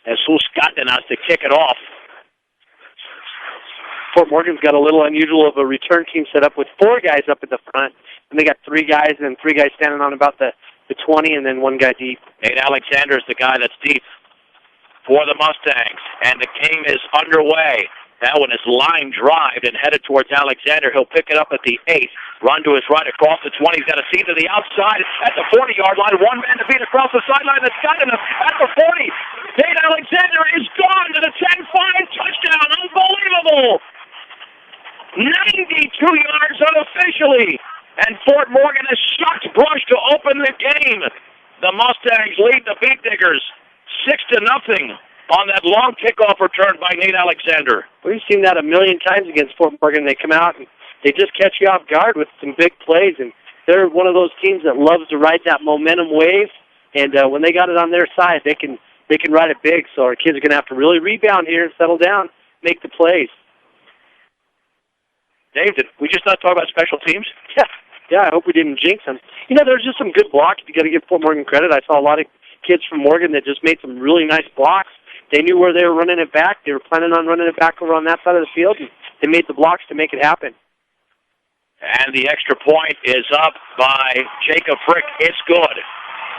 as Huskaten has to kick it off. Fort Morgan's got a little unusual of a return team set up with 4 guys up at the front, and they got 3 guys and 3 guys standing on about the 20 and then 1 guy deep. Nate Alexander is the guy that's deep for the Mustangs, and the game is underway. That one is line drived and headed towards Alexander. He'll pick it up at the 8. Run to his right across the 20. He's got a seam to the outside at the 40-yard line. 1 man to beat across the sideline. That's got him at the 40. Nate Alexander is gone to the 10-5 touchdown. Unbelievable. 92 yards unofficially. And Fort Morgan has shucked Brush to open the game. The Mustangs lead the Beat Diggers 6-0 on that long kickoff return by Nate Alexander. We've seen that a million times against Fort Morgan. They come out and they just catch you off guard with some big plays, and they're one of those teams that loves to ride that momentum wave. And when they got it on their side, they can ride it big. So our kids are going to have to really rebound here and settle down, make the plays. Dave, did we just not talk about special teams? Yeah, I hope we didn't jinx them. You know, there's just some good blocks. You got to give Fort Morgan credit. I saw a lot of kids from Morgan that just made some really nice blocks. They knew where they were running it back. They were planning on running it back over on that side of the field, and they made the blocks to make it happen. And the extra point is up by Jacob Frick. It's good.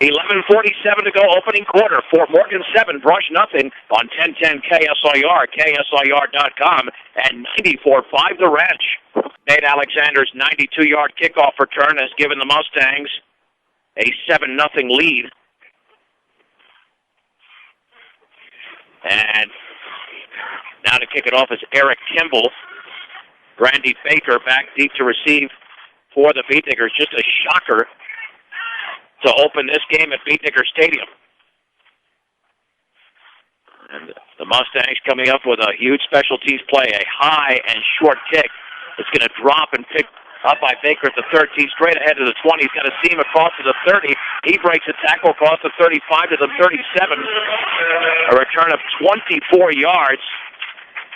11:47 to go, opening quarter. Fort Morgan 7, Brush nothing on 1010 KSIR, KSIR.com, and 94.5 The Ranch. Nate Alexander's 92-yard kickoff return has given the Mustangs a 7-0 lead. And now to kick it off is Eric Kimball. Randy Baker back deep to receive for the Beat Diggers. Just a shocker to open this game at Beat Digger Stadium. And the Mustangs coming up with a huge special teams play, a high and short kick. It's going to drop and pick up by Baker at the 13, straight ahead to the 20. He's got a seam across to the 30. He breaks a tackle across the 35 to the 37. A return of 24 yards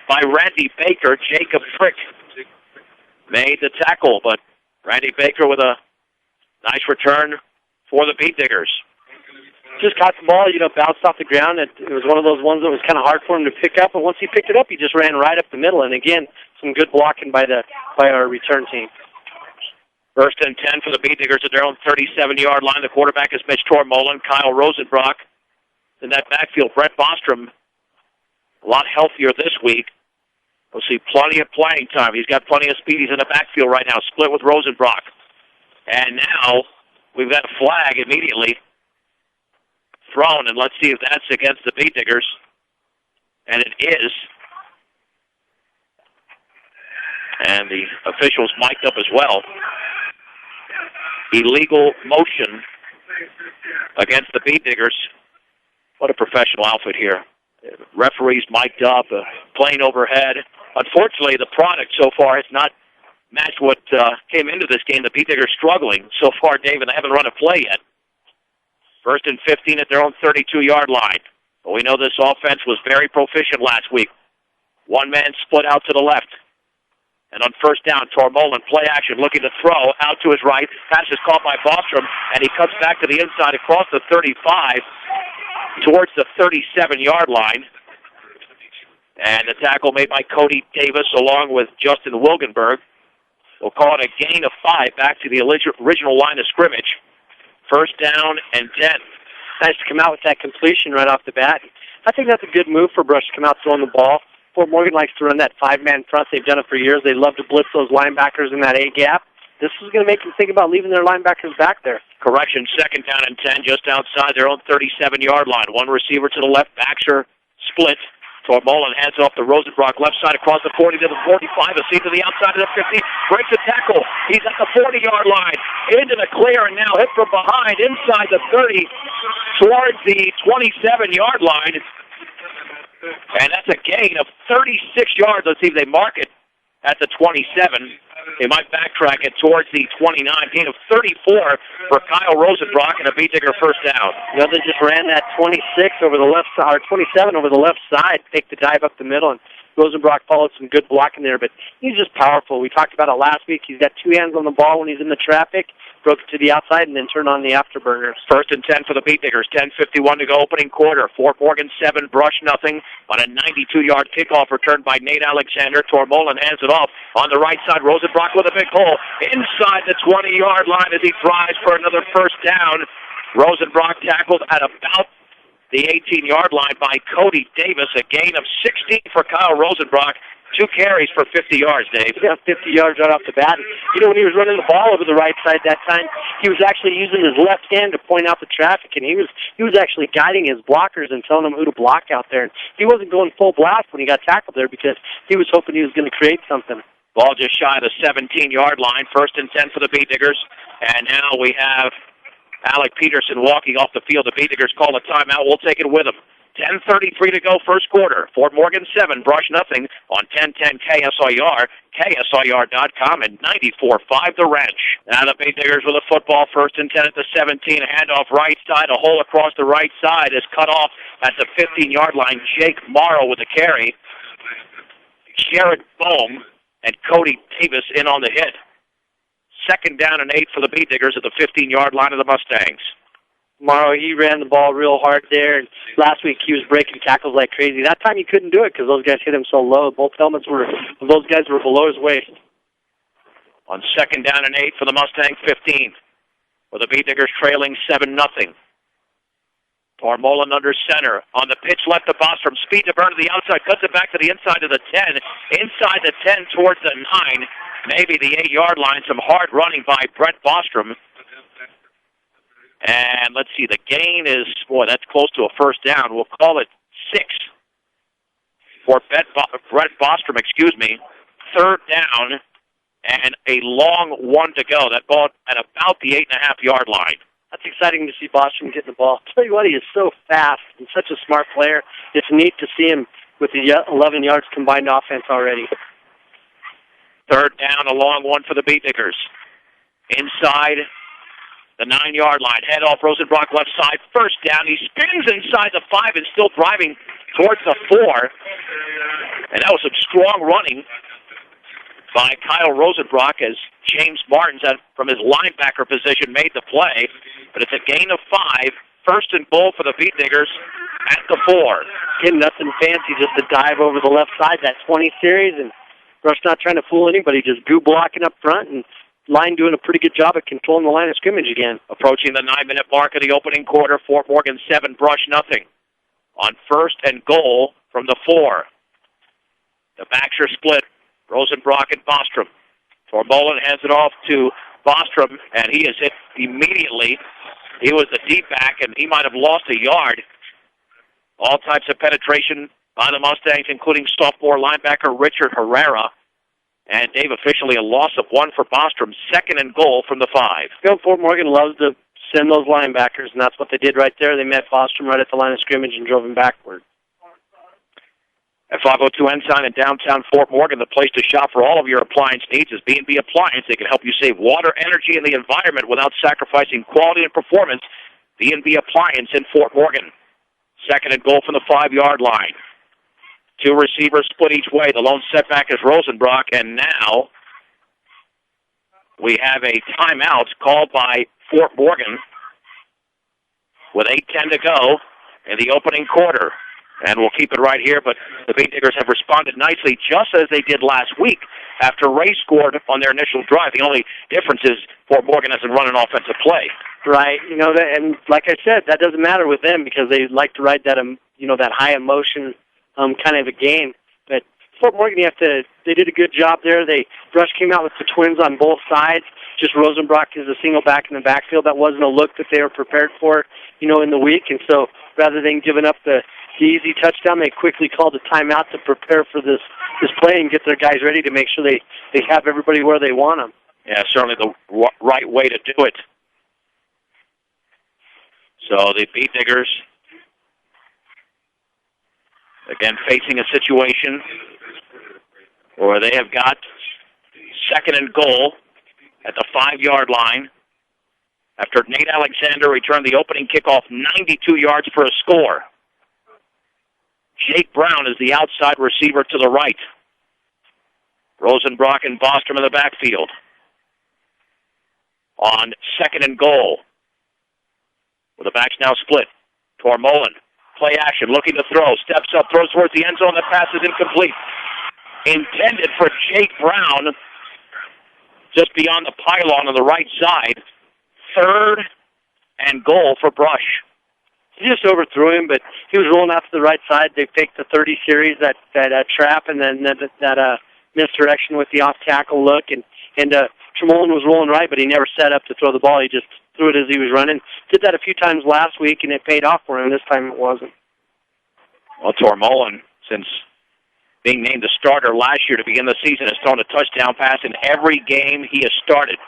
by Randy Baker. Jacob Frick made the tackle, but Randy Baker with a nice return for the Beat Diggers. Just caught the ball, bounced off the ground. It was one of those ones that was kind of hard for him to pick up, but once he picked it up, he just ran right up the middle. And again, some good blocking by our return team. First and 10 for the Beat Diggers at their own 37-yard line. The quarterback is Mitch Tormolen. Kyle Rosenbrock in that backfield. Brett Bostrom, a lot healthier this week. We'll see plenty of playing time. He's got plenty of speed. He's in the backfield right now, split with Rosenbrock. And now we've got a flag immediately thrown, and let's see if that's against the Beat Diggers. And it is. And the officials mic'd up as well. Illegal motion against the Beat Diggers. What a professional outfit here. Referees mic'd up, plane overhead. Unfortunately, the product so far has not matched what came into this game. The Beat Diggers struggling so far, David. They haven't run a play yet. First and 15 at their own 32-yard line. But we know this offense was very proficient last week. One man split out to the left. And on first down, Tormolen, play action, looking to throw out to his right. Pass is caught by Bostrom, and he cuts back to the inside across the 35 towards the 37-yard line. And the tackle made by Cody Davis along with Justin Wilgenberg. We'll call it a gain of 5 back to the original line of scrimmage. First down and 10. Nice to come out with that completion right off the bat. I think that's a good move for Brush to come out throwing the ball. Fort Morgan likes to run that 5-man front. They've done it for years. They love to blitz those linebackers in that A-gap. This is going to make them think about leaving their linebackers back there. Correction, second down and 10, just outside their own 37-yard line. One receiver to the left, backs are split. Tormolen hands off to Rosenbrock, left side across the 40 to the 45, a seat to the outside of the 50, breaks a tackle. He's at the 40-yard line, into the clear, and now hit from behind, inside the 30, towards the 27-yard line. And that's a gain of 36 yards. Let's see if they mark it at the 27. They might backtrack it towards the 29. Gain of 34 for Kyle Rosenbrock and a Beat Digger first down. They just ran that 26 over the left side, or 27 over the left side, take the dive up the middle, and Rosenbrock followed some good blocking there, but he's just powerful. We talked about it last week. He's got two hands on the ball when he's in the traffic, broke it to the outside, and then turned on the afterburners. 1st and 10 for the Beat Diggers. 10:51 to go, opening quarter. Fort Morgan 7, Brush nothing on a 92-yard kickoff returned by Nate Alexander. Tormolen hands it off on the right side. Rosenbrock with a big hole inside the 20-yard line as he tries for another first down. Rosenbrock tackled at about the 18-yard line by Cody Davis. A gain of 16 for Kyle Rosenbrock. 2 carries for 50 yards, Dave. Yeah, 50 yards right off the bat. You know, when he was running the ball over the right side that time, he was actually using his left hand to point out the traffic, and he was actually guiding his blockers and telling them who to block out there. And he wasn't going full blast when he got tackled there because he was hoping he was going to create something. Ball just shy of the 17-yard line. 1st and 10 for the Beat Diggers. And now we have Alec Peterson walking off the field. The Beat Diggers call a timeout. We'll take it with him. 10:33 to go, first quarter. Fort Morgan 7, Brush nothing on 1010 KSIR, KSIR.com, and 94.5 The Wrench. Now the Beat Diggers with a football, 1st and 10 at the 17. A handoff right side. A hole across the right side is cut off at the 15-yard line. Jake Morrow with the carry. Jared Bohm and Cody Davis in on the hit. 2nd down and 8 for the Beat Diggers at the 15-yard line of the Mustangs. Morrow, he ran the ball real hard there. And last week he was breaking tackles like crazy. That time he couldn't do it because those guys hit him so low. Both helmets were, those guys were below his waist. On 2nd down and 8 for the Mustang 15. With the Beat Diggers trailing 7-0. Tormolen under center. On the pitch left to Bostrom. Speed to burn to the outside. Cuts it back to the inside of the 10. Inside the 10 towards the 9. Maybe the 8-yard line. Some hard running by Brett Bostrom. And let's see, the gain is, that's close to a first down. We'll call it 6 for Brett Bostrom, 3rd down and a long 1 to go. That ball at about the 8.5-yard line. That's exciting to see Bostrom getting the ball. I'll tell you what, he is so fast and such a smart player. It's neat to see him with the 11 yards combined offense already. 3rd down, a long 1 for the Beat Diggers. Inside the 9-yard line. Head off Rosenbrock left side. First down. He spins inside the 5 and still driving towards the 4. And that was some strong running by Kyle Rosenbrock as James Martins from his linebacker position made the play. But it's a gain of 5. 1st and goal for the Beat Diggers at the 4. Again, nothing fancy, just a dive over the left side, that 20 series. And Rush not trying to fool anybody, just goo blocking up front and line doing a pretty good job at controlling the line of scrimmage again. Approaching the 9-minute mark of the opening quarter, Fort Morgan 7, Brush nothing. On 1st and goal from the 4. The backs are split. Rosenbrock and Bostrom. Tormolen hands it off to Bostrom, and he is hit immediately. He was the deep back, and he might have lost a yard. All types of penetration by the Mustangs, including sophomore linebacker Richard Herrera. And Dave, officially a loss of 1 for Bostrom. 2nd and goal from the 5. Fort Morgan loves to send those linebackers, and that's what they did right there. They met Bostrom right at the line of scrimmage and drove him backward. At 502 Ensign in downtown Fort Morgan, the place to shop for all of your appliance needs is B&B Appliance. They can help you save water, energy, and the environment without sacrificing quality and performance. B&B Appliance in Fort Morgan. 2nd and goal from the 5-yard line. 2 receivers split each way. The lone setback is Rosenbrock, and now we have a timeout called by Fort Morgan with 8:10 to go in the opening quarter. And we'll keep it right here, but the Beat Diggers have responded nicely just as they did last week after Ray scored on their initial drive. The only difference is Fort Morgan hasn't run an offensive play. Right, and like I said, that doesn't matter with them because they like to ride that, that high emotion kind of a game. But Fort Morgan, they did a good job there. Brush came out with the twins on both sides. Just Rosenbrock is a single back in the backfield. That wasn't a look that they were prepared for, in the week. And so rather than giving up the easy touchdown, they quickly called a timeout to prepare for this play and get their guys ready to make sure they have everybody where they want them. Yeah, certainly the right way to do it. So the Beat Diggers, again, facing a situation where they have got 2nd and goal at the 5-yard line after Nate Alexander returned the opening kickoff 92 yards for a score. Jake Brown is the outside receiver to the right. Rosenbrock and Bostrom in the backfield. On 2nd and goal. With the backs now split. Tormolin, play action, looking to throw. Steps up, throws towards the end zone. That pass is incomplete. Intended for Jake Brown. Just beyond the pylon on the right side. 3rd and goal for Brush. He just overthrew him, but he was rolling out to the right side. They faked the 30 series, that trap, and then that misdirection with the off-tackle look. And Tremolin was rolling right, but he never set up to throw the ball. He just threw it as he was running. Did that a few times last week, and it paid off for him. This time it wasn't. Well, Tormolin, since being named the starter last year to begin the season, has thrown a touchdown pass in every game he has started.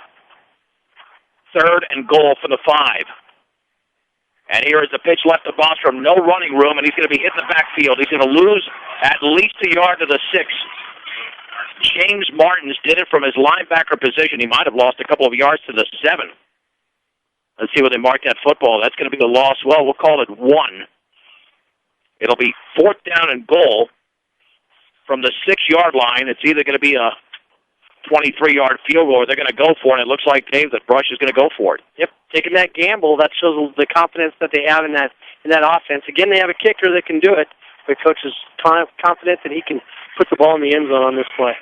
3rd and goal for the 5. And here is the pitch left to Bostrom. No running room, and he's going to be hit in the backfield. He's going to lose at least a yard to the 6. James Martins did it from his linebacker position. He might have lost a couple of yards to the 7. Let's see where they mark that football. That's going to be the loss. Well, we'll call it 1. It'll be 4th down and goal from the 6-yard line. It's either going to be a 23-yard field goal or they're going to go for it. And it looks like, Dave, that Brush is going to go for it. Yep, taking that gamble, that shows the confidence that they have in that offense. Again, they have a kicker that can do it. The coach is confident that he can put the ball in the end zone on this play.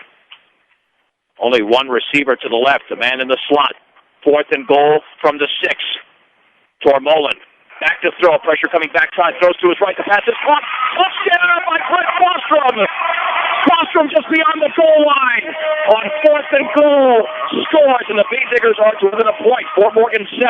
Only one receiver to the left, the man in the slot. 4th and goal from the 6. Tormolin, back to throw, pressure coming backside, throws to his right, the pass is caught. Touchdown by Brett Bostrom. Bostrom just beyond the goal line. On 4th and goal, scores, and the Bee Diggers are within a point. Fort Morgan 7.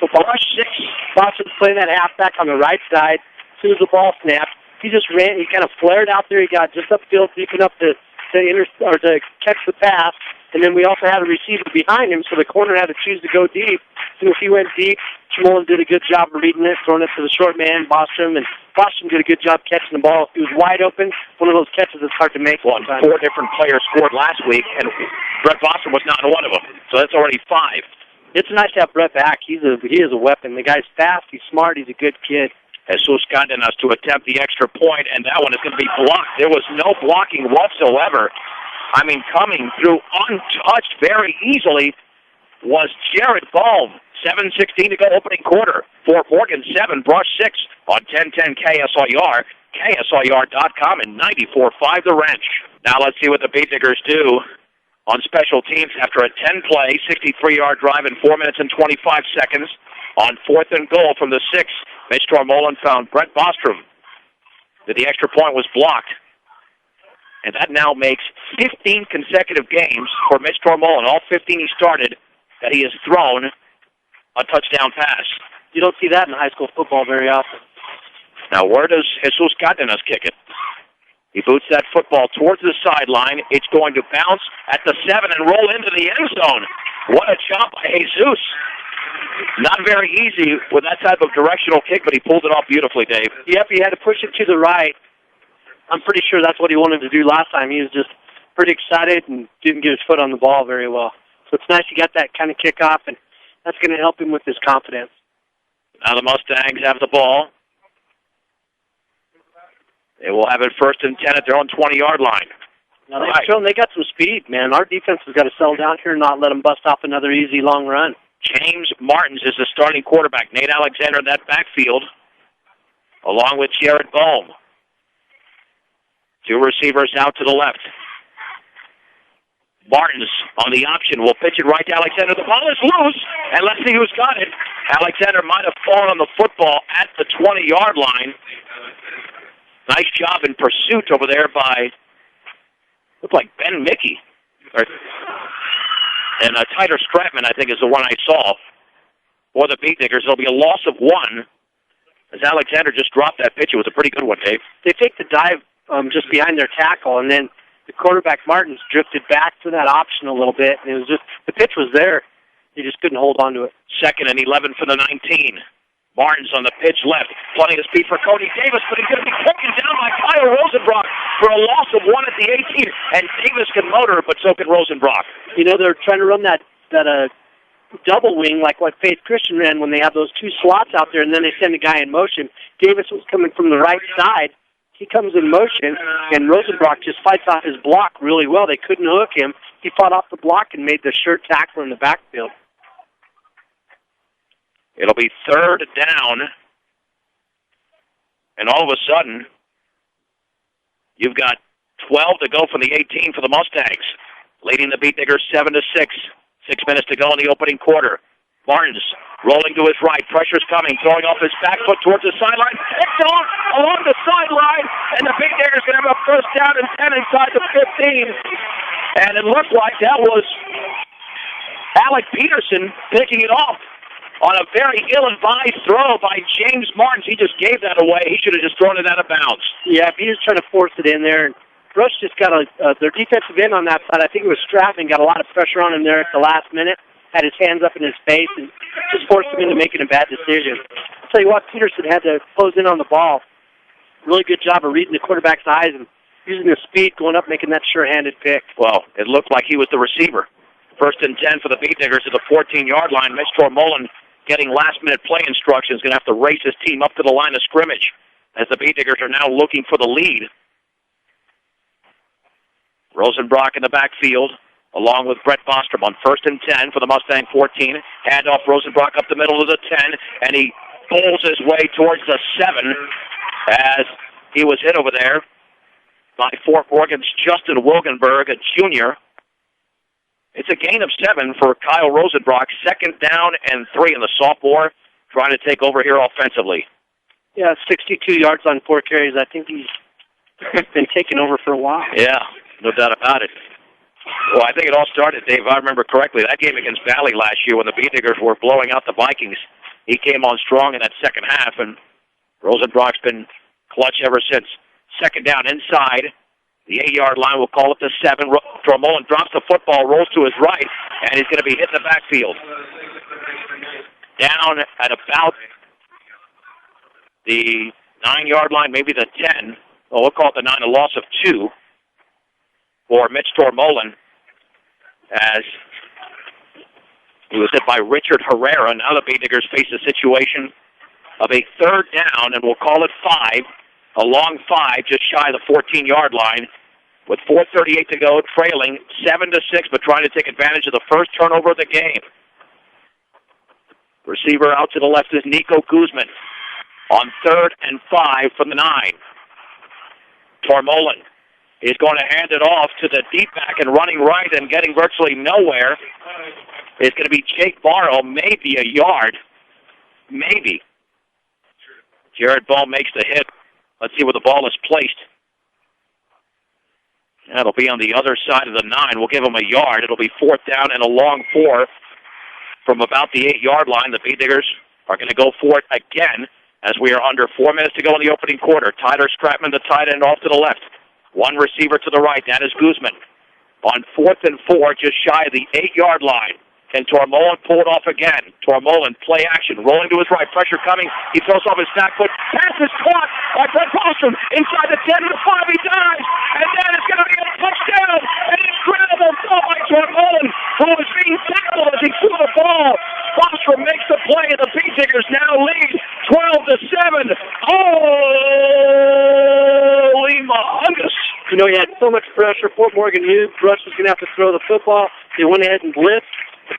So Brush 6. Bostrom's playing that halfback on the right side. As soon as the ball snapped, he just ran. He kind of flared out there. He got just upfield, deep enough to catch the pass. And then we also had a receiver behind him, so the corner had to choose to go deep. And if he went deep, Tremolin did a good job of reading it, throwing it to the short man, Bostrom, and Bostrom did a good job catching the ball. If he was wide open, one of those catches that's hard to make. Well, 4 different players scored last week, and Brett Bostrom was not one of them. So that's already 5. It's nice to have Brett back. He is a weapon. The guy's fast, he's smart, he's a good kid. Jesus Cardenas to attempt the extra point, and that one is going to be blocked. There was no blocking whatsoever. I mean, coming through untouched very easily was Jared Baum. 7:16 to go opening quarter. Fort Morgan 7, Brush 6 on 1010 KSIR, KSIR.com, and 94.5 The Wrench. Now let's see what the Bee Diggers do on special teams after a 10-play, 63-yard drive in 4 minutes and 25 seconds. On 4th and goal from the 6, Mitch Tormolin found Brett Bostrom. The extra point was blocked. And that now makes 15 consecutive games for Mitch Tormolin. All 15 he started that he has thrown a touchdown pass. You don't see that in high school football very often. Now, where does Jesus Cardenas kick it? He boots that football towards the sideline. It's going to bounce at the 7 and roll into the end zone. What a chop by Jesus. Not very easy with that type of directional kick, but he pulled it off beautifully, Dave. Yep, he had to push it to the right. I'm pretty sure that's what he wanted to do last time. He was just pretty excited and didn't get his foot on the ball very well. So it's nice he got that kind of kickoff, and that's going to help him with his confidence. Now the Mustangs have the ball. They will have it 1st and 10 at their own 20-yard line. Now they've shown they got some speed, man. Our defense has got to settle down here and not let them bust off another easy long run. James Martins is the starting quarterback. Nate Alexander in that backfield, along with Jared Baum. 2 receivers out to the left. Martins on the option will pitch it right to Alexander. The ball is loose, and let's see who's got it. Alexander might have fallen on the football at the 20-yard line. Nice job in pursuit over there by, looked like Ben Mickey. And Tyler Stratman, I think, is the one I saw for the Bee Diggers. There'll be a loss of 1 as Alexander just dropped that pitch. It was a pretty good one, Dave. They take the dive just behind their tackle, and then the quarterback Martins drifted back to that option a little bit, and it was just, the pitch was there. He just couldn't hold on to it. 2nd and 11 for the 19. Martins on the pitch left. Plenty of speed for Cody Davis, but he's going to be taken down by Kyle Rosenbrock for a loss of 1 at the 18. And Davis can motor, but so can Rosenbrock. You know, they're trying to run that double wing like what Faith Christian ran when they have those 2 slots out there, and then they send a guy in motion. Davis was coming from the right side. he comes in motion, and Rosenbrock just fights off his block really well. They couldn't hook him. He fought off the block and made the sure tackle in the backfield. It'll be third down, and all of a sudden, you've got 12 to go from the 18 for the Mustangs, leading the Beat Diggers 7-6. 6 minutes to go in the opening quarter. Barnes rolling to his right. Pressure's coming. Throwing off his back foot towards the sideline. It's off along the sideline. And the Beat Diggers going to have a first down and 10 inside the 15. And it looked like that was Alec Peterson picking it off on a very ill-advised throw by James Martins. He just gave that away. He should have just thrown it out of bounds. Yeah, he was trying to force it in there. Rush just got their defensive end on that side. I think it was Stratton, got a lot of pressure on him there at the last minute. Had his hands up in his face and just forced him into making a bad decision. I'll tell you what, Peterson had to close in on the ball. Really good job of reading the quarterback's eyes and using his speed, going up, making that sure-handed pick. Well, it looked like he was the receiver. 1st and 10 for the Beat Diggers at the 14-yard line. Mitch Tormolin getting last-minute play instructions, going to have to race his team up to the line of scrimmage as the Beat Diggers are now looking for the lead. Rosenbrock in the backfield, along with Brett Bostrom on 1st and 10 for the Mustang 14. Handoff Rosenbrock up the middle of the 10, and he pulls his way towards the 7 as he was hit over there by Fort Morgan's Justin Wilgenberg, a junior. It's a gain of 7 for Kyle Rosenbrock. 2nd down and 3, and the sophomore trying to take over here offensively. Yeah, 62 yards on 4 carries. I think he's been taking over for a while. Yeah, no doubt about it. Well, I think it all started, Dave, if I remember correctly, that game against Valley last year when the Beat Diggers were blowing out the Vikings. He came on strong in that second half, and Rosenbrock's been clutch ever since. 2nd down inside. The 8-yard line will call it the 7. Tormolin drops the football, rolls to his right, and he's going to be hit in the backfield. Down at about the 9-yard line, maybe the 10. Well, we'll call it the 9, a loss of 2 for Mitch Tormolin as he was hit by Richard Herrera. Now the Beat Diggers face a situation of a 3rd down, and we'll call it 5. A long 5, just shy of the 14-yard line, with 4:38 to go, trailing 7-6, but trying to take advantage of the first turnover of the game. Receiver out to the left is Nico Guzman on 3rd and 5 from the 9. Tormolin is going to hand it off to the deep back and running right and getting virtually nowhere. It's going to be Jake Barrow, maybe a yard. Maybe. Jared Ball makes the hit. Let's see where the ball is placed. That'll be on the other side of the 9. We'll give him a yard. It'll be 4th down and a long 4 from about the 8-yard line. The Beat Diggers are going to go for it again as we are under 4 minutes to go in the opening quarter. Tyler Stratman, the tight end, off to the left. One receiver to the right. That is Guzman. On 4th and 4, just shy of the 8-yard line. Can Tormolin pull it off again? Tormolin, play action, rolling to his right, pressure coming. He throws off his back foot. Pass is caught by Brett Bostrom. Inside the 10 to the 5, he dives. And then it's going to be a touchdown. An incredible throw by Tormolin, who was being tackled as he threw the ball. Bostrom makes the play, and the Beat Diggers now lead 12-7. Holy mahungus. You know, he had so much pressure. Fort Morgan knew Rush was going to have to throw the football. They went ahead and blitzed.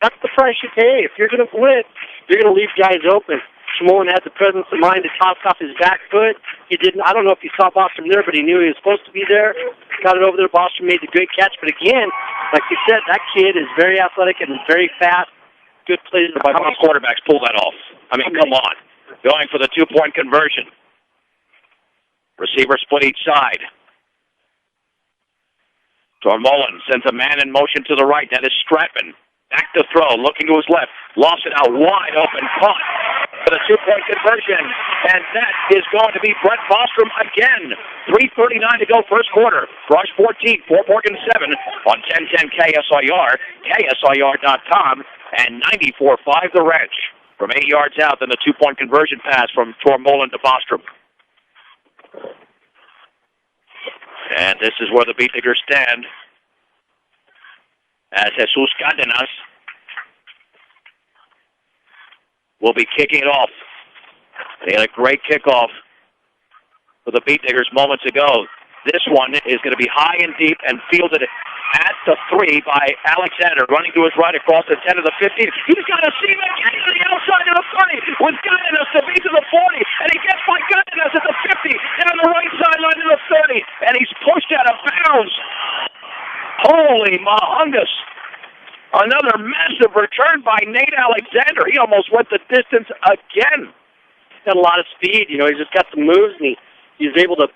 That's the price you pay. If you're going to blitz, you're going to leave guys open. Schmolin had the presence of mind to toss off his back foot. He didn't. I don't know if he saw Bostrom there, but he knew he was supposed to be there. Got it over there. Bostrom made the great catch. But again, like you said, that kid is very athletic and very fast. Good plays by Bostrom. How many quarterbacks pull that off? I mean, come on. Going for the 2-point conversion. Receiver split each side. Tormolin sends a man in motion to the right. That is Stratman. Back to throw, looking to his left. Lost it out wide open. Caught for the 2-point conversion. And that is going to be Brett Bostrom again. 3:39 to go, first quarter. Rush 14, Fort Morgan 7 on 1010 KSIR, KSIR.com, and 94.5 The Wrench. From 8 yards out, then the 2-point conversion pass from Tormolin to Bostrom. And this is where the Beat Diggers stand, as Jesus Cardenas will be kicking it off. They had a great kickoff for the Beat Diggers moments ago. This one is going to be high and deep and fielded at the 3 by Alexander, running to his right across the 10 to the 15. He's got a seam again to the outside of the 30 with Godinez to beat to the 40, and he gets by Godinez at the 50, down the right sideline to the 30, and he's pushed out of bounds. Holy mahungus. Another massive return by Nate Alexander. He almost went the distance again. He's got a lot of speed. He's just got some moves, and he's able to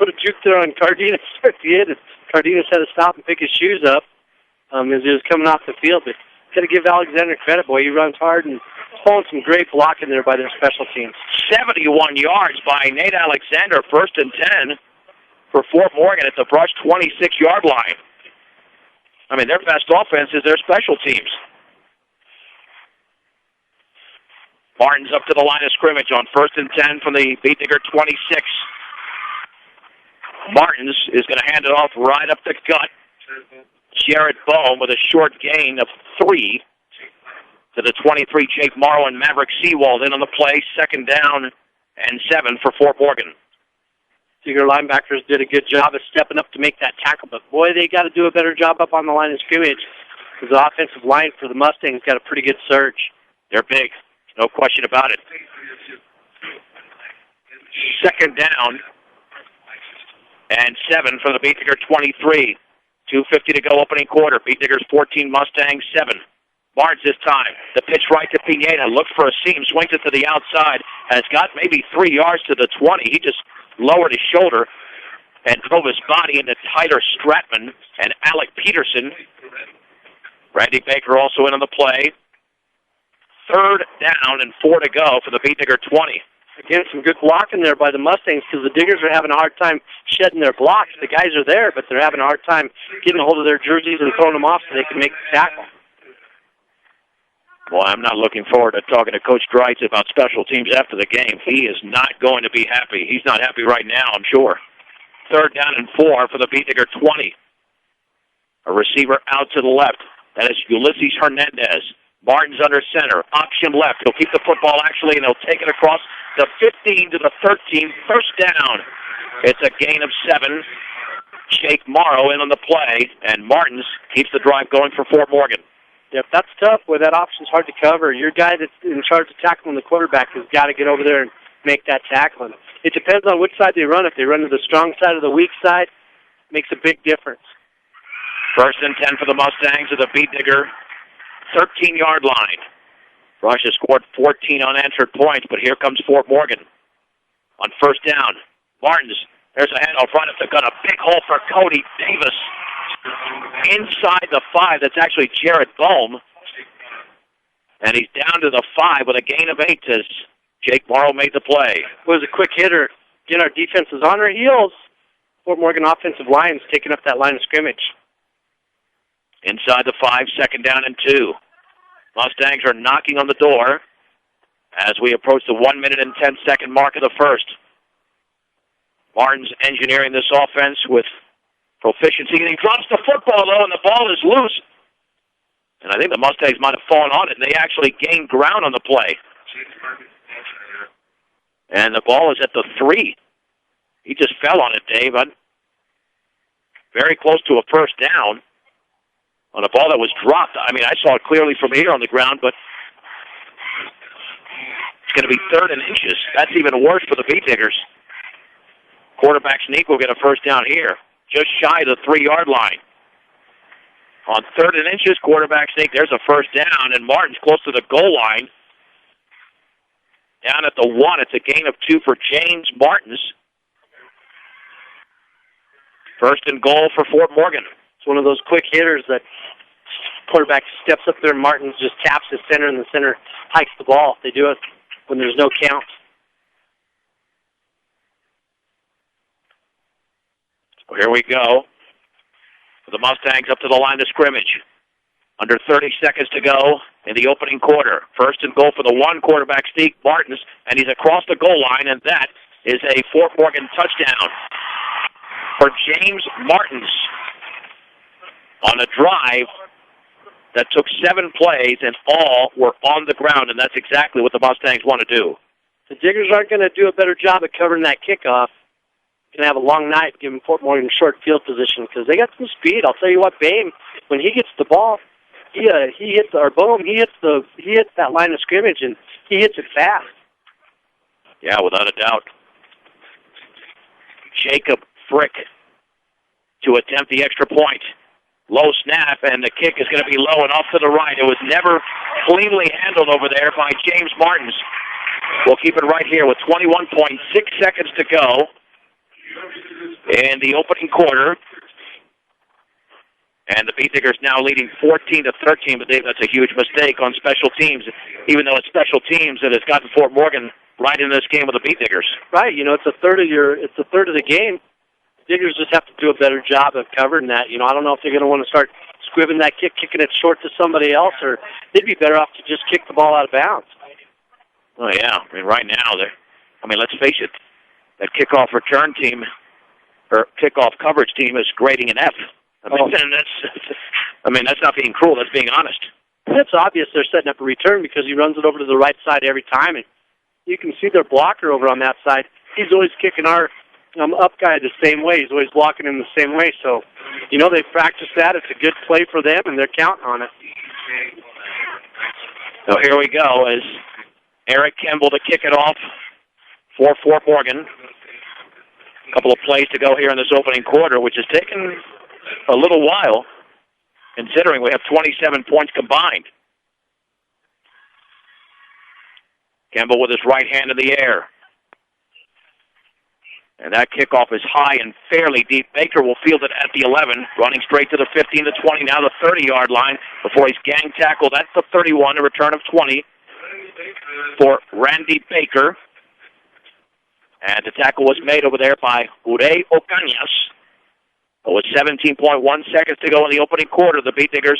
put a juke there on Cardenas at the end. Cardenas had to stop and pick his shoes up as he was coming off the field. But got to give Alexander credit, boy. He runs hard and pulling some great blocking there by their special teams. 71 yards by Nate Alexander, 1st and 10 for Fort Morgan at the Brush 26-yard line. I mean, their best offense is their special teams. Martin's up to the line of scrimmage on 1st and 10 from the Beat Digger 26. Martins is going to hand it off right up the gut. Jared Bohm with a short gain of 3 to the 23, Jake Morrow and Maverick Seawald in on the play. 2nd down and 7 for Fort Morgan. Digger linebackers did a good job of stepping up to make that tackle, but boy, they got to do a better job up on the line of scrimmage because the offensive line for the Mustangs got a pretty good surge. They're big, no question about it. 2nd down and 7 for the Beat Digger 23. 2:50 to go opening quarter. Beat Diggers 14, Mustangs 7. Barnes this time. The pitch right to Pineda. Looks for a seam. Swings it to the outside. Has got maybe 3 yards to the 20. He just lowered his shoulder and drove his body into Tyler Stratman and Alec Peterson. Randy Baker also in on the play. 3rd down and 4 to go for the Beat Digger 20. Again, some good blocking there by the Mustangs because the Diggers are having a hard time shedding their blocks. The guys are there, but they're having a hard time getting a hold of their jerseys and throwing them off so they can make the tackle. Well, I'm not looking forward to talking to Coach Dreitz about special teams after the game. He is not going to be happy. He's not happy right now, I'm sure. 3rd down and 4 for the Beat Digger 20. A receiver out to the left. That is Ulysses Hernandez. Martin's under center. Option left. He'll keep the football, actually, and he'll take it across the 15 to the 13. 1st down. It's a gain of 7. Jake Morrow in on the play, and Martins keeps the drive going for Fort Morgan. Yep, that's tough. Where that option's hard to cover. Your guy that's in charge of tackling the quarterback has got to get over there and make that tackle. And it depends on which side they run. If they run to the strong side or the weak side, it makes a big difference. 1st and 10 for the Mustangs at the Beat Digger 13-yard line. Rush has scored 14 unanswered points, but here comes Fort Morgan. On 1st down, Martins, there's a handoff right up the gut. A big hole for Cody Davis. Inside the 5, that's actually Jared Bohm. And he's down to the 5 with a gain of 8 as Jake Morrow made the play. It was a quick hitter. Again, our defense is on our heels. Fort Morgan offensive line's taking up that line of scrimmage. Inside the 5, 2nd down and 2. Mustangs are knocking on the door as we approach the 1 minute and 10-second mark of the 1st. Martin's engineering this offense with proficiency, and he drops the football, though, and the ball is loose. And I think the Mustangs might have fallen on it, and they actually gained ground on the play. And the ball is at the 3. He just fell on it, Dave. Very close to a 1st down on a ball that was dropped. I mean, I saw it clearly from here on the ground, but it's going to be 3rd and inches. That's even worse for the Beat Diggers. Quarterback sneak will get a 1st down here, just shy of the 3-yard line. On 3rd and inches, quarterback sneak, there's a 1st down, and Martin's close to the goal line. Down at the 1, it's a gain of 2 for James Martins. 1st and goal for Fort Morgan. It's one of those quick hitters that quarterback steps up there and Martins just taps his center, and the center hikes the ball. They do it when there's no count. So here we go. The Mustangs up to the line of scrimmage. Under 30 seconds to go in the opening quarter. 1st and goal for the 1, quarterback sneak, Martins, and he's across the goal line, and that is a Fort Morgan touchdown for James Martins on a drive that took 7 plays, and all were on the ground, and that's exactly what the Mustangs want to do. The Diggers aren't going to do a better job at covering that kickoff. going to have a long night giving Fort Morgan short field position because they got some speed. I'll tell you what, Bame, when he gets the ball, he hits that line of scrimmage, and he hits it fast. Yeah, without a doubt. Jacob Frick to attempt the extra point. Low snap, and the kick is going to be low and off to the right. It was never cleanly handled over there by James Martins. We'll keep it right here with 21.6 seconds to go in the opening quarter. And the Beat Diggers now leading 14-13, but Dave, that's a huge mistake on special teams. Even though it's special teams that has gotten Fort Morgan right in this game with the Beat Diggers. Right, it's a third of the game. Diggers just have to do a better job of covering that. I don't know if they're going to want to start squibbing that kick, kicking it short to somebody else, or they'd be better off to just kick the ball out of bounds. Oh, yeah. Right now, let's face it, that kickoff return team, or kickoff coverage team is grading an F. That's not being cruel. That's being honest. It's obvious they're setting up a return because he runs it over to the right side every time, and you can see their blocker over on that side. He's always kicking our up guy the same way. He's always blocking him the same way. So, they practice that. It's a good play for them, and they're counting on it. So here we go as Eric Kimball to kick it off for Fort Morgan. A couple of plays to go here in this opening quarter, which has taken a little while, considering we have 27 points combined. Kimball with his right hand in the air. And that kickoff is high and fairly deep. Baker will field it at the 11, running straight to the 15, the 20, now the 30-yard line before he's gang tackled at the 31, a return of 20 for Randy Baker. And the tackle was made over there by Ure Ocañas. With 17.1 seconds to go in the opening quarter, the Beat Diggers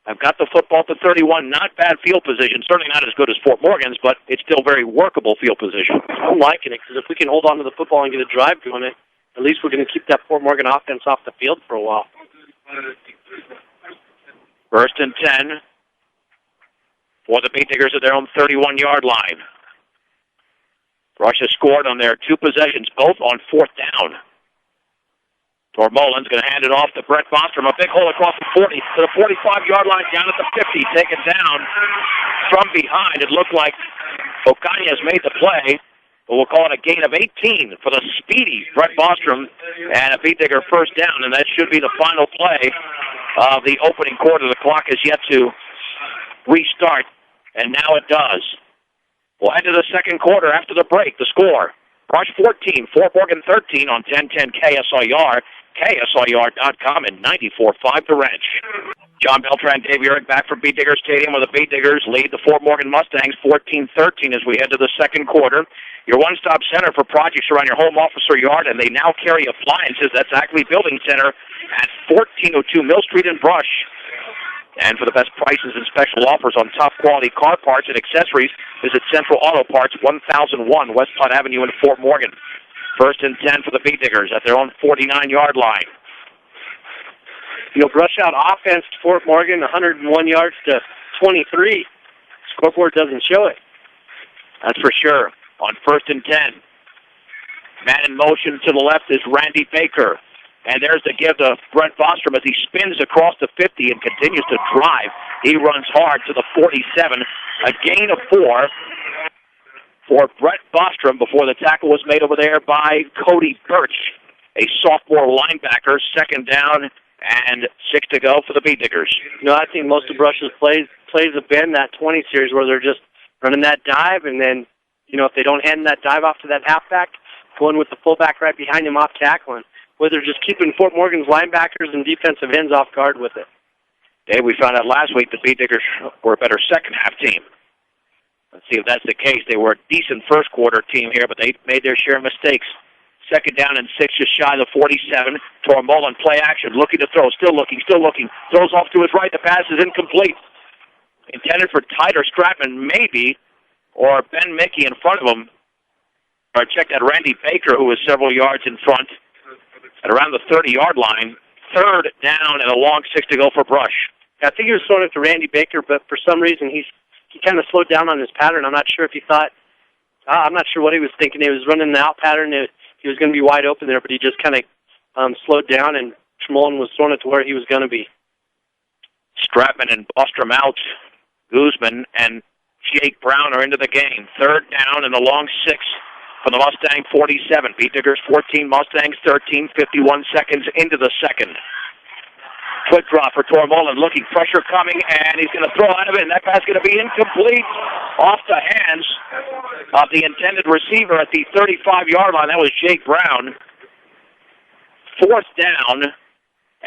have got the football to 31. Not bad field position. Certainly not as good as Fort Morgan's, but it's still very workable field position. I'm liking it because if we can hold on to the football and get a drive going, at least we're going to keep that Fort Morgan offense off the field for a while. First and 10 for the Beat Diggers at their own 31-yard line. Rush has scored on their two possessions, both on fourth down. Tormolen's going to hand it off to Brett Bostrom. A big hole across the 40 to the 45-yard line, down at the 50. Taken down from behind. It looked like Ocañas made the play, but we'll call it a gain of 18 for the speedy Brett Bostrom and a Beat Digger first down, and that should be the final play of the opening quarter. The clock is yet to restart, and now it does. We'll head to the second quarter after the break. The score, Brush 14, Fort Morgan 13 on 1010 KSIR. KSIR.com and 94.5 The Wrench. John Beltran, Dave Urick back from Beat Digger Stadium where the Beat Diggers lead the Fort Morgan Mustangs 14-13 as we head to the second quarter. Your one-stop center for projects around your home, office, or yard, and they now carry appliances. That's Ackley Building Center at 1402 Mill Street in Brush. And for the best prices and special offers on top-quality car parts and accessories, visit Central Auto Parts, 1001 West Platte Avenue in Fort Morgan. First and 10 for the Beat Diggers at their own 49-yard line. Brush out offense to Fort Morgan, 101 yards to 23. Scoreboard doesn't show it. That's for sure. On first and 10. Man in motion to the left is Randy Baker. And there's the give to Brett Bostrom as he spins across the 50 and continues to drive. He runs hard to the 47. A gain of 4 for Brett Bostrom before the tackle was made over there by Cody Birch, a sophomore linebacker. Second down and 6 to go for the Beat Diggers. I think most of Brush's plays have been that 20 series where they're just running that dive, and then, if they don't hand that dive off to that halfback, going with the fullback right behind him off tackling, where they're just keeping Fort Morgan's linebackers and defensive ends off guard with it. Dave, we found out last week the Beat Diggers were a better second-half team. Let's see if that's the case. They were a decent first-quarter team here, but they made their share of mistakes. Second down and 6, just shy of the 47. Tormolen, play action, looking to throw, still looking. Throws off to his right. The pass is incomplete. Intended for Tyler Stratman, maybe, or Ben Mickey in front of him. Or check that Randy Baker, who was several yards in front at around the 30-yard line. Third down and a long 6 to go for Brush. I think he was throwing it to Randy Baker, but for some reason he kind of slowed down on his pattern. I'm not sure if he thought, I'm not sure what he was thinking. He was running the out pattern. He he was going to be wide open there, but he just kind of slowed down, and Tremolin was throwing it to where he was going to be. Stratman and Ostrom out. Guzman and Jake Brown are into the game. Third down and a long 6 for the Mustang 47. Pete Diggers 14, Mustangs 13, 51 seconds into the second. Quick drop for Tormolin, looking, pressure coming, and he's going to throw out of it, and that pass is going to be incomplete off the hands of the intended receiver at the 35-yard line. That was Jake Brown. Fourth down,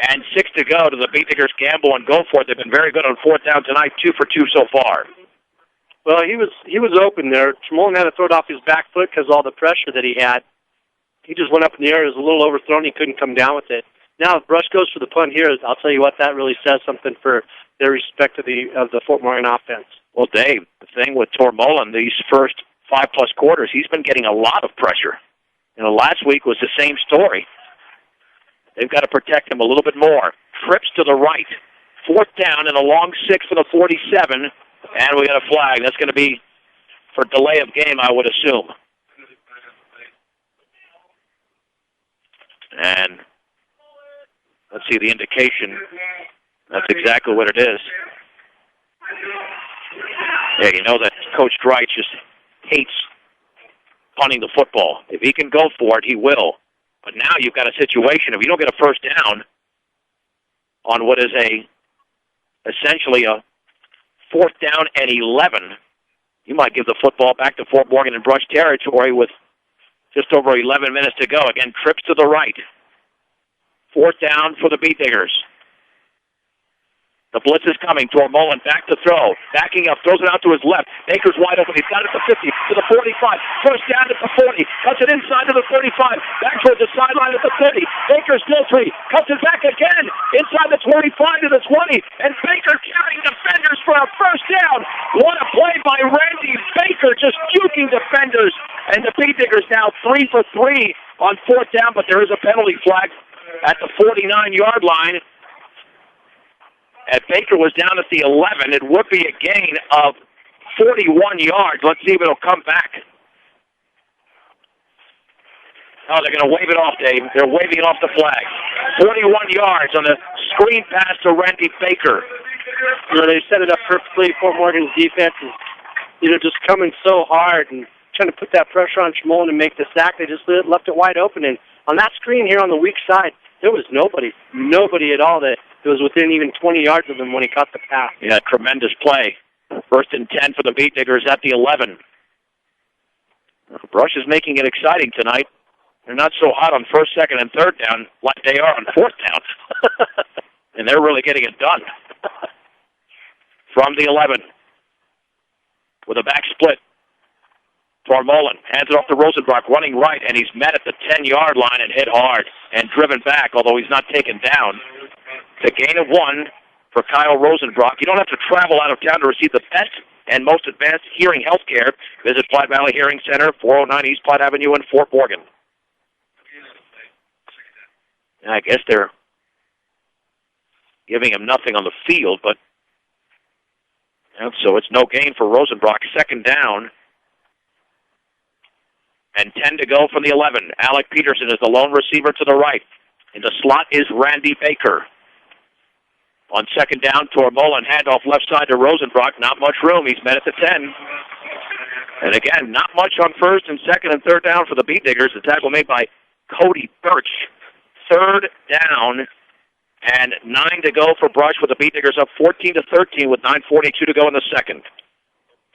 and 6 to go to the Pete Diggers gamble and go for it. They've been very good on fourth down tonight, 2 for 2 so far. Well, he was open there. Tremolin had to throw it off his back foot because of all the pressure that he had. He just went up in the air. It was a little overthrown. He couldn't come down with it. Now, if Brush goes for the punt here, I'll tell you what, that really says something for their respect of the Fort Morgan offense. Well, Dave, the thing with Tormolin, these first 5+ quarters, he's been getting a lot of pressure. Last week was the same story. They've got to protect him a little bit more. Trips to the right. Fourth down and a long 6 for the 47, and we got a flag. That's going to be for delay of game, I would assume. And let's see the indication. That's exactly what it is. Yeah, you know that Coach Dreitch just hates punting the football. If he can go for it, he will. But now you've got a situation, if you don't get a first down on what is essentially a fourth down and 11, you might give the football back to Fort Morgan and Brush territory with just over 11 minutes to go. Again, trips to the right. Fourth down for the Pete Diggers. The blitz is coming. Tormolin back to throw. Backing up. Throws it out to his left. Baker's wide open. He's got it to 50. To the 45. First down at the 40. Cuts it inside to the 35. Back towards the sideline at the 30. Baker still 3. Cuts it back again. Inside the 25 to the 20. And Baker carrying defenders for a first down. What a play by Randy Baker. Just juking defenders. And the Pete Diggers now 3 for 3 on fourth down. But there is a penalty flag at the 49-yard line. If Baker was down at the 11, it would be a gain of 41 yards. Let's see if it'll come back. Oh, they're going to wave it off, Dave. They're waving off the flag. 41 yards on the screen pass to Randy Baker. They set it up perfectly. Fort Morgan's defense is, just coming so hard and trying to put that pressure on Tremolin and make the sack. They just left it wide open. And on that screen here on the weak side, there was nobody at all that was within even 20 yards of him when he caught the pass. Yeah, tremendous play. First and 10 for the Pete Diggers at the 11. Brush is making it exciting tonight. They're not so hot on first, second, and third down like they are on fourth down. And they're really getting it done. From the 11. With a back split. Tormolin hands it off to Rosenbrock, running right, and he's met at the 10-yard line and hit hard and driven back, although he's not taken down. The gain of 1 for Kyle Rosenbrock. You don't have to travel out of town to receive the best and most advanced hearing health care. Visit Platte Valley Hearing Center, 409 East Platte Avenue in Fort Morgan. And I guess they're giving him nothing on the field, but so it's no gain for Rosenbrock. Second down. And 10 to go from the 11. Alec Peterson is the lone receiver to the right. In the slot is Randy Baker. On second down, Tormolin handoff left side to Rosenbrock. Not much room. He's met at the 10. And again, not much on first and second and third down for the Pete Diggers. The tackle made by Cody Birch. Third down and 9 to go for Brush with the Pete Diggers up 14-13 with 9:42 to go in the second.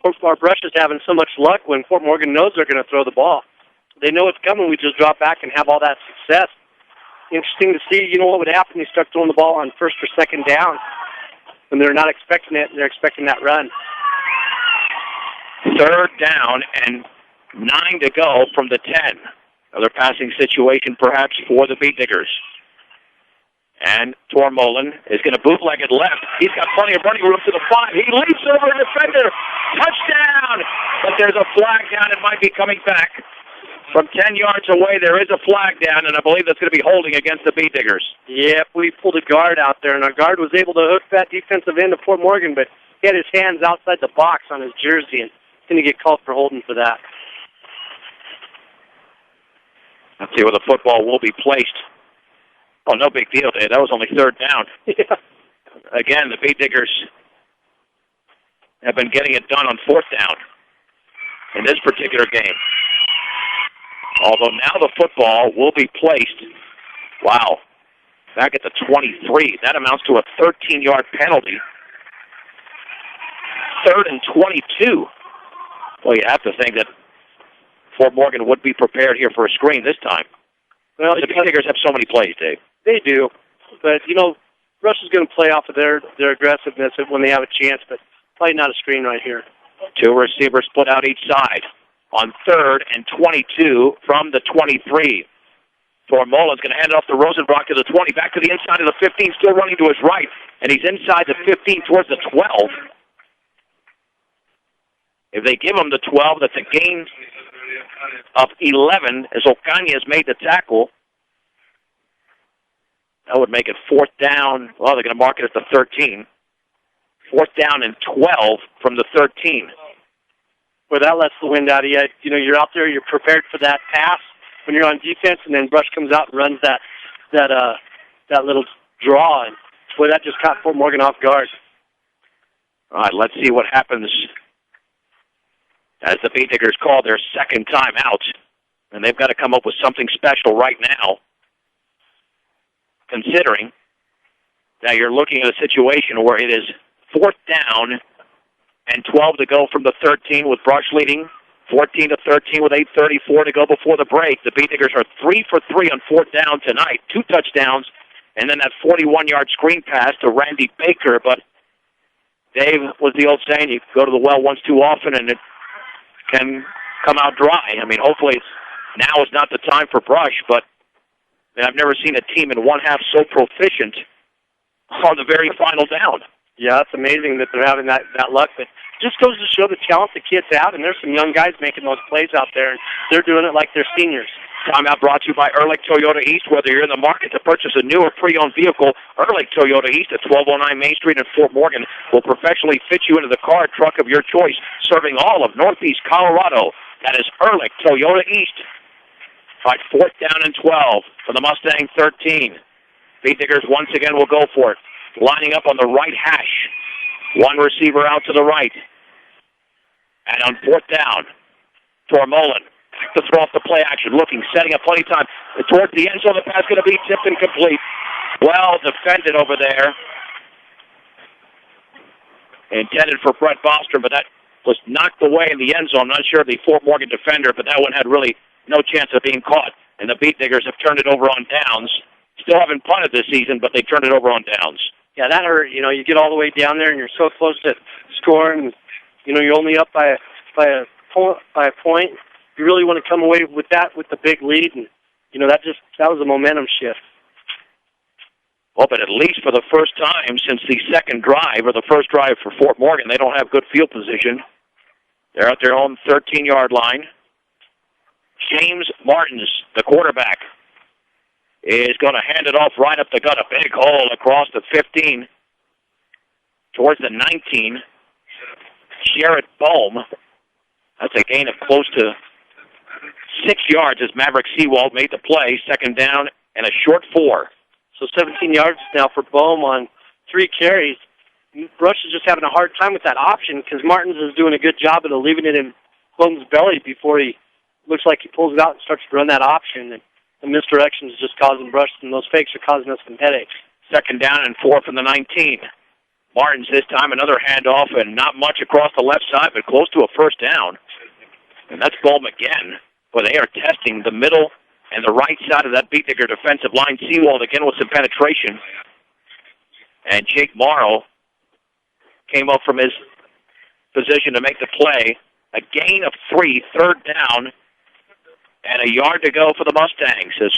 Brush is having so much luck when Fort Morgan knows they're going to throw the ball. They know it's coming. We just drop back and have all that success. Interesting to see, what would happen. They start throwing the ball on first or second down. When they're not expecting it, they're expecting that run. Third down and 9 to go from the 10. Another passing situation perhaps for the Pete Diggers. And Tormolin is going to bootleg it left. He's got plenty of running room to the 5. He leaps over a defender. Touchdown! But there's a flag down. It might be coming back. From 10 yards away, there is a flag down, and I believe that's going to be holding against the Pete Diggers. Yep, we pulled a guard out there, and our guard was able to hook that defensive end of Fort Morgan, but he had his hands outside the box on his jersey, and he's going to get called for holding for that. Let's see where the football will be placed. Oh, no big deal, Dave. That was only third down. Again, the Beet Diggers have been getting it done on fourth down in this particular game. Although now the football will be placed, wow, back at the 23. That amounts to a 13-yard penalty. 3rd and 22. Well, you have to think that Fort Morgan would be prepared here for a screen this time. Well, the Beet Diggers have so many plays, Dave. They do. But, Rush is going to play off of their aggressiveness when they have a chance, but probably not a screen right here. 2 receivers split out each side on 3rd and 22 from the 23. Tormolen's going to hand it off to Rosenbrock to the 20, back to the inside of the 15, still running to his right, and he's inside the 15 towards the 12. If they give him the 12, that's a gain of 11 as Ocaña made the tackle. That would make it 4th down. Well, they're going to mark it at the 13. 4th down and 12 from the 13. Well, that lets the wind out of you. You're out there, you're prepared for that pass when you're on defense, and then Brush comes out and runs that little draw. And, boy, that just caught Fort Morgan off guard. All right, let's see what happens as the Beet Diggers call their second time out. And they've got to come up with something special right now, considering that you're looking at a situation where it is 4th down and 12 to go from the 13 with Brush leading 14-13 with 8:34 to go before the break. The Beet Diggers are 3 for 3 on 4th down tonight, 2 touchdowns, and then that 41-yard screen pass to Randy Baker. But Dave, was the old saying, you go to the well once too often and it can come out dry. I mean, hopefully now is not the time for Brush, but I've never seen a team in one half so proficient on the very final down. Yeah, it's amazing that they're having that luck, but just goes to show the talent the kids have, and there's some young guys making those plays out there, and they're doing it like they're seniors. Timeout brought to you by Ehrlich Toyota East. Whether you're in the market to purchase a new or pre-owned vehicle, Ehrlich Toyota East at 1209 Main Street in Fort Morgan will professionally fit you into the car or truck of your choice, serving all of Northeast Colorado. That is Ehrlich Toyota East. All right, 4th down and 12 for the Mustang 13. Beet Diggers once again will go for it. Lining up on the right hash. 1 receiver out to the right. And on 4th down, Tormolen to throw off the play action, looking, setting up plenty of time. Towards the end zone, the pass going to be tipped and complete. Well defended over there. Intended for Brett Bostrom, but that was knocked away in the end zone. I'm not sure of the Fort Morgan defender, but that one had really no chance of being caught. And the Beet Diggers have turned it over on downs. Still haven't punted this season, but they turned it over on downs. Yeah, that hurt. You get all the way down there, and you're so close to scoring. You're only up by a point. You really want to come away with the big lead, and that was a momentum shift. Well, but at least for the first time since the second drive, or the first drive for Fort Morgan, they don't have good field position. They're at their own 13-yard line. James Martins, the quarterback, is going to hand it off right up the gut. A big hole across the 15 towards the 19. Jared Bohm. That's a gain of close to 6 yards as Maverick Seawald made the play. 2nd down and a short 4. So 17 yards now for Bohm on 3 carries. Brush is just having a hard time with that option because Martins is doing a good job of leaving it in Bohm's belly before he looks like he pulls it out and starts to run that option. And the misdirection is just causing Brush, and those fakes are causing us some headaches. 2nd down and 4 from the 19. Martins this time, another handoff, and not much across the left side, but close to a 1st down. And that's Bohm again, where they are testing the middle and the right side of that Beet Digger defensive line. Seawald again with some penetration. And Jake Morrow came up from his position to make the play. A gain of 3, 3rd down, and a yard to go for the Mustangs as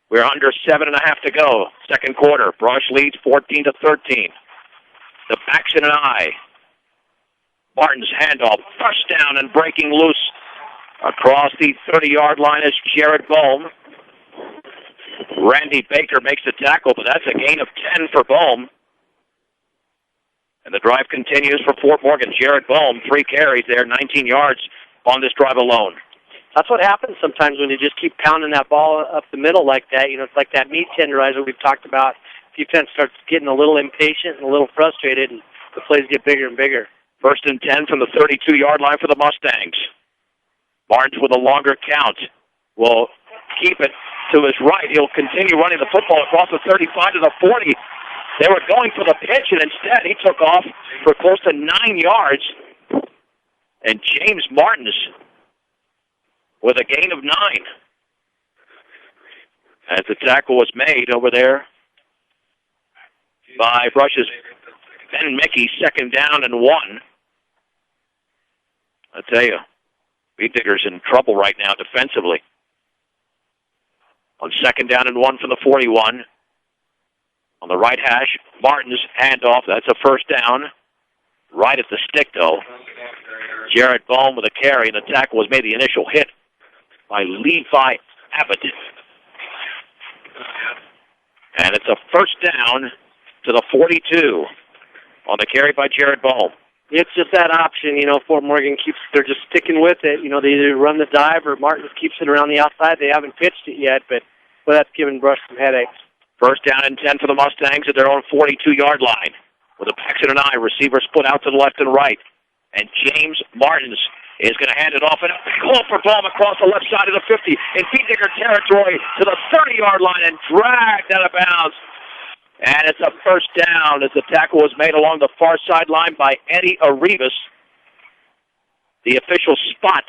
we're under 7.5 to go. 2nd quarter. Brush leads 14-13. The backs in an eye. Martin's handoff. First down and breaking loose across the 30-yard line is Jared Bohm. Randy Baker makes the tackle, but that's a gain of 10 for Bohm. And the drive continues for Fort Morgan. Jared Bohm, 3 carries there, 19 yards on this drive alone. that's what happens sometimes when you just keep pounding that ball up the middle like that. You know, it's like that meat tenderizer we've talked about. Defense starts getting a little impatient and a little frustrated, and the plays get bigger and bigger. 1st and 10 from the 32-yard line for the Mustangs. Barnes with a longer count will keep it to his right. He'll continue running the football across the 35 to the 40. They were going for the pitch, and instead he took off for close to 9 yards. And James Martins with a gain of 9. As the tackle was made over there by Brush's Ben Mickey, 2nd down and 1. I tell you, Beat Diggers in trouble right now defensively. On 2nd down and 1 from the 41. On the right hash, Martins handoff. That's a 1st down. Right at the stick, though. Jared Bohm with a carry, and the tackle was made. The initial hit by Levi Abbott. And it's a 1st down to the 42 on the carry by Jared Bohm. It's just that option, you know, Fort Morgan they're just sticking with it. You know, they either run the dive or Martins keeps it around the outside. They haven't pitched it yet, but that's giving Brush some headaches. 1st down and 10 for the Mustangs at their own 42-yard line. With a Paxton and I, receiver split out to the left and right. And James Martins is going to hand it off. And a big hole for Bohm across the left side of the 50 in Beat Digger territory to the 30-yard line and dragged out of bounds. And it's a 1st down as the tackle was made along the far sideline by Eddie Arribas. The official spot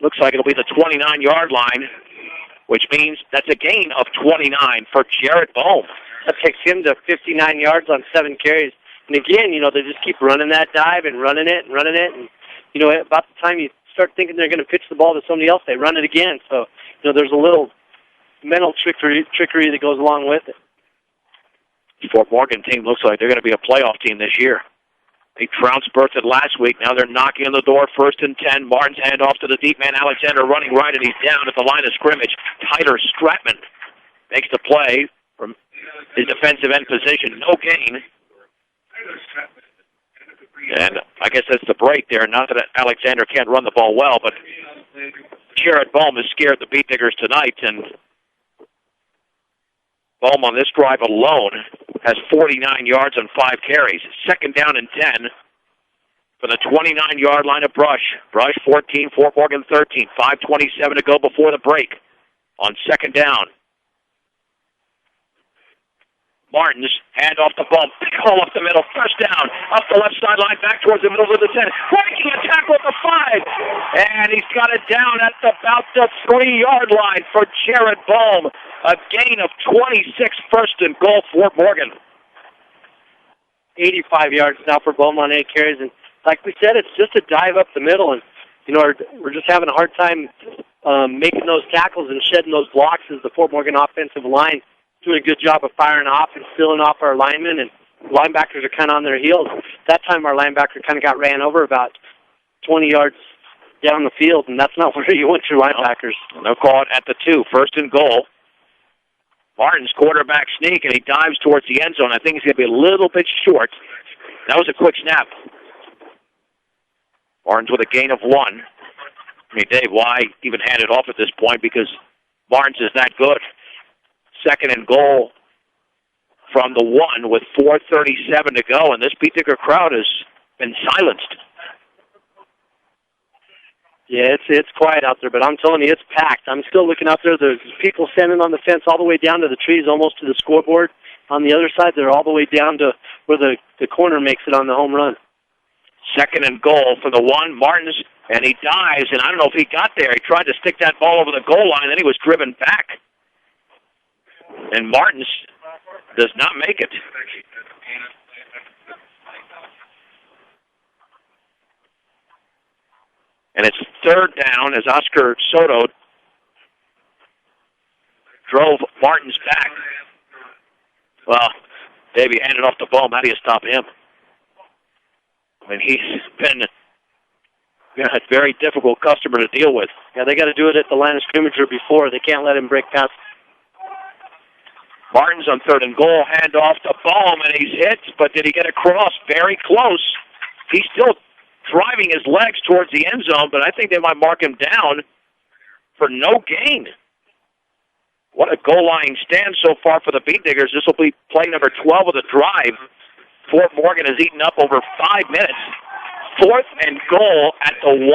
looks like it'll be the 29-yard line, which means that's a gain of 29 for Jared Bohm. That takes him to 59 yards on 7 carries. And again, you know, they just keep running that dive and running it. And, you know, about the time you start thinking they're going to pitch the ball to somebody else, they run it again. So, you know, there's a little mental trickery that goes along with it. The Fort Morgan team looks like they're going to be a playoff team this year. They trounced Berthoud last week. Now they're knocking on the door. 1st and 10. Martins hand off to the deep man, Alexander, running right, and he's down at the line of scrimmage. Tyler Stratman makes the play from his defensive end position. No gain. And I guess that's the break there. Not that Alexander can't run the ball well, but Jared Bohm has scared the Beat Diggers tonight, and Bohm on this drive alone has 49 yards on 5 carries. 2nd down and 10 for the 29-yard line of Brush. Brush 14, Fort Morgan 13. 5:27 to go before the break on 2nd down. Martins, hand off the Bohm. Big hole up the middle. 1st down. Up the left sideline, back towards the middle of the 10. Breaking a tackle at the 5. And he's got it down at about the 3-yard line for Jared Bohm. A gain of 26, 1st and goal, Fort Morgan. 85 yards now for Bohm on 8 carries. And like we said, it's just a dive up the middle. And, you know, we're just having a hard time making those tackles and shedding those blocks as the Fort Morgan offensive line doing a good job of firing off and stealing off our linemen, and linebackers are kind of on their heels. That time our linebacker kind of got ran over about 20 yards down the field, and that's not where you want your linebackers. They'll call it at the 2, 1st and goal. Martins quarterback sneak, and he dives towards the end zone. I think he's going to be a little bit short. That was a quick snap. Martins with a gain of 1. I mean, Dave, why even hand it off at this point? Because Martins is that good. 2nd and goal from the 1 with 4:37 to go, and this Beat Digger crowd has been silenced. Yeah, it's quiet out there, but I'm telling you, it's packed. I'm still looking out there. There's people standing on the fence all the way down to the trees, almost to the scoreboard. On the other side, they're all the way down to where the corner makes it on the home run. 2nd and goal for the 1. Martins, and he dives, and I don't know if he got there. He tried to stick that ball over the goal line, then he was driven back. And Martins does not make it. And it's 3rd down as Oscar Soto drove Martins back. Well, Davey handed off the ball. How do you stop him? I mean, he's been a very difficult customer to deal with. Yeah, they got to do it at the line of scrimmage or before. They can't let him break past. Martins on 3rd and goal, handoff to Bohm, and he's hit, but did he get across? Very close. He's still driving his legs towards the end zone, but I think they might mark him down for no gain. What a goal line stand so far for the Beat Diggers. This will be play number 12 of the drive. Fort Morgan has eaten up over 5 minutes. 4th and goal at the 1.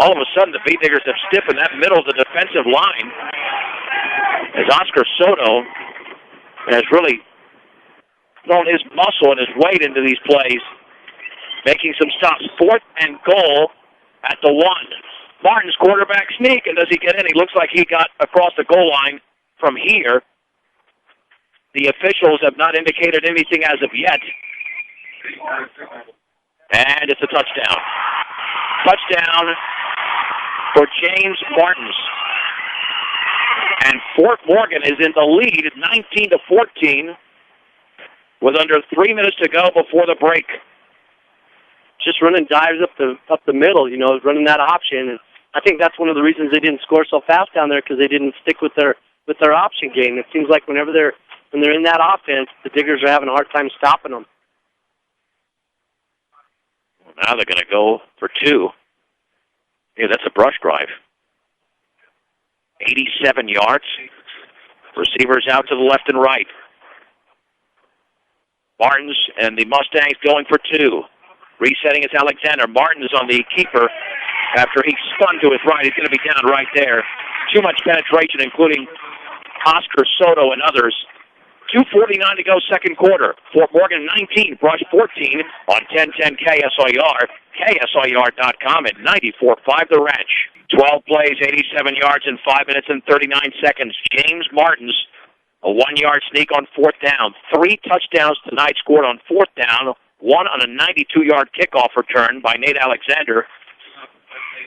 All of a sudden, the Beat Diggers have stiffened that middle of the defensive line as Oscar Soto has really thrown his muscle and his weight into these plays, making some stops. 4th and goal at the 1. Martin's quarterback sneak, and does he get in? He looks like he got across the goal line from here. The officials have not indicated anything as of yet. And it's a touchdown. Touchdown for James Martins. And Fort Morgan is in the lead, 19-14, with under 3 minutes to go before the break. Just running dives up the middle, running that option. And I think that's one of the reasons they didn't score so fast down there, because they didn't stick with their option game. It seems like when they're in that offense, the Diggers are having a hard time stopping them. Well, now they're going to go for 2. Yeah, that's a brush drive. 87 yards. Receivers out to the left and right. Martins and the Mustangs going for 2. Resetting is Alexander. Martins on the keeper after he spun to his right. He's going to be down right there. Too much penetration, including Oscar Soto and others. 2:49 to go, second quarter. Fort Morgan 19, Brush 14 on 1010 KSIR, KSIR.com at 94.5 The Ranch. 12 plays, 87 yards in 5 minutes and 39 seconds. James Martins, a 1-yard sneak on 4th down. 3 touchdowns tonight scored on 4th down. 1 on a 92-yard kickoff return by Nate Alexander.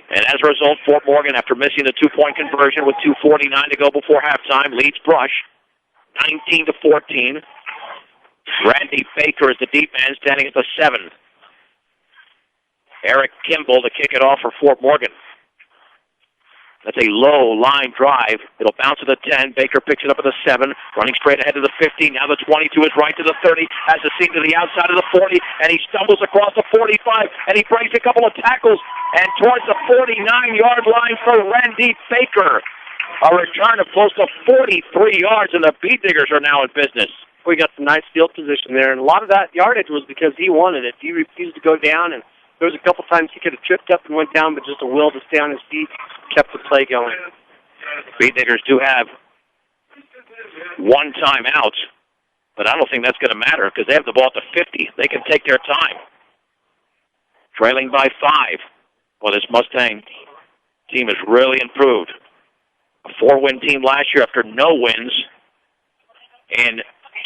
And as a result, Fort Morgan, after missing the 2-point conversion with 2:49 to go before halftime, leads Brush 19-14. Randy Baker is the deep man standing at the 7. Eric Kimball to kick it off for Fort Morgan. That's a low line drive. It'll bounce to the 10. Baker picks it up at the 7, running straight ahead to the 15. Now the 20 to his right to the 30. Has the seam to the outside of the 40, and he stumbles across the 45, and he breaks a couple of tackles, and towards the 49-yard line for Randy Baker. A return of close to 43 yards, and the Beat Diggers are now in business. We got some nice field position there, and a lot of that yardage was because he wanted it. He refused to go down, and there was a couple times he could have tripped up and went down, but just a will to stay on his feet kept the play going. Beat Diggers do have 1 timeout, but I don't think that's going to matter because they have the ball at the 50. They can take their time. Trailing by 5. Well, this Mustang team has really improved. A 4-win team last year after no wins in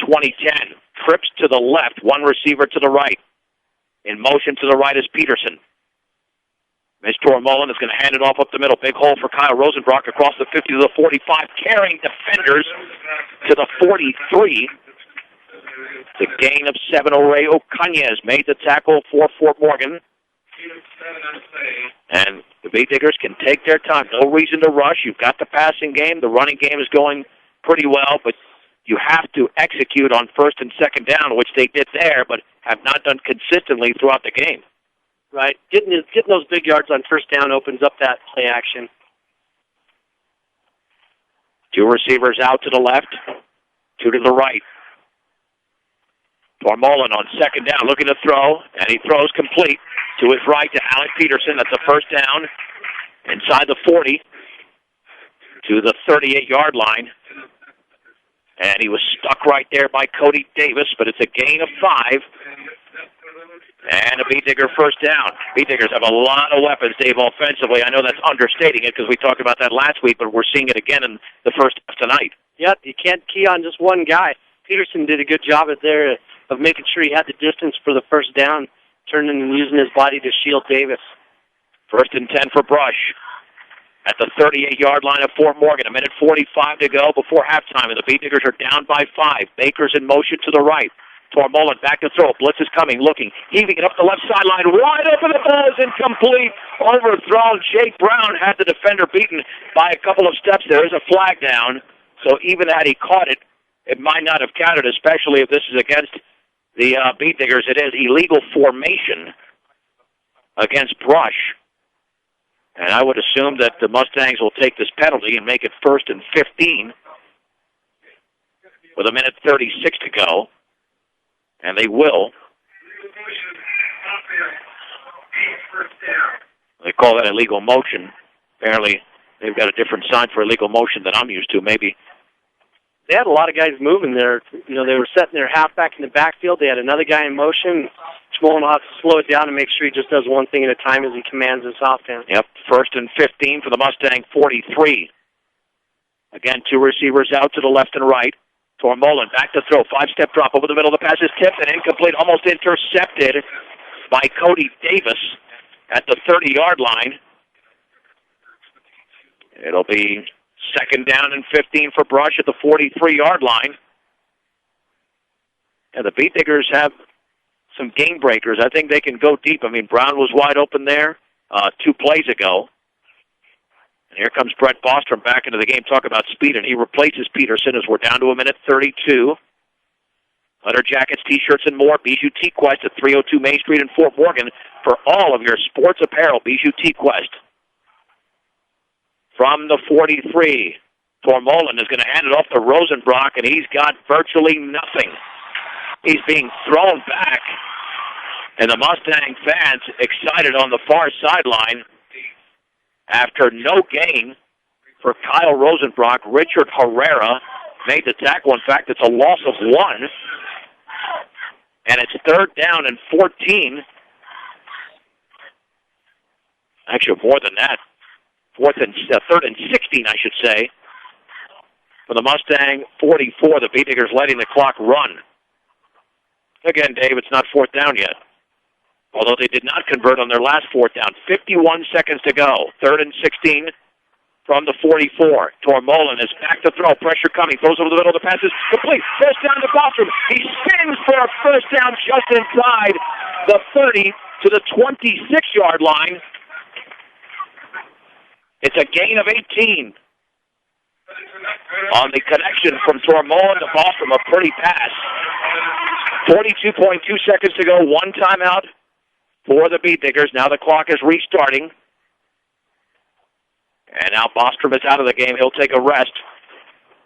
2010. Trips to the left, 1 receiver to the right. In motion to the right is Peterson. Mitch Tormolin is going to hand it off up the middle. Big hole for Kyle Rosenbrock across the 50 to the 45, carrying defenders to the 43. The gain of 7. Ray Ocañez made the tackle for Fort Morgan. And the Beat Diggers can take their time. No reason to rush. You've got the passing game. The running game is going pretty well, but you have to execute on 1st and 2nd down, which they did there, but have not done consistently throughout the game. Right. Getting those big yards on 1st down opens up that play action. 2 receivers out to the left, 2 to the right. Tormolin on 2nd down, looking to throw, and he throws complete to his right to Alec Peterson. That's a 1st down inside the 40 to the 38-yard line. And he was stuck right there by Cody Davis, but it's a gain of 5. And a Beat Digger 1st down. Beat Diggers have a lot of weapons, Dave, offensively. I know that's understating it because we talked about that last week, but we're seeing it again in the first half tonight. Yep, you can't key on just one guy. Peterson did a good job there of making sure he had the distance for the 1st down, turning and using his body to shield Davis. 1st and 10 for Brush. At the 38-yard line of Fort Morgan, 1:45 to go before halftime, and the Beat Diggers are down by 5. Baker's in motion to the right. Tormolin back to throw. Blitz is coming, looking, heaving it up the left sideline. Wide open, the ball is incomplete. Overthrown. Jake Brown had the defender beaten by a couple of steps. There is a flag down, so even had he caught it, it might not have counted, especially if this is against the Beat Diggers. It is illegal formation. against Brush. And I would assume that the Mustangs will take this penalty and make it 1st and 15 with 1:36 to go. And they will. They call that illegal motion. Apparently, they've got a different sign for illegal motion than I'm used to, maybe. They had a lot of guys moving there. You know, they were setting their halfback in the backfield. They had another guy in motion. Schmollin will have to slow it down and make sure he just does one thing at a time as he commands his offense. Yep, 1st and 15 for the Mustang 43. Again, 2 receivers out to the left and right. Tormolin back to throw. 5-step drop over the middle. The pass is tipped and incomplete, almost intercepted by Cody Davis at the 30-yard line. It'll be 2nd down and 15 for Brush at the 43-yard line. And the Beat Diggers have some game breakers. I think they can go deep. I mean, Brown was wide open there 2 plays ago. And here comes Brett Bostrom back into the game. Talk about speed, and he replaces Peterson as we're down to 1:32. Letter jackets, T-shirts, and more. Bijou T-Quest at 302 Main Street in Fort Morgan for all of your sports apparel. Bijou T-Quest. From the 43, Tormolin is going to hand it off to Rosenbrock, and he's got virtually nothing. He's being thrown back, and the Mustang fans excited on the far sideline after no gain for Kyle Rosenbrock. Richard Herrera made the tackle. In fact, it's a loss of 1, and it's 3rd down and 14. Actually, more than that. 3rd and 16, I should say. For the Mustang 44, the Beat Diggers letting the clock run. Again, Dave, it's not 4th down yet. Although they did not convert on their last 4th down. 51 seconds to go. 3rd and 16 from the 44. Tormolin is back to throw. Pressure coming. Throws over the middle. The pass is complete. First down to Bostrom. He spins for a 1st down just inside the 30 to the 26-yard line. It's a gain of 18. On the connection from Tormolin to Bostrom, a pretty pass. 42.2 seconds to go. 1 timeout for the Beat Diggers. Now the clock is restarting. And now Bostrom is out of the game. He'll take a rest.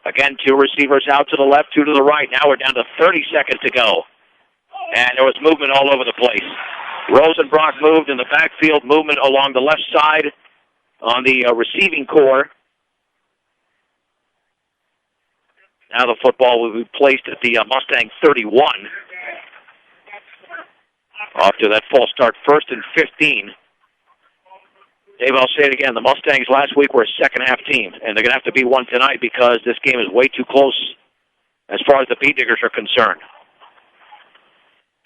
Again, 2 receivers out to the left, 2 to the right. Now we're down to 30 seconds to go. And there was movement all over the place. Rosenbrock moved in the backfield, movement along the left side on the receiving core. Now the football will be placed at the Mustang 31. Off to that false start, 1st and 15. Dave, I'll say it again. The Mustangs last week were a second-half team, and they're going to have to be one tonight because this game is way too close as far as the Beat Diggers are concerned.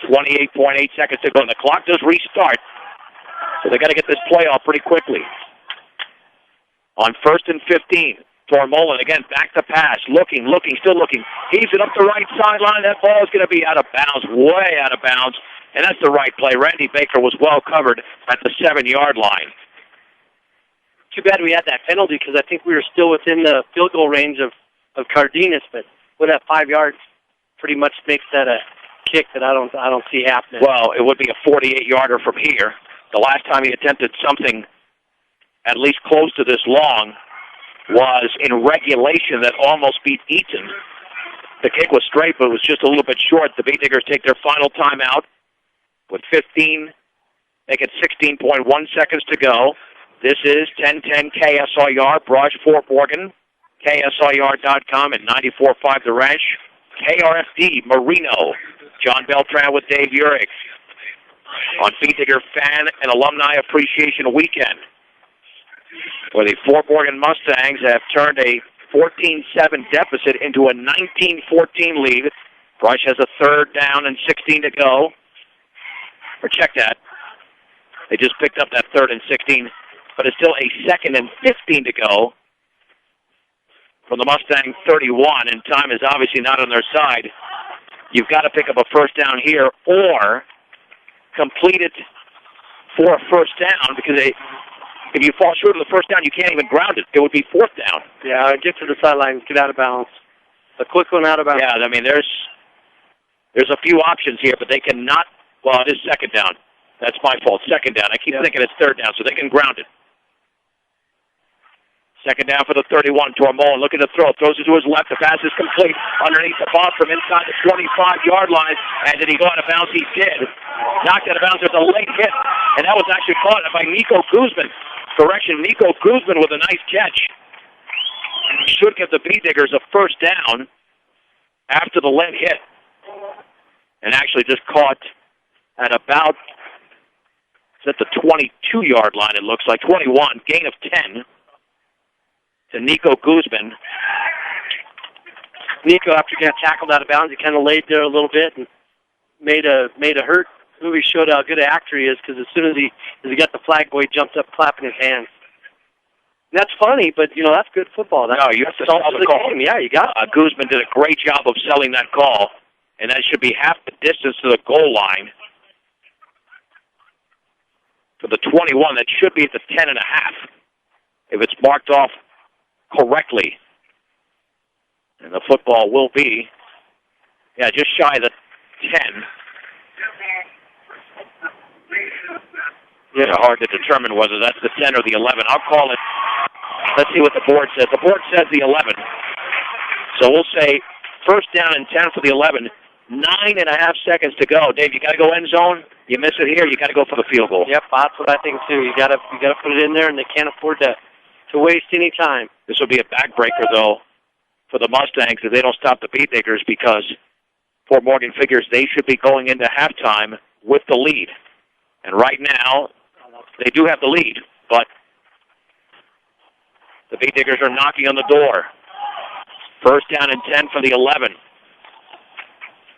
28.8 seconds to go, and the clock does restart, so they got to get this play off pretty quickly. On 1st and 15, Tormolin again back to pass, looking, still looking. Heaves it up the right sideline. That ball is going to be out of bounds, way out of bounds, and that's the right play. Randy Baker was well covered at the 7-yard line. Too bad we had that penalty because I think we were still within the field goal range of Cardenas, but with that 5 yards, pretty much makes that a kick that I don't see happening. Well, it would be a 48-yarder from here. The last time he attempted something at least close to this long was in regulation that almost beat Eaton. The kick was straight, but it was just a little bit short. The Beat Diggers take their final timeout with 15, make it 16.1 seconds to go. This is 1010 KSIR, Brush, Fort Morgan, KSIR.com, and 94.5 The Ranch. KRFD, Marino, John Beltran with Dave Urich on Beat Digger Fan and Alumni Appreciation Weekend, where the Fort Morgan Mustangs have turned a 14-7 deficit into a 19-14 lead. Brush has a 3rd down and 16 to go. Or check that. They just picked up that 3rd and 16, but it's still a 2nd and 15 to go from the Mustang 31, and time is obviously not on their side. You've got to pick up a 1st down here or complete it for a 1st down, because if you fall short of the 1st down, you can't even ground it. It would be 4th down. Yeah, get to the sidelines, get out of bounds. A quick one out of bounds. Yeah, I mean, there's a few options here, but they cannot. Well, it is 2nd down. That's my fault. Second down. I keep thinking it's third down, so they can ground it. Second down for the 31. Tormolen looking to throw. Throws it to his left. The pass is complete. Underneath the ball from inside the 25-yard line. And did he go out of bounds? He did. Knocked out of bounds. There's a late hit. And that was actually caught by Nico Guzman. Correction, Nico Guzman with a nice catch. Should give the Beatdiggers a first down after the late hit. And actually just caught at about, it's at the 22-yard line, it looks like. 21. Gain of 10. To Nico Guzman. Nico, after he got tackled out of bounds, he kind of laid there a little bit and made a hurt move. He showed how good an actor he is, because as soon as he got the flag, boy, he jumped up clapping his hands. And that's funny, but, that's good football. No, you have to sell the call. Game. Yeah, you got it. Guzman did a great job of selling that call, and that should be half the distance to the goal line. For the 21, that should be at the 10.5 if it's marked off correctly. And the football will be, just shy of the 10. Hard to determine whether that's the 10 or the 11. I'll call it, let's see what the board says. The board says the 11. So we'll say first down and 10 for the 11. 9.5 seconds to go. Dave, you got to go end zone. You miss it here, you got to go for the field goal. Yep, that's what I think too. You got to put it in there, and they can't afford to waste any time. This will be a backbreaker, though, for the Mustangs if they don't stop the Beatdiggers, because Fort Morgan figures they should be going into halftime with the lead. And right now, they do have the lead, but the Beatdiggers are knocking on the door. First down and 10 for the 11.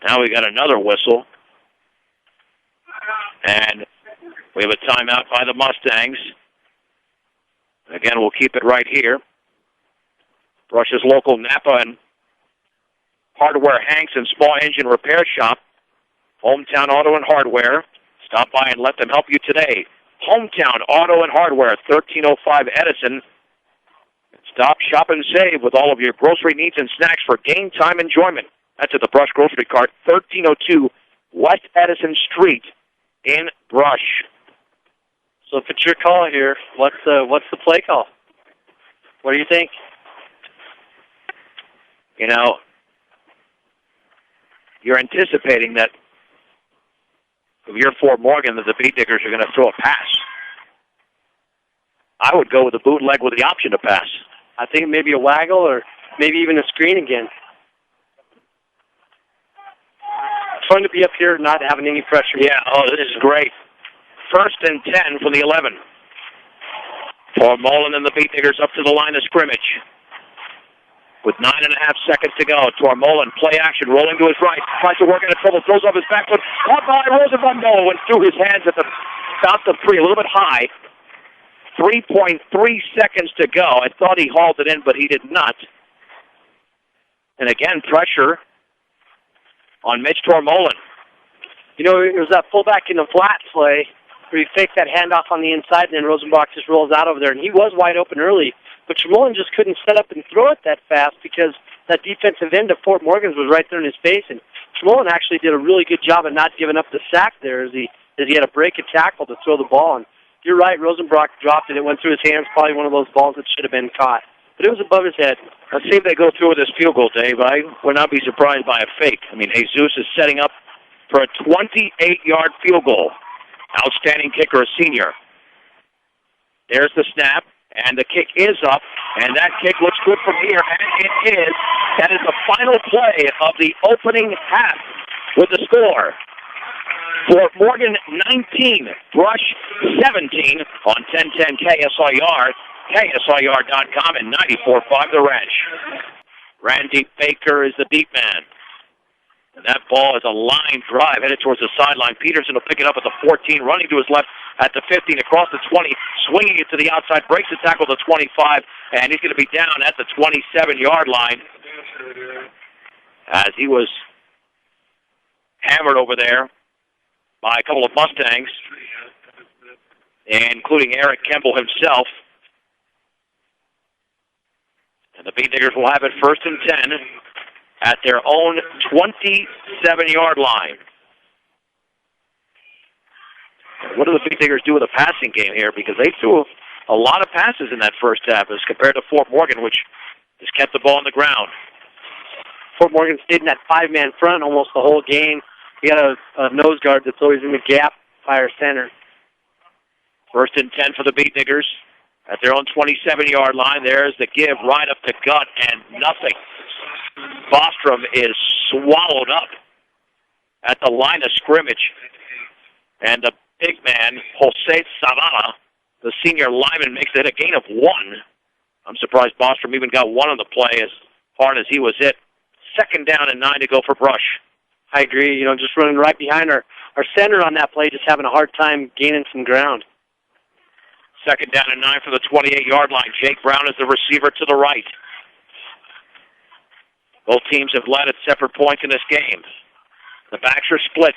Now we got another whistle. And we have a timeout by the Mustangs. Again, we'll keep it right here. Brush's local Napa and Hardware Hanks and Small Engine Repair Shop. Hometown Auto and Hardware. Stop by and let them help you today. Hometown Auto and Hardware, 1305 Edison. Stop, shop, and save with all of your grocery needs and snacks for game time enjoyment. That's at the Brush Grocery Cart, 1302 West Edison Street in Brush. So if it's your call here, what's the play call? What do you think? You're anticipating that if you're Fort Morgan, that the Beatdiggers are going to throw a pass. I would go with a bootleg with the option to pass. I think maybe a waggle or maybe even a screen again. It's fun to be up here not having any pressure. Yeah, this is great. First and 10 from the 11. Tormolen and the Beatdiggers up to the line of scrimmage. With 9.5 seconds to go, Tormolen, play action, rolling to his right. Tries to work into trouble, throws off his back foot. Caught by Rosenbach. No, went through his hands at about the 3, a little bit high. 3.3 seconds to go. I thought he hauled it in, but he did not. And again, pressure on Mitch Tormolen. It was that fullback in the flat play where he faked that handoff on the inside, and then Rosenbach just rolls out over there. And he was wide open early, but Tormolen just couldn't set up and throw it that fast because that defensive end of Fort Morgan's was right there in his face. And Tormolen actually did a really good job of not giving up the sack there as he had a break a tackle to throw the ball. And you're right, Rosenbach dropped it. It went through his hands, probably one of those balls that should have been caught. But it was above his head. Let's see if they go through with this field goal, Dave. I would not be surprised by a fake. Jesus is setting up for a 28-yard field goal. Outstanding kicker, a senior. There's the snap, and the kick is up, and that kick looks good from here, and it is. That is the final play of the opening half with the score. Fort Morgan 19, Brush 17 on 1010 KSIR, KSIR.com, and 94.5 The Ranch. Randy Baker is the deep man. And that ball is a line drive headed towards the sideline. Peterson will pick it up at the 14, running to his left at the 15, across the 20, swinging it to the outside, breaks the tackle to 25, and he's going to be down at the 27-yard line as he was hammered over there by a couple of Mustangs, including Eric Kemble himself. And the Beatdiggers will have it first and 10 at their own 27-yard line. what do the Beat Diggers do with a passing game here? Because they threw a lot of passes in that first half as compared to Fort Morgan, which just kept the ball on the ground. Fort Morgan stayed in that five-man front almost the whole game. You got a nose guard that's always in the gap by our center. 1st and 10 for the Beat Diggers at their own 27-yard line. There's the give right up the gut and nothing. Bostrom is swallowed up at the line of scrimmage. And the big man, Jose Zavala, the senior lineman, makes it a gain of 1. I'm surprised Bostrom even got one on the play as hard as he was hit. 2nd down and 9 to go for Brush. I agree. You know, just running right behind our center on that play, just having a hard time gaining some ground. 2nd down and 9 for the 28-yard line. Jake Brown is the receiver to the right. Both teams have led at separate points in this game. The backs are split.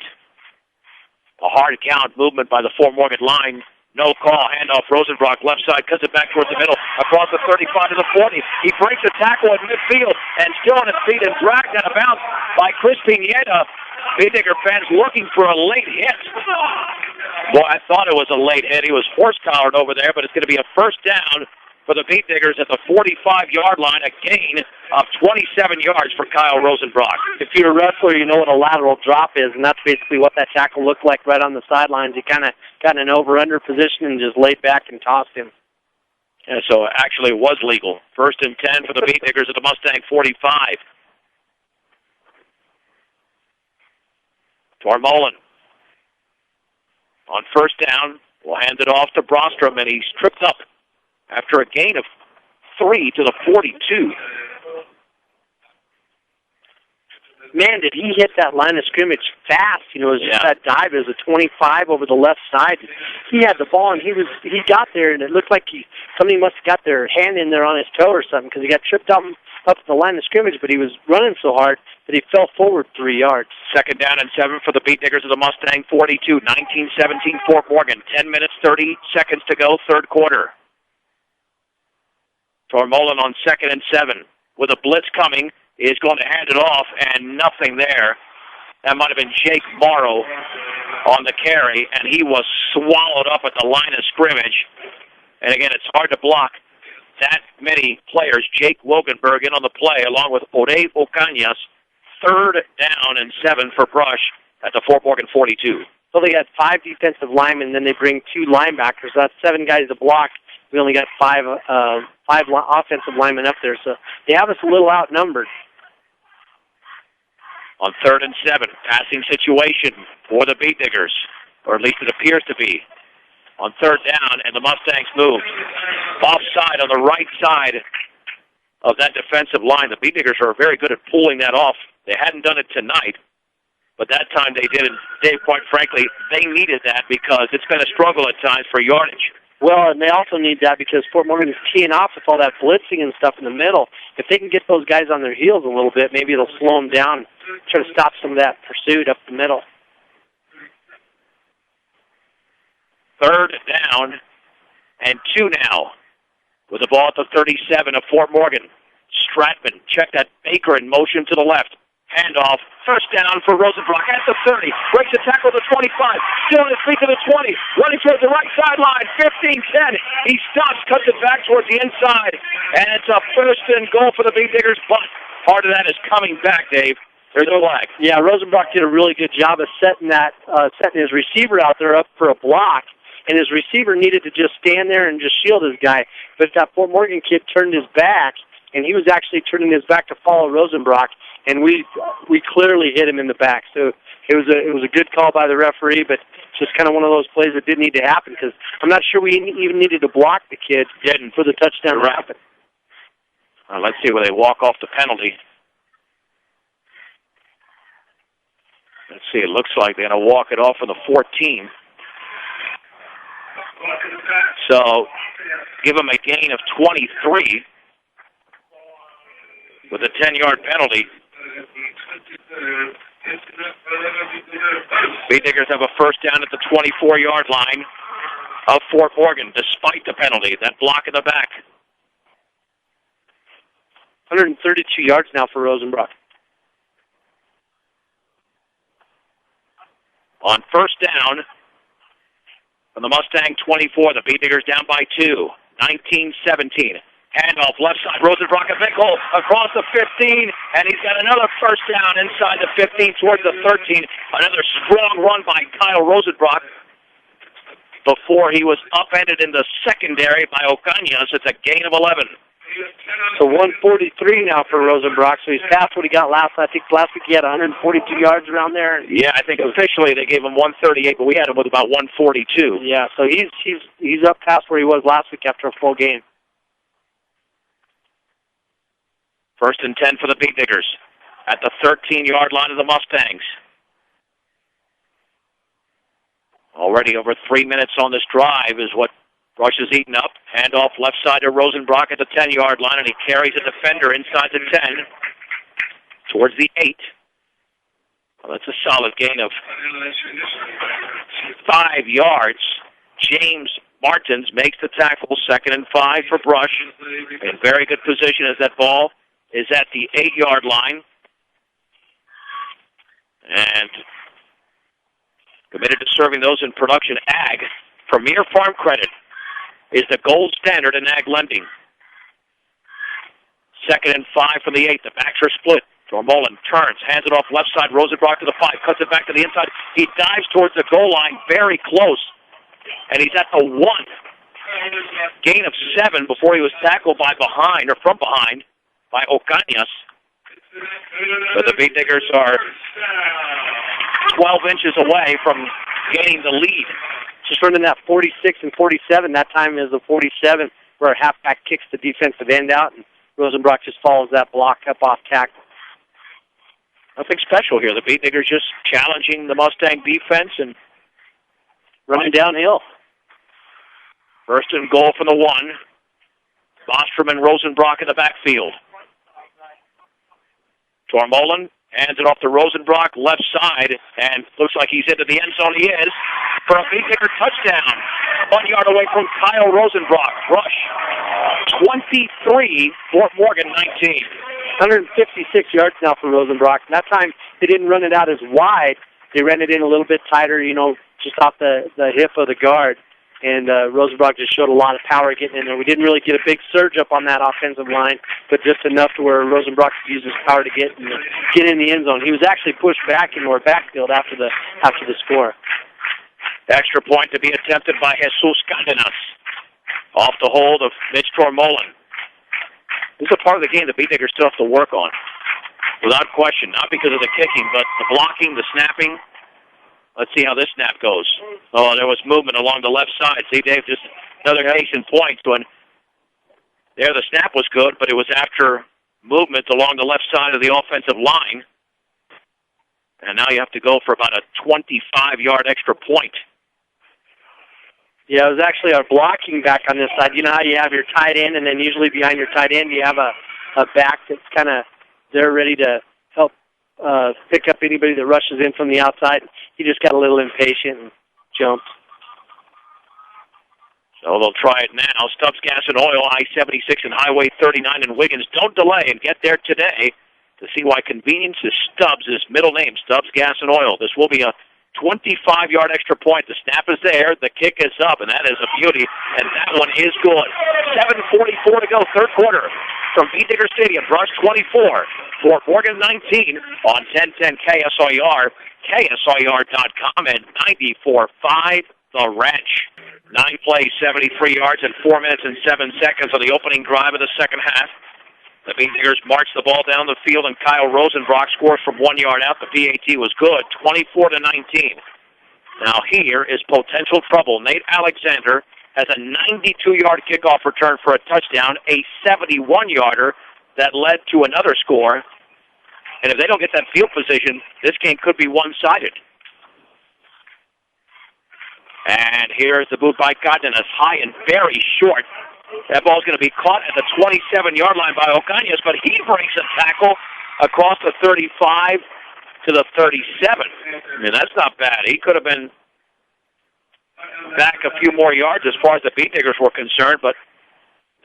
A hard count movement by the Fort Morgan line. No call. Handoff. Rosenbrock left side, cuts it back towards the middle, across the 35 to the 40. He breaks a tackle at midfield and still on his feet and dragged out of bounds by Chris Pineda. Beat Digger fans looking for a late hit. Boy, I thought it was a late hit. He was horse-collared over there, but it's going to be a 1st down for the Beat Diggers at the 45-yard line, a gain of 27 yards for Kyle Rosenbrock. If you're a wrestler, you know what a lateral drop is, and that's basically what that tackle looked like right on the sidelines. He kind of got in an over-under position and just laid back and tossed him. And so actually it was legal. 1st and 10 for the Beat Diggers at the Mustang 45. Tormolen on 1st down will hand it off to Bostrom, and he's tripped up after a gain of 3 to the 42. Man, did he hit that line of scrimmage fast. You know, that dive is a 25 over the left side. He had the ball, and he got there, and it looked like somebody must have got their hand in there on his toe or something, because he got tripped up at the line of scrimmage, but he was running so hard that he fell forward 3 yards. 2nd down and 7 for the Beat Diggers of the Mustang 42. 19-17 Fort Morgan. 10 minutes, 30 seconds to go, 3rd quarter. Tormolen on 2nd and 7. With a blitz coming, is going to hand it off, and nothing there. That might have been Jake Morrow on the carry, and he was swallowed up at the line of scrimmage. And again, it's hard to block that many players. Jake Wogenberg in on the play, along with Ode Ocañas. 3rd down and 7 for Brush at the Fort Morgan 42. So they got 5 defensive linemen, then they bring 2 linebackers. So that's 7 guys to block. We only got 5 offensive linemen up there, so they have us a little outnumbered. On 3rd and 7, passing situation for the Beat Diggers, or at least it appears to be. On 3rd down, and the Mustangs move. Offside on the right side of that defensive line. The Beat Diggers are very good at pulling that off. They hadn't done it tonight, but that time they did it. Dave, quite frankly, they needed that because it's been a struggle at times for yardage. Well, and they also need that because Fort Morgan is teeing off with all that blitzing and stuff in the middle. If they can get those guys on their heels a little bit, maybe it'll slow them down, try to stop some of that pursuit up the middle. 3rd down and 2 now. With the ball at the 37 of Fort Morgan. Stratman checked that Baker in motion to the left. Handoff, 1st down for Rosenbrock at the 30. Breaks the tackle to the 25. Still on his feet to the 20. Running towards the right sideline. 15-10. He stops, cuts it back towards the inside. And it's a 1st and goal for the Beat Diggers. But part of that is coming back, Dave. There's a flag. Yeah, Rosenbrock did a really good job of setting his receiver out there up for a block. And his receiver needed to just stand there and just shield his guy. But that Fort Morgan kid turned his back, and he was actually turning his back to follow Rosenbrock. And we clearly hit him in the back. So it was a good call by the referee, but it's just kind of one of those plays that didn't need to happen because I'm not sure we even needed to block the kid for the touchdown to happen. Let's see where they walk off the penalty. Let's see, it looks like they're going to walk it off for the 14. So give them a gain of 23 with a 10-yard penalty. Beat Diggers have a 1st down at the 24-yard line of Fort Morgan, despite the penalty. That block in the back. 132 yards now for Rosenbrock. On 1st down, from the Mustang 24. The Beat Diggers down by 2, 19-17. Handoff left side, Rosenbrock, a big hole across the 15, and he's got another first down inside the 15 towards the 13. Another strong run by Kyle Rosenbrock before he was upended in the secondary by Ocañas. It's a gain of 11. So 143 now for Rosenbrock, so he's past what he got last. I think last week he had 142 yards around there. Yeah, I think officially they gave him 138, but we had him with about 142. Yeah, so he's up past where he was last week after a full game. 1st and 10 for the Beat Diggers at the 13-yard line of the Mustangs. Already over 3 minutes on this drive is what Rush has eaten up. Handoff left side to Rosenbrock at the 10-yard line, and he carries a defender inside the 10 towards the 8. Well, that's a solid gain of 5 yards. James Martins makes the tackle, 2nd and 5 for Brush. In very good position as that ball is at the 8-yard line. And committed to serving those in production ag. Premier Farm Credit is the gold standard in ag lending. 2nd and 5 from the 8. The backs are split. Tormolen turns, hands it off left side. Rosenbrock to the 5, cuts it back to the inside. He dives towards the goal line, very close. And he's at the 1. Gain of 7 before he was tackled from behind by Ocañas. But the Beat Diggers are 12 inches away from gaining the lead. Just running that 46 and 47. That time is a 47 where a halfback kicks the defensive end out, and Rosenbrock just follows that block up off tackle. Nothing special here. The Beat Diggers just challenging the Mustang defense and running downhill. 1st and goal from the 1. Bostrom and Rosenbrock in the backfield. Tormolen hands it off to Rosenbrock, left side, and looks like he's into the end zone. He is, for a Beat Digger touchdown. 1 yard away from Kyle Rosenbrock. Rush, 23, Fort Morgan 19. 156 yards now for Rosenbrock. And that time, they didn't run it out as wide. They ran it in a little bit tighter, just off the hip of the guard. And Rosenbrock just showed a lot of power getting in there. We didn't really get a big surge up on that offensive line, but just enough to where Rosenbrock could use his power to get in the end zone. He was actually pushed back into our backfield after the score. Extra point to be attempted by Jesus Cardenas. Off the hold of Mitch Tormolen. This is a part of the game the Beat Diggers still have to work on. Without question, not because of the kicking, but the blocking, the snapping. Let's see how this snap goes. Oh, there was movement along the left side. See, Dave, just another case in point. When there, the snap was good, but it was after movement along the left side of the offensive line. And now you have to go for about a 25-yard extra point. Yeah, it was actually our blocking back on this side. You know how you have your tight end, and then usually behind your tight end you have a back that's kind of there ready to help pick up anybody that rushes in from the outside. He just got a little impatient and jumped. So they'll try it now. Stubbs Gas and Oil, I-76 and Highway 39 in Wiggins. Don't delay and get there today to see why convenience is Stubbs' middle name, Stubbs Gas and Oil. This will be a 25-yard extra point. The snap is there. The kick is up, and that is a beauty, and that one is good. 7:44 to go, third quarter. From Beat Digger Stadium, Rush 24, Fort Morgan 19 on 1010 KSIR, KSIR.com, and 94.5 The Ranch. 9 plays, 73 yards, and 4 minutes and 7 seconds on the opening drive of the second half. The Beat Diggers march the ball down the field, and Kyle Rosenbrock scores from 1 yard out. The PAT was good, 24-19. Now here is potential trouble. Nate Alexander has a 92-yard kickoff return for a touchdown, a 71-yarder that led to another score. And if they don't get that field position, this game could be one-sided. And here's the boot by Cardenas, high and very short. That ball's going to be caught at the 27-yard line by Ocañas, but he breaks a tackle across the 35 to the 37. I mean, that's not bad. He could have been back a few more yards as far as the Beat Diggers were concerned, but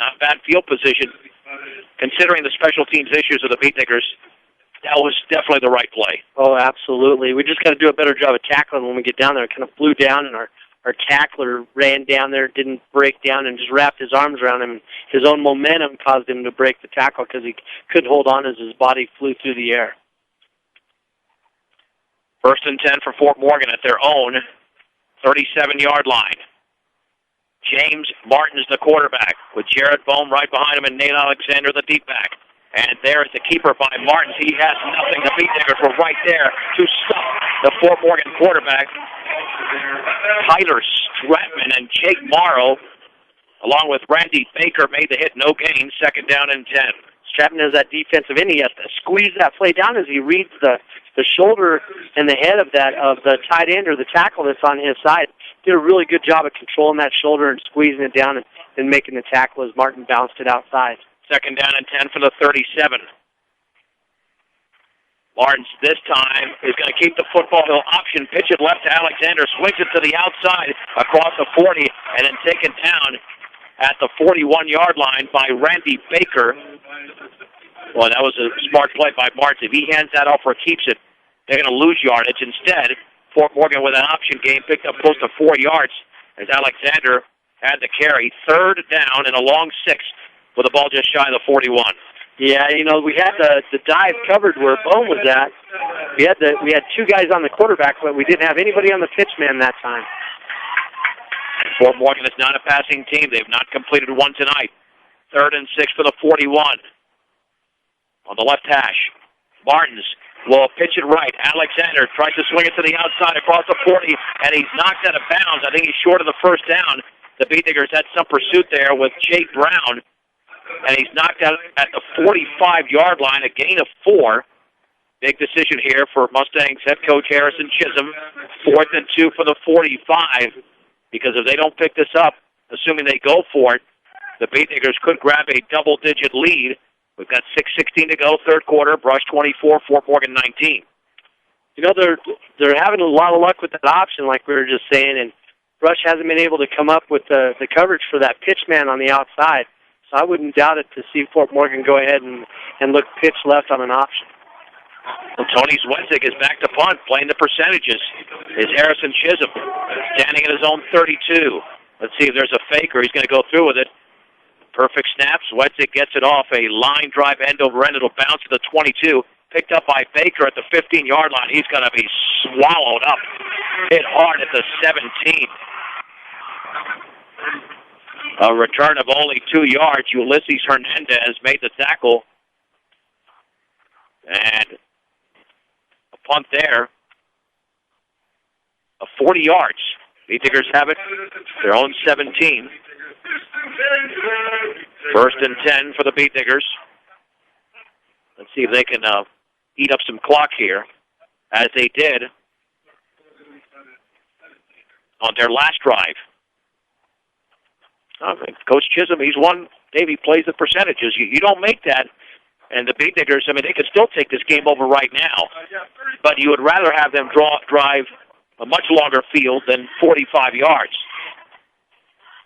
not bad field position. Considering the special teams issues of the Beat Diggers, that was definitely the right play. Oh, absolutely. We just got to do a better job of tackling when we get down there. It kind of flew down, and our our tackler ran down there, didn't break down, and just wrapped his arms around him. His own momentum caused him to break the tackle because he couldn't hold on as his body flew through the air. 1st and 10 for Fort Morgan at their own 37-yard line. James Martin's the quarterback, with Jared Bohm right behind him and Nate Alexander the deep back. And there's the keeper by Martins. He has nothing. The Beat Diggers were right there to stop the Fort Morgan quarterback. Tyler Stratman and Jake Morrow, along with Randy Baker, made the hit. No gain. 2nd down and 10. Stratman has that defensive end. He has to squeeze that play down as he reads the shoulder and the head of the tight end or the tackle that's on his side. Did a really good job of controlling that shoulder and squeezing it down and making the tackle as Martin bounced it outside. 2nd down and 10 for the 37. Martins this time is going to keep the football. He'll option, pitch it left to Alexander, swings it to the outside across the 40, and then taken down at the 41-yard line by Randy Baker. Well, that was a smart play by Martins. If he hands that off or keeps it, they're going to lose yardage. Instead, Fort Morgan with an option game picked up close to 4 yards as Alexander had the carry. 3rd down and a long 6 with the ball just shy of the 41. Yeah, we had the dive covered where Bohm was at. We had 2 guys on the quarterback, but we didn't have anybody on the pitch man that time. Fort Morgan is not a passing team. They've not completed one tonight. 3rd and 6 for the 41. On the left hash, Martins will pitch it right. Alexander tries to swing it to the outside across the 40, and he's knocked out of bounds. I think he's short of the 1st down. The Beat Diggers had some pursuit there with Jake Brown, and he's knocked out at the 45-yard line, a gain of 4. Big decision here for Mustangs head coach Harrison Chisholm. 4th and 2 for the 45, because if they don't pick this up, assuming they go for it, the Beat Diggers could grab a double-digit lead. We've got 6:16 to go, 3rd quarter. Brush 24, Fort Morgan 19. They're having a lot of luck with that option, like we were just saying, and Brush hasn't been able to come up with the coverage for that pitch man on the outside. So I wouldn't doubt it to see Fort Morgan go ahead and look pitch left on an option. Well, Tony Zwetzik is back to punt, playing the percentages. Is Harrison Chisholm standing at his own 32. Let's see if there's a fake or he's going to go through with it. Perfect snap. Zwetzik gets it off a line drive end over end. It'll bounce to the 22. Picked up by Baker at the 15-yard line. He's going to be swallowed up. Hit hard at the 17. A return of only 2 yards. Ulysses Hernandez made the tackle. And a punt there of 40 yards. Beat Diggers have it. Their own 17. 1st and 10 for the Beat Diggers. Let's see if they can eat up some clock here, as they did on their last drive. Coach Chisholm, he's one. Dave, he plays the percentages. You don't make that. And the Beat Diggers, they could still take this game over right now. But you would rather have them drive a much longer field than 45 yards.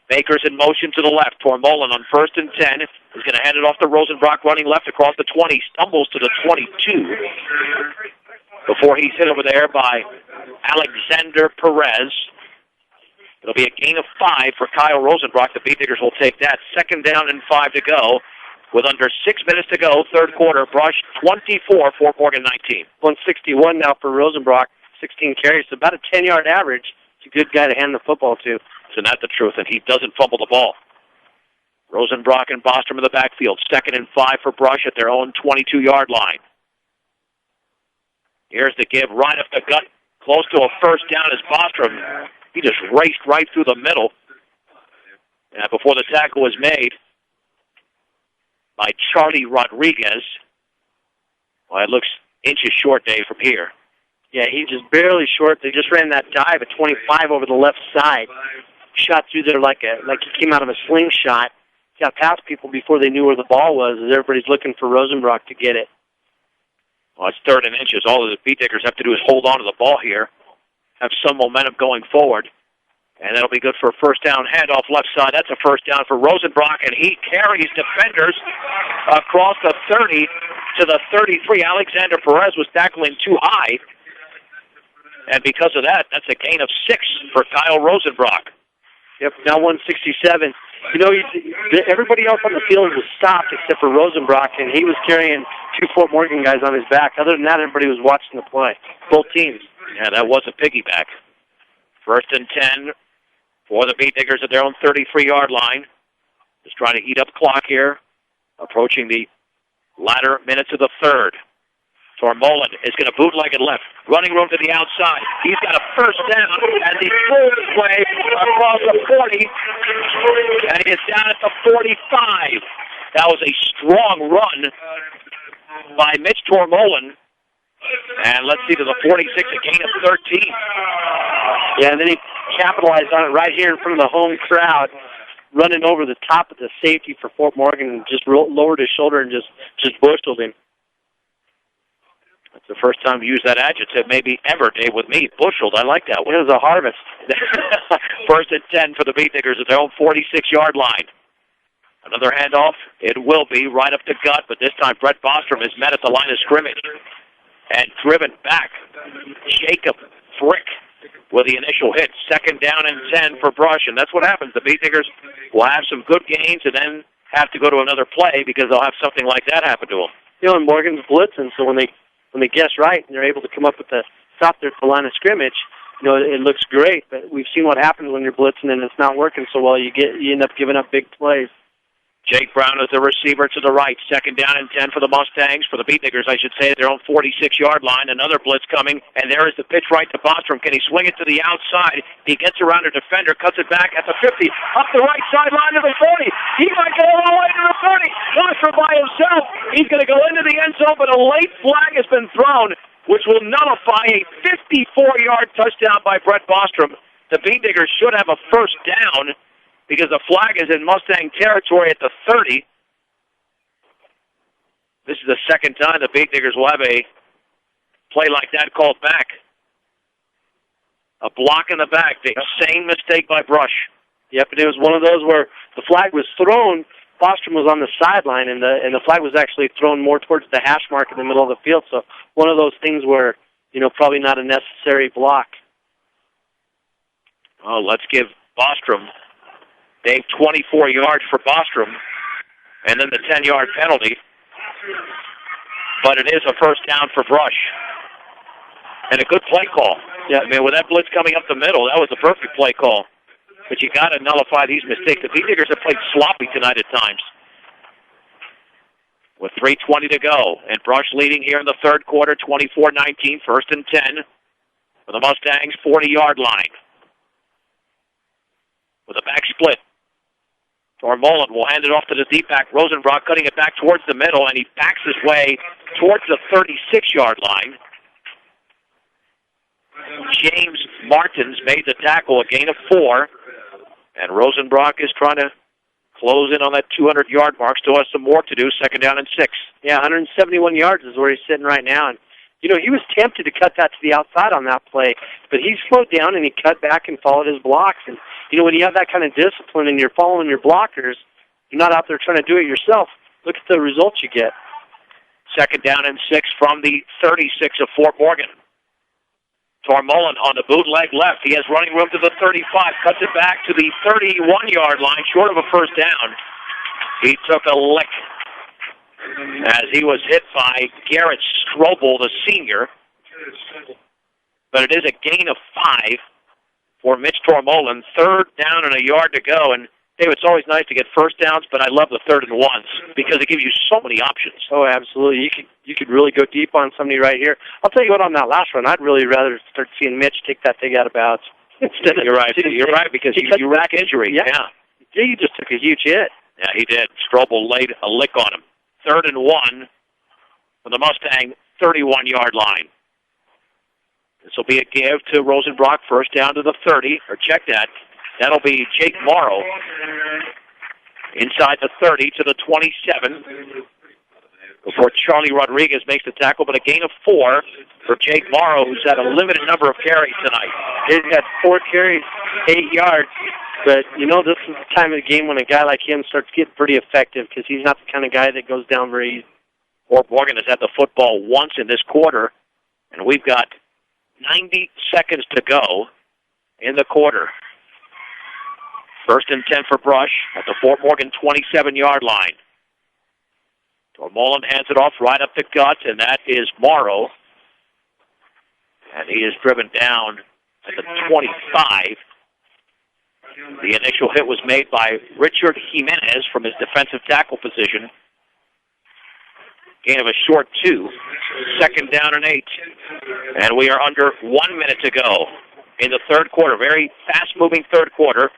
Baker's in motion to the left. Tormolen on 1st and 10 is going to hand it off to Rosenbrock, running left across the 20. Stumbles to the 22 before he's hit over there by Alexander Perez. It'll be a gain of 5 for Kyle Rosenbrock. The Beat Diggers will take that. 2nd down and 5 to go. With under 6 minutes to go, 3rd quarter, Brush 24, Fort Morgan 19. 161 now for Rosenbrock, 16 carries, about a 10-yard average. It's a good guy to hand the football to. Isn't that the truth? And he doesn't fumble the ball. Rosenbrock and Bostrom in the backfield. 2nd and 5 for Brush at their own 22-yard line. Here's the give right up the gut. Close to a 1st down is Bostrom. He just raced right through the middle. And before the tackle was made by Charlie Rodriguez. Well, it looks inches short, Dave, from here. Yeah, he's just barely short. They just ran that dive at 25 over the left side. Shot through there like he came out of a slingshot. Got past people before they knew where the ball was, as everybody's looking for Rosenbrock to get it. Well, it's 3rd and inches. All the Beat Diggers have to do is hold on to the ball here, have some momentum going forward, and that'll be good for a 1st down handoff left side. That's a 1st down for Rosenbrock, and he carries defenders across the 30 to the 33. Alexander Perez was tackling too high. And because of that, that's a gain of 6 for Kyle Rosenbrock. Yep, now 167. You know, everybody else on the field was stopped except for Rosenbrock, and he was carrying 2 Fort Morgan guys on his back. Other than that, everybody was watching the play. Both teams. Yeah, that was a piggyback. 1st and 10 for the Beat Diggers at their own 33-yard line. Just trying to eat up clock here. Approaching the latter minutes of the third. Tormolen is going to bootleg it left. Running room to the outside. He's got a first down as he pulls his way across the 40. And he is down at the 45. That was a strong run by Mitch Tormolen. And let's see, to the 46, a gain of 13. Yeah, and then he capitalized on it right here in front of the home crowd, running over the top of the safety for Fort Morgan and just lowered his shoulder and just bushled him. That's the first time you used that adjective, maybe ever, Dave, with me. Busheled, I like that one. It was a harvest. 1st and 10 for the Beat Diggers at their own 46-yard line. Another handoff. It will be right up the gut, but this time Brett Bostrom is met at the line of scrimmage and driven back. Jacob Frick with the initial hit. 2nd down and 10 for Brush, and that's what happens. The Beat Diggers will have some good gains and then have to go to another play because they'll have something like that happen to them. You know, and Morgan's blitzing, so when they guess right and they're able to come up with the stop there at the line of scrimmage, you know, it looks great. But we've seen what happens when you're blitzing and it's not working so well. You end up giving up big plays. Jake Brown is the receiver to the right. 2nd down and 10 for the Mustangs, for the Beat Diggers, I should say, at their own 46-yard line. Another blitz coming, and there is the pitch right to Bostrom. Can he swing it to the outside? He gets around a defender, cuts it back at the 50, up the right sideline to the 40. He might go all the way to the 30. Bostrom by himself. He's going to go into the end zone, but a late flag has been thrown, which will nullify a 54-yard touchdown by Brett Bostrom. The Beat Diggers should have a first down, because the flag is in Mustang territory at the 30. This is the second time the Beat Diggers will have a play like that called back. A block in the back. The same mistake by Brush. Yep, and it was one of those where the flag was thrown. Bostrom was on the sideline, and the flag was actually thrown more towards the hash mark in the middle of the field. So one of those things where, you know, probably not a necessary block. Oh, let's give Bostrom, Dave, 24 yards for Bostrom, and then the 10-yard penalty. But it is a first down for Brush. And a good play call. Yeah, I mean, with that blitz coming up the middle, that was a perfect play call. But you got to nullify these mistakes. The Beat Diggers have played sloppy tonight at times. With 3:20 to go, and Brush leading here in the third quarter, 24-19, 1st and 10 for the Mustangs, 40-yard line. With a back split. Tormolen will hand it off to the deep back. Rosenbrock cutting it back towards the middle, and he backs his way towards the 36-yard line. James Martins made the tackle, a gain of 4. And Rosenbrock is trying to close in on that 200-yard mark. Still has some more to do. 2nd down and 6. Yeah, 171 yards is where he's sitting right now. And, you know, he was tempted to cut that to the outside on that play, but he slowed down and he cut back and followed his blocks. And, you know, when you have that kind of discipline and you're following your blockers, you're not out there trying to do it yourself. Look at the results you get. 2nd down and 6 from the 36 of Fort Morgan. Tormolen on the bootleg left. He has running room to the 35. Cuts it back to the 31-yard line, short of a first down. He took a lick as he was hit by Garrett Strobel, the senior. But it is a gain of 5 for Mitch Tormolen. 3rd down and a yard to go. And, Dave, it's always nice to get first downs, but I love the 3rd and 1s because it gives you so many options. Oh, absolutely. You could really go deep on somebody right here. I'll tell you what, on that last run, I'd really rather start seeing Mitch take that thing out of bounds. You're right. You're right, because you rack injury. Yeah. He just took a huge hit. Yeah, he did. Strobel laid a lick on him. 3rd and 1 for the Mustang 31-yard line. This will be a give to Rosenbrock, first down to the 30, or check that. That'll be Jake Morrow inside the 30 to the 27 before Charlie Rodriguez makes the tackle, but a gain of 4 for Jake Morrow, who's had a limited number of carries tonight. He's got 4 carries, 8 yards, but, you know, this is the time of the game when a guy like him starts getting pretty effective because he's not the kind of guy that goes down very easy. Fort Morgan has had the football once in this quarter, and we've got 90 seconds to go in the quarter. 1st and 10 for Brush at the Fort Morgan 27-yard line. Tormolen hands it off right up the gut, and that is Morrow. And he is driven down at the 25. The initial hit was made by Richard Jimenez from his defensive tackle position. Gain of a short 2. 2nd down and 8. And we are under 1 minute to go in the third quarter. Very fast-moving third quarter.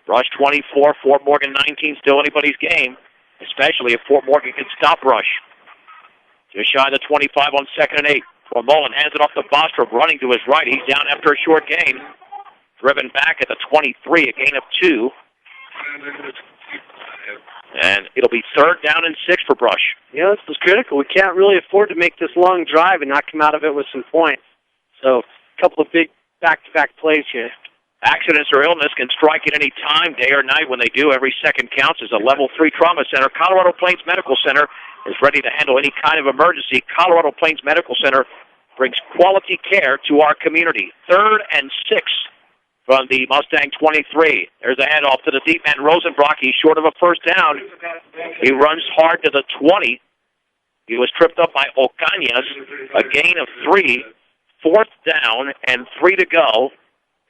Rush 24, Fort Morgan 19, still anybody's game, especially if Fort Morgan can stop Rush. Just shy of the 25 on 2nd and 8. Tormolen hands it off to Bostrup, running to his right. He's down after a short gain. Driven back at the 23, a gain of 2. And it'll be 3rd down and 6 for Brush. Yeah, this is critical. We can't really afford to make this long drive and not come out of it with some points. So a couple of big back-to-back plays here. Accidents or illness can strike at any time, day or night. When they do, every second counts. As a Level 3 trauma center, Colorado Plains Medical Center is ready to handle any kind of emergency. Colorado Plains Medical Center brings quality care to our community. 3rd and 6 from the Mustang 23. There's a handoff to the deep man, Rosenbrock. He's short of a first down. He runs hard to the 20. He was tripped up by Ocañas. A gain of 3. 4th down and 3 to go.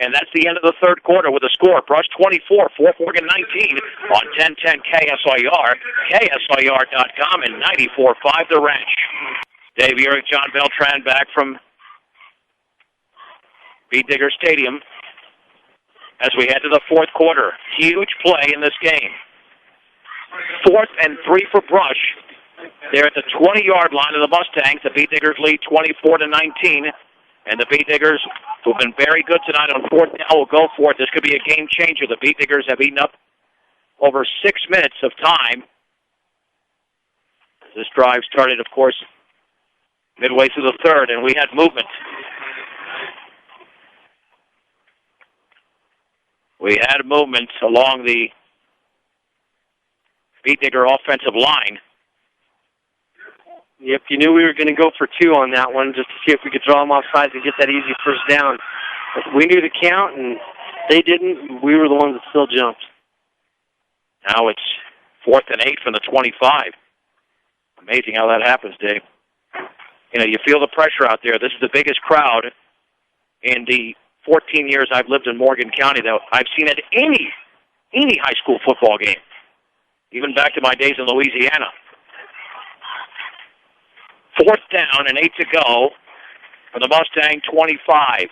And that's the end of the third quarter with a score. Brush 24, Fort Morgan 19 on 1010 KSIR, KSIR.com, and 94.5 The Ranch. Dave Urick, John Beltran back from Beat Digger Stadium as we head to the fourth quarter. Huge play in this game. 4th and 3 for Brush. They're at the 20-yard line of the Mustangs. The Beat Diggers lead 24-19. And the Beat Diggers, who have been very good tonight on 4th down, will go for it. This could be a game changer. The Beat Diggers have eaten up over 6 minutes of time. This drive started, of course, midway through the third, and we had movement. We had movement along the Beat Digger offensive line. Yep, you knew we were going to go for 2 on that one just to see if we could draw them off sides and get that easy first down. But we knew the count, and they didn't. We were the ones that still jumped. Now it's 4th and 8 from the 25. Amazing how that happens, Dave. You know, you feel the pressure out there. This is the biggest crowd in the 14 years I've lived in Morgan County that I've seen at any high school football game, even back to my days in Louisiana. 4th down and 8 to go for the Mustang 25.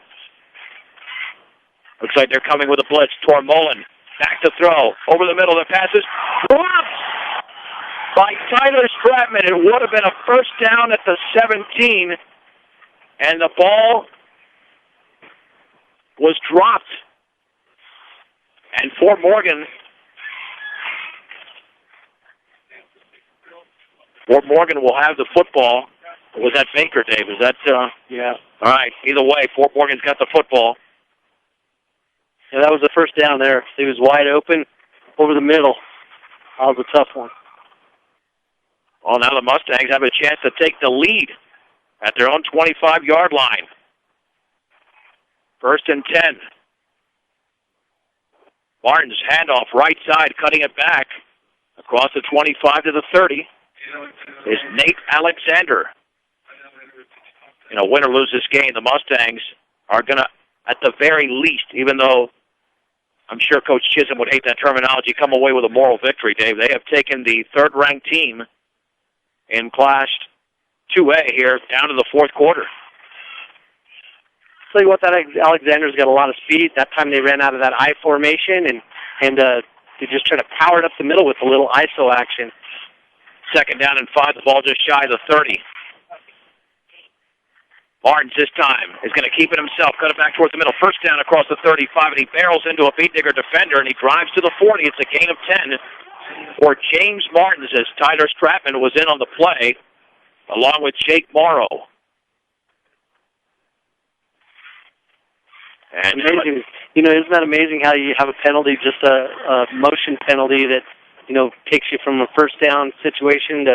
Looks like they're coming with a blitz. Tormolen back to throw. Over the middle, the passes dropped by Tyler Stratman. It would have been a first down at the 17, and the ball was dropped. And Fort Morgan will have the football. Was that Baker, Dave? Is that, Yeah. All right. Either way, Fort Morgan's got the football. Yeah, that was the first down there. He was wide open over the middle. That was a tough one. Well, now the Mustangs have a chance to take the lead at their own 25-yard line. 1st and 10. Martin's handoff right side, cutting it back across the 25 to the 30 is Nate Alexander. You know, win or lose this game, the Mustangs are going to, at the very least, even though I'm sure Coach Chisholm would hate that terminology, come away with a moral victory, Dave. They have taken the third-ranked team in Class 2A here down to the fourth quarter. Tell you what, that Alexander's got a lot of speed. That time they ran out of that I formation, and they just tried to power it up the middle with a little ISO action. 2nd down and 5, the ball just shy of the 30. Martins this time is going to keep it himself, cut it back towards the middle. First down across the 35, and he barrels into a Beat Digger defender, and he drives to the 40. It's a gain of 10 for James Martins as Tyler Stratman was in on the play, along with Jake Morrow. And amazing. You know, isn't that amazing how you have a penalty, just a motion penalty that, you know, takes you from a first down situation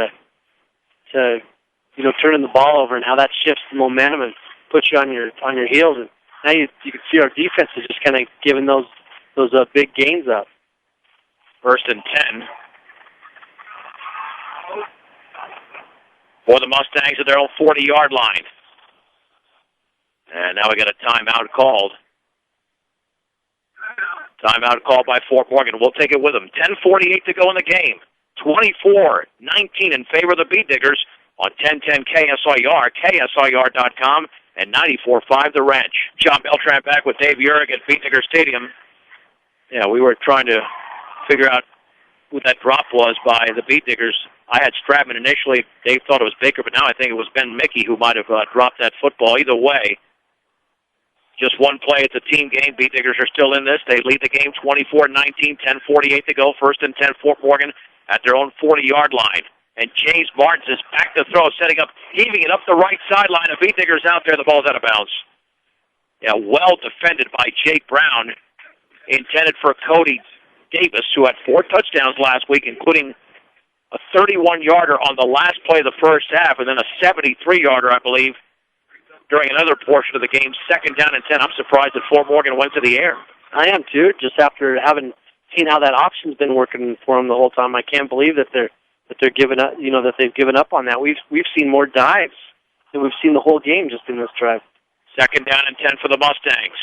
to you know, turning the ball over, and how that shifts the momentum. And put you on your heels. And now you can see our defense is just kind of giving those big gains up. 1st and 10 for the Mustangs at their own 40-yard line. And now we got a timeout called. Timeout called by Fort Morgan. We'll take it with them. 10:48 to go in the game. 24-19 in favor of the Beet Diggers on 1010 KSIR, KSIR.com, and 94.5 The Wrench. John Beltran back with Dave Urick at Beet Digger Stadium. Yeah, we were trying to figure out who that drop was by the Beet Diggers. I had Stratman initially. Dave thought it was Baker, but now I think it was Ben Mickey who might have dropped that football. Either way, just one play. It's a team game. Beet Diggers are still in this. They lead the game 24-19, 10:48 to go. 1st and 10, Fort Morgan at their own 40-yard line. And James Martins is back to throw, setting up, heaving it up the right sideline. The Beet Diggers out there. The ball's out of bounds. Yeah, well defended by Jake Brown. Intended for Cody Davis, who had 4 touchdowns last week, including a 31-yarder on the last play of the first half, and then a 73-yarder, I believe, during another portion of the game. 2nd down and 10. I'm surprised that Fort Morgan went to the air. I am too, just after having seen how that option's been working for them the whole time. I can't believe that they're giving up. That they've given up on that. We've seen more dives than we've seen the whole game just in this drive. 2nd down and 10 for the Mustangs.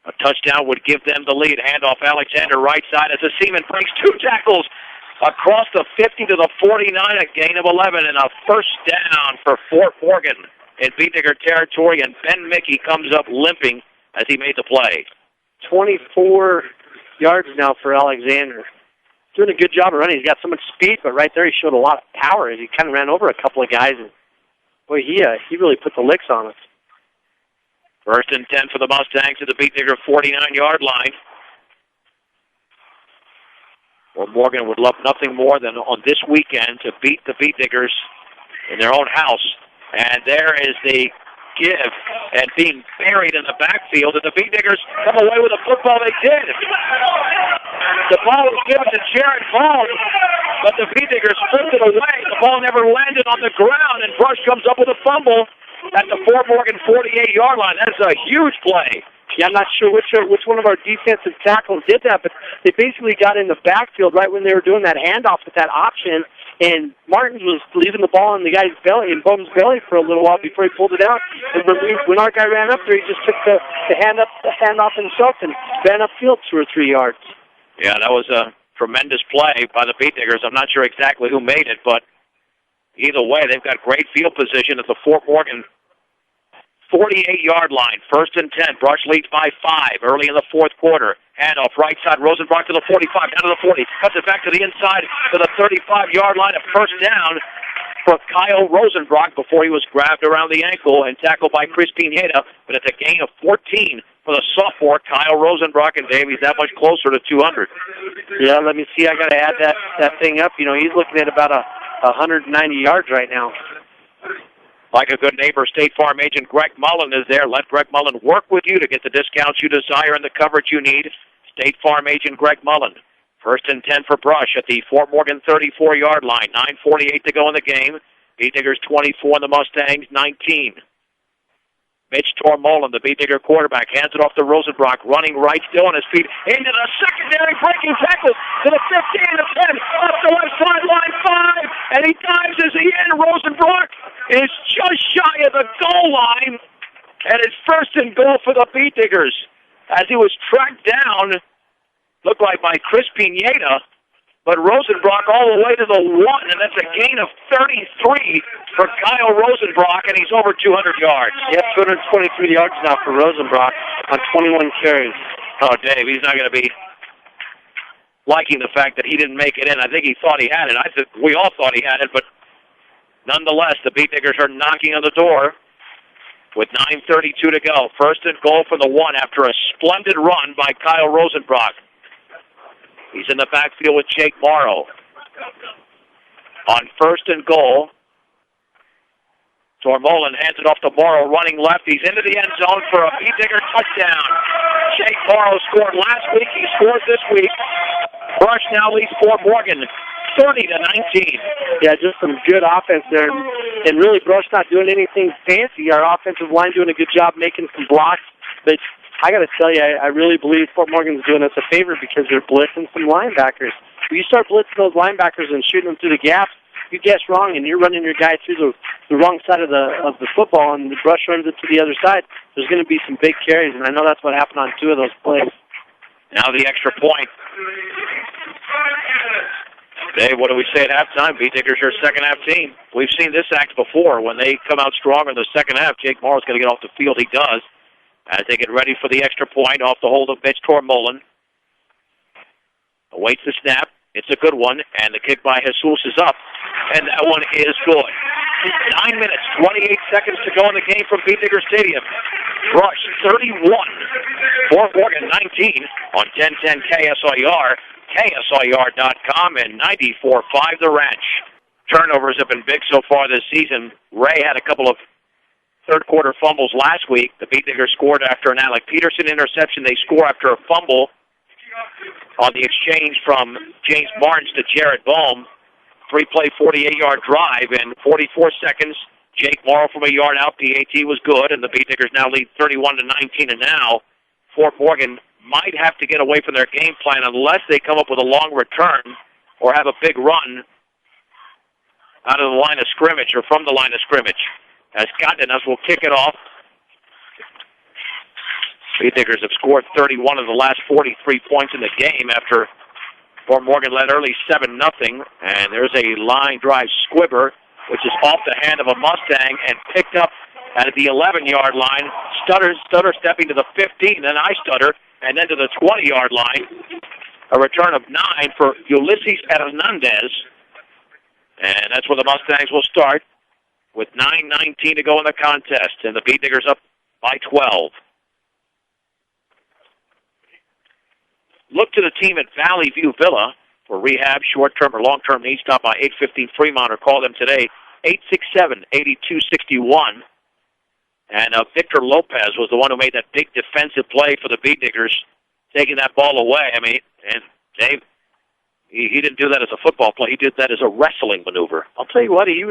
A touchdown would give them the lead. Handoff Alexander right side as the Seaman breaks 2 tackles across the 50 to the 49, a gain of 11, and a 1st down for Fort Morgan in Beet Digger territory, and Ben Mickey comes up limping as he made the play. 24 yards now for Alexander. Doing a good job of running. He's got so much speed, but right there he showed a lot of power as he kind of ran over a couple of guys, and boy, he really put the licks on us. 1st and 10 for the Mustangs at the Beet Digger 49-yard line. Well, Morgan would love nothing more than on this weekend to beat the Beet Diggers in their own house. And there is the give, and being buried in the backfield, and the Beet Diggers come away with a football. They did. The ball was given to Jared Ball, but the Beet Diggers flipped it away. The ball never landed on the ground, and Brush comes up with a fumble at the Fort Morgan 48-yard line. That's a huge play. Yeah, I'm not sure which one of our defensive tackles did that, but they basically got in the backfield right when they were doing that handoff with that option, and Martins was leaving the ball in the guy's belly, in Bum's belly for a little while before he pulled it out. And when our guy ran up there, he just took the handoff himself and ran upfield 2 or 3 yards. Yeah, that was a tremendous play by the Beet Diggers. I'm not sure exactly who made it, but either way, they've got great field position at the Fort Morgan 48-yard line. 1st and 10. Brush leads by 5 early in the 4th quarter. Handoff right side. Rosenbrock to the 45, down to the 40. Cuts it back to the inside to the 35-yard line. A 1st down for Kyle Rosenbrock before he was grabbed around the ankle and tackled by Chris Pineda. But it's a gain of 14 for the sophomore Kyle Rosenbrock, and Dave, he's that much closer to 200. Yeah, let me see. I got to add that thing up. He's looking at about 190 yards right now. Like a good neighbor, State Farm agent Greg Mullen is there. Let Greg Mullen work with you to get the discounts you desire and the coverage you need. State Farm agent Greg Mullen. 1st and 10 for Brush at the Fort Morgan 34-yard line. 9:48 to go in the game. Beet Diggers 24 and the Mustangs 19. Mitch Tormolen, the Beet Digger quarterback, hands it off to Rosenbrock, running right, still on his feet, into the secondary, breaking tackle to the 15, the 10, off the left sideline, 5, and he dives as he in. Rosenbrock is just shy of the goal line, and it's 1st and goal for the Beet Diggers. As he was tracked down, looked like by Chris Pineda, but Rosenbrock all the way to the 1, and that's a gain of 33 for Kyle Rosenbrock, and he's over 200 yards. Yep, 223 yards now for Rosenbrock on 21 carries. Oh, Dave, he's not going to be liking the fact that he didn't make it in. I think he thought he had it. I think we all thought he had it, but nonetheless, the Beet Diggers are knocking on the door with 9:32 to go. 1st and goal for the 1 after a splendid run by Kyle Rosenbrock. He's in the backfield with Jake Morrow. On 1st and goal Tormolen hands it off to Morrow, running left. He's into the end zone for a Digger touchdown. Jake Morrow scored last week. He scores this week. Brush now leads Fort Morgan 30-19. Yeah, just some good offense there. And really, Brush not doing anything fancy. Our offensive line doing a good job making some blocks. But I got to tell you, I really believe Fort Morgan's doing us a favor because they're blitzing some linebackers. When you start blitzing those linebackers and shooting them through the gaps, you guess wrong, and you're running your guy through the wrong side of the football, and the Brush runs it to the other side. There's going to be some big carries, and I know that's what happened on 2 of those plays. Now the extra point. Hey, what do we say at halftime? B-Diggers are second half team. We've seen this act before. When they come out stronger in the second half, Jake Morrow's going to get off the field. He does. As they get ready for the extra point off the hold of Mitch Tormolen. Awaits the snap. It's a good one, and the kick by Jesus is up, and that one is good. 9 minutes, 28 seconds to go in the game from B-Digger Stadium. Brush 31, Fort Morgan 19 on 1010 KSIR, KSIR.com, and 94.5 The Ranch. Turnovers have been big so far this season. Ray had a couple of third-quarter fumbles last week. The B-Diggers scored after an Alec Peterson interception. They score after a fumble on the exchange from James Barnes to Jared Bohm. 3-play, 48-yard drive in 44 seconds. Jake Morrow from a yard out. PAT was good, and the B-Diggers now lead 31-19. And now Fort Morgan might have to get away from their game plan unless they come up with a long return or have a big run out of the line of scrimmage or from the line of scrimmage. As Godinez will kick it off. B-Diggers have scored 31 of the last 43 points in the game after Fort Morgan led early 7-0. And there's a line drive squibber, which is off the hand of a Mustang and picked up at the 11-yard line. Stutter stepping to the 15, then I stutter, and then to the 20-yard line. A return of 9 for Ulysses Hernandez. And that's where the Mustangs will start with 9:19 to go in the contest. And the B-Diggers up by 12. Look to the team at Valley View Villa for rehab, short-term or long-term needs. Stop by 815 Fremont or call them today, 867-8261. And Victor Lopez was the one who made that big defensive play for the B-Diggers, taking that ball away. I mean, and Dave, he didn't do that as a football play. He did that as a wrestling maneuver. I'll tell you what, he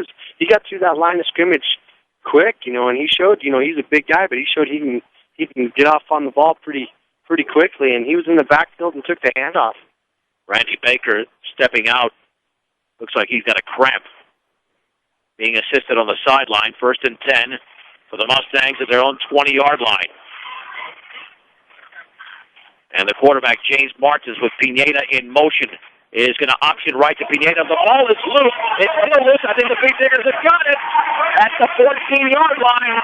got through that line of scrimmage quick, and he showed, he's a big guy, but he showed he can get off on the ball pretty quickly, and he was in the backfield and took the handoff. Randy Baker stepping out. Looks like he's got a cramp. Being assisted on the sideline, 1st and 10 for the Mustangs at their own 20-yard line. And the quarterback, James Martins, with Pineda in motion, is going to option right to Pineda. The ball is loose. It's still loose. I think the B-Diggers have got it at the 14-yard line.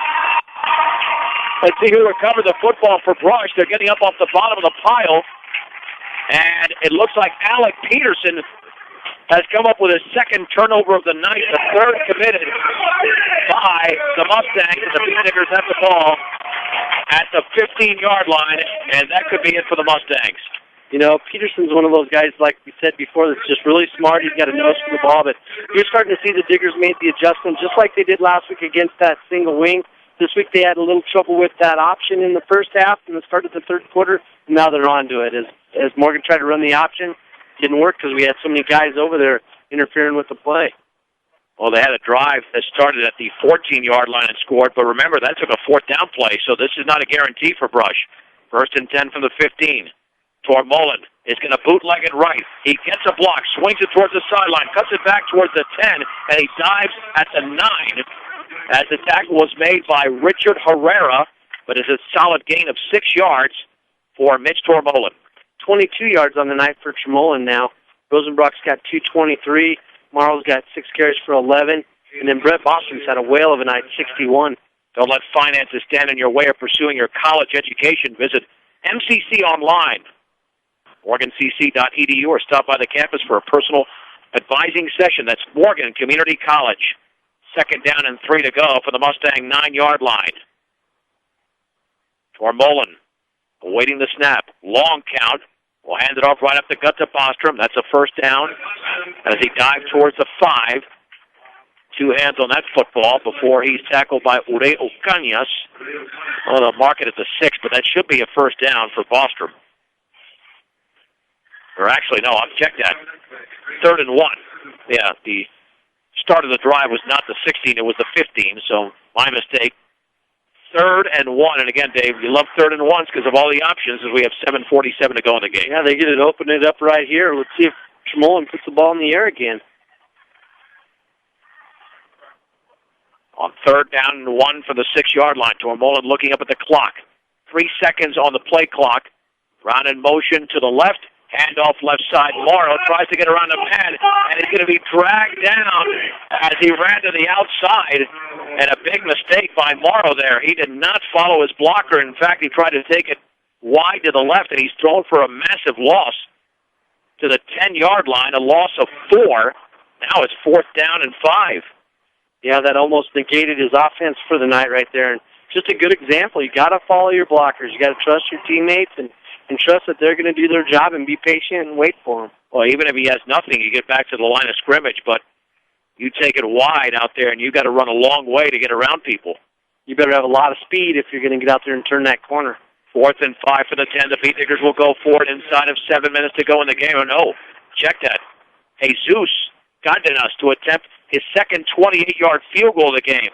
Let's see who recovered the football for Brush. They're getting up off the bottom of the pile. And it looks like Alec Peterson has come up with his second turnover of the night, the third committed by the Mustangs. And the B-Diggers have the ball at the 15-yard line, and that could be it for the Mustangs. Peterson's one of those guys, like we said before, that's just really smart. He's got a nose for the ball, but you're starting to see the Diggers made the adjustment, just like they did last week against that single wing. This week they had a little trouble with that option in the first half and the start of the third quarter. Now they're on to it. As Morgan tried to run the option, didn't work because we had so many guys over there interfering with the play. Well, they had a drive that started at the 14-yard line and scored, but remember, that took a 4th down play, so this is not a guarantee for Brush. 1st and 10 from the 15. Tormolen is going to bootleg it right. He gets a block, swings it towards the sideline, cuts it back towards the 10, and he dives at the 9 as the tackle was made by Richard Herrera, but it's a solid gain of 6 yards for Mitch Tormolen. 22 yards on the night for Tormolen now. Rosenbrock's got 223. Marl's got 6 carries for 11. And then Brett Boston's had a whale of a night, 61. Don't let finances stand in your way of pursuing your college education. Visit MCC online, morgancc.edu, or stop by the campus for a personal advising session. That's Morgan Community College. 2nd down and 3 to go for the Mustang 9-yard line. Tormolen awaiting the snap. Long count. Will hand it off right up the gut to Bostrom. That's a 1st down as he dives towards the 5. two hands on that football before he's tackled by Ure Ocañas. Well, they'll mark it at the 6, but that should be a first down for Bostrom. Or actually, no, I've checked that. 3rd and 1. Yeah, the start of the drive was not the 16, it was the 15, so my mistake. 3rd and 1, and again, Dave, you love 3rd and 1s because of all the options as we have 7:47 to go in the game. Yeah, they get it, open it up right here. Let's see if Tremolin puts the ball in the air again. On 3rd down and 1 for the 6-yard line. Tremolin looking up at the clock. 3 seconds on the play clock. Brown in motion to the left. Handoff left side. Morrow tries to get around the man, and he's going to be dragged down as he ran to the outside. And a big mistake by Morrow there. He did not follow his blocker. In fact, he tried to take it wide to the left, and he's thrown for a massive loss to the 10-yard line, a loss of 4. Now it's 4th down and 5. Yeah, that almost negated his offense for the night right there. And just a good example. You got to follow your blockers. You got to trust your teammates and trust that they're going to do their job and be patient and wait for them. Well, even if he has nothing, you get back to the line of scrimmage, but you take it wide out there, and you've got to run a long way to get around people. You better have a lot of speed if you're going to get out there and turn that corner. 4th and 5 for the 10. The Beat Diggers will go for it inside of 7 minutes to go in the game. Oh, no. Check that. Jesus Cardenas to attempt his second 28-yard field goal of the game.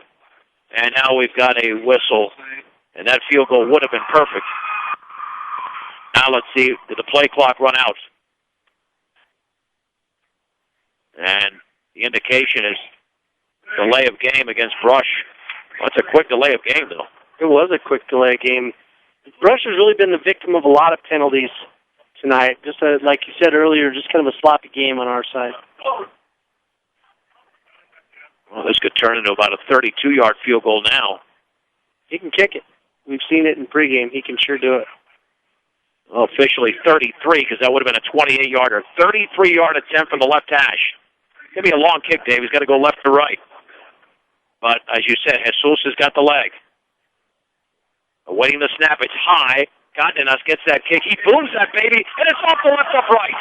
And now we've got a whistle, and that field goal would have been perfect. Now let's see, did the play clock run out? And the indication is delay of game against Brush. Well, that's a quick delay of game, though. It was a quick delay of game. Brush has really been the victim of a lot of penalties tonight. Just like you said earlier, just kind of a sloppy game on our side. Well, this could turn into about a 32-yard field goal now. He can kick it. We've seen it in pregame. He can sure do it. Well, officially 33, because that would have been a 28-yarder. 33-yard attempt from the left hash. Give me a long kick, Dave. He's got to go left to right. But, as you said, Jesus has got the leg. Awaiting the snap. It's high. Cardenas gets that kick. He booms that baby, and it's off the left upright.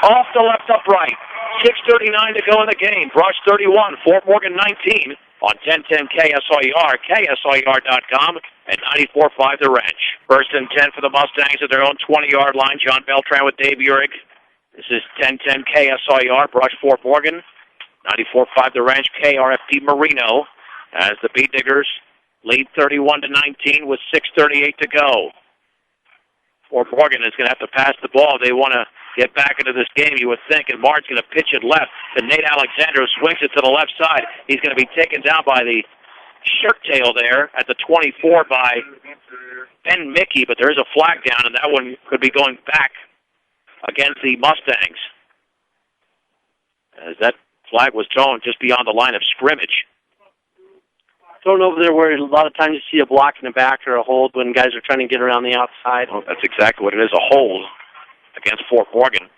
Off the left upright. 6:39 to go in the game. Brush 31, Fort Morgan 19 on 1010 KSIR, KSIR.com, and 94.5 The Ranch. 1st and 10 for the Mustangs at their own 20-yard line. John Beltran with Dave Urich. This is 1010 KSIR, Brush Fort Morgan, 94.5 The Ranch, KRFP Marino, as the Beat Diggers lead 31-19 with 6:38 to go. Fort Morgan is going to have to pass the ball. They want to get back into this game, you would think, and Martin's going to pitch it left to Nate Alexander, who swings it to the left side. He's going to be taken down by the shirt tail there at the 24 by Ben Mickey, but there is a flag down, and that one could be going back against the Mustangs, as that flag was thrown just beyond the line of scrimmage. Thrown over there where a lot of times you see a block in the back or a hold when guys are trying to get around the outside. Well, that's exactly what it is, a hold against Fort Morgan.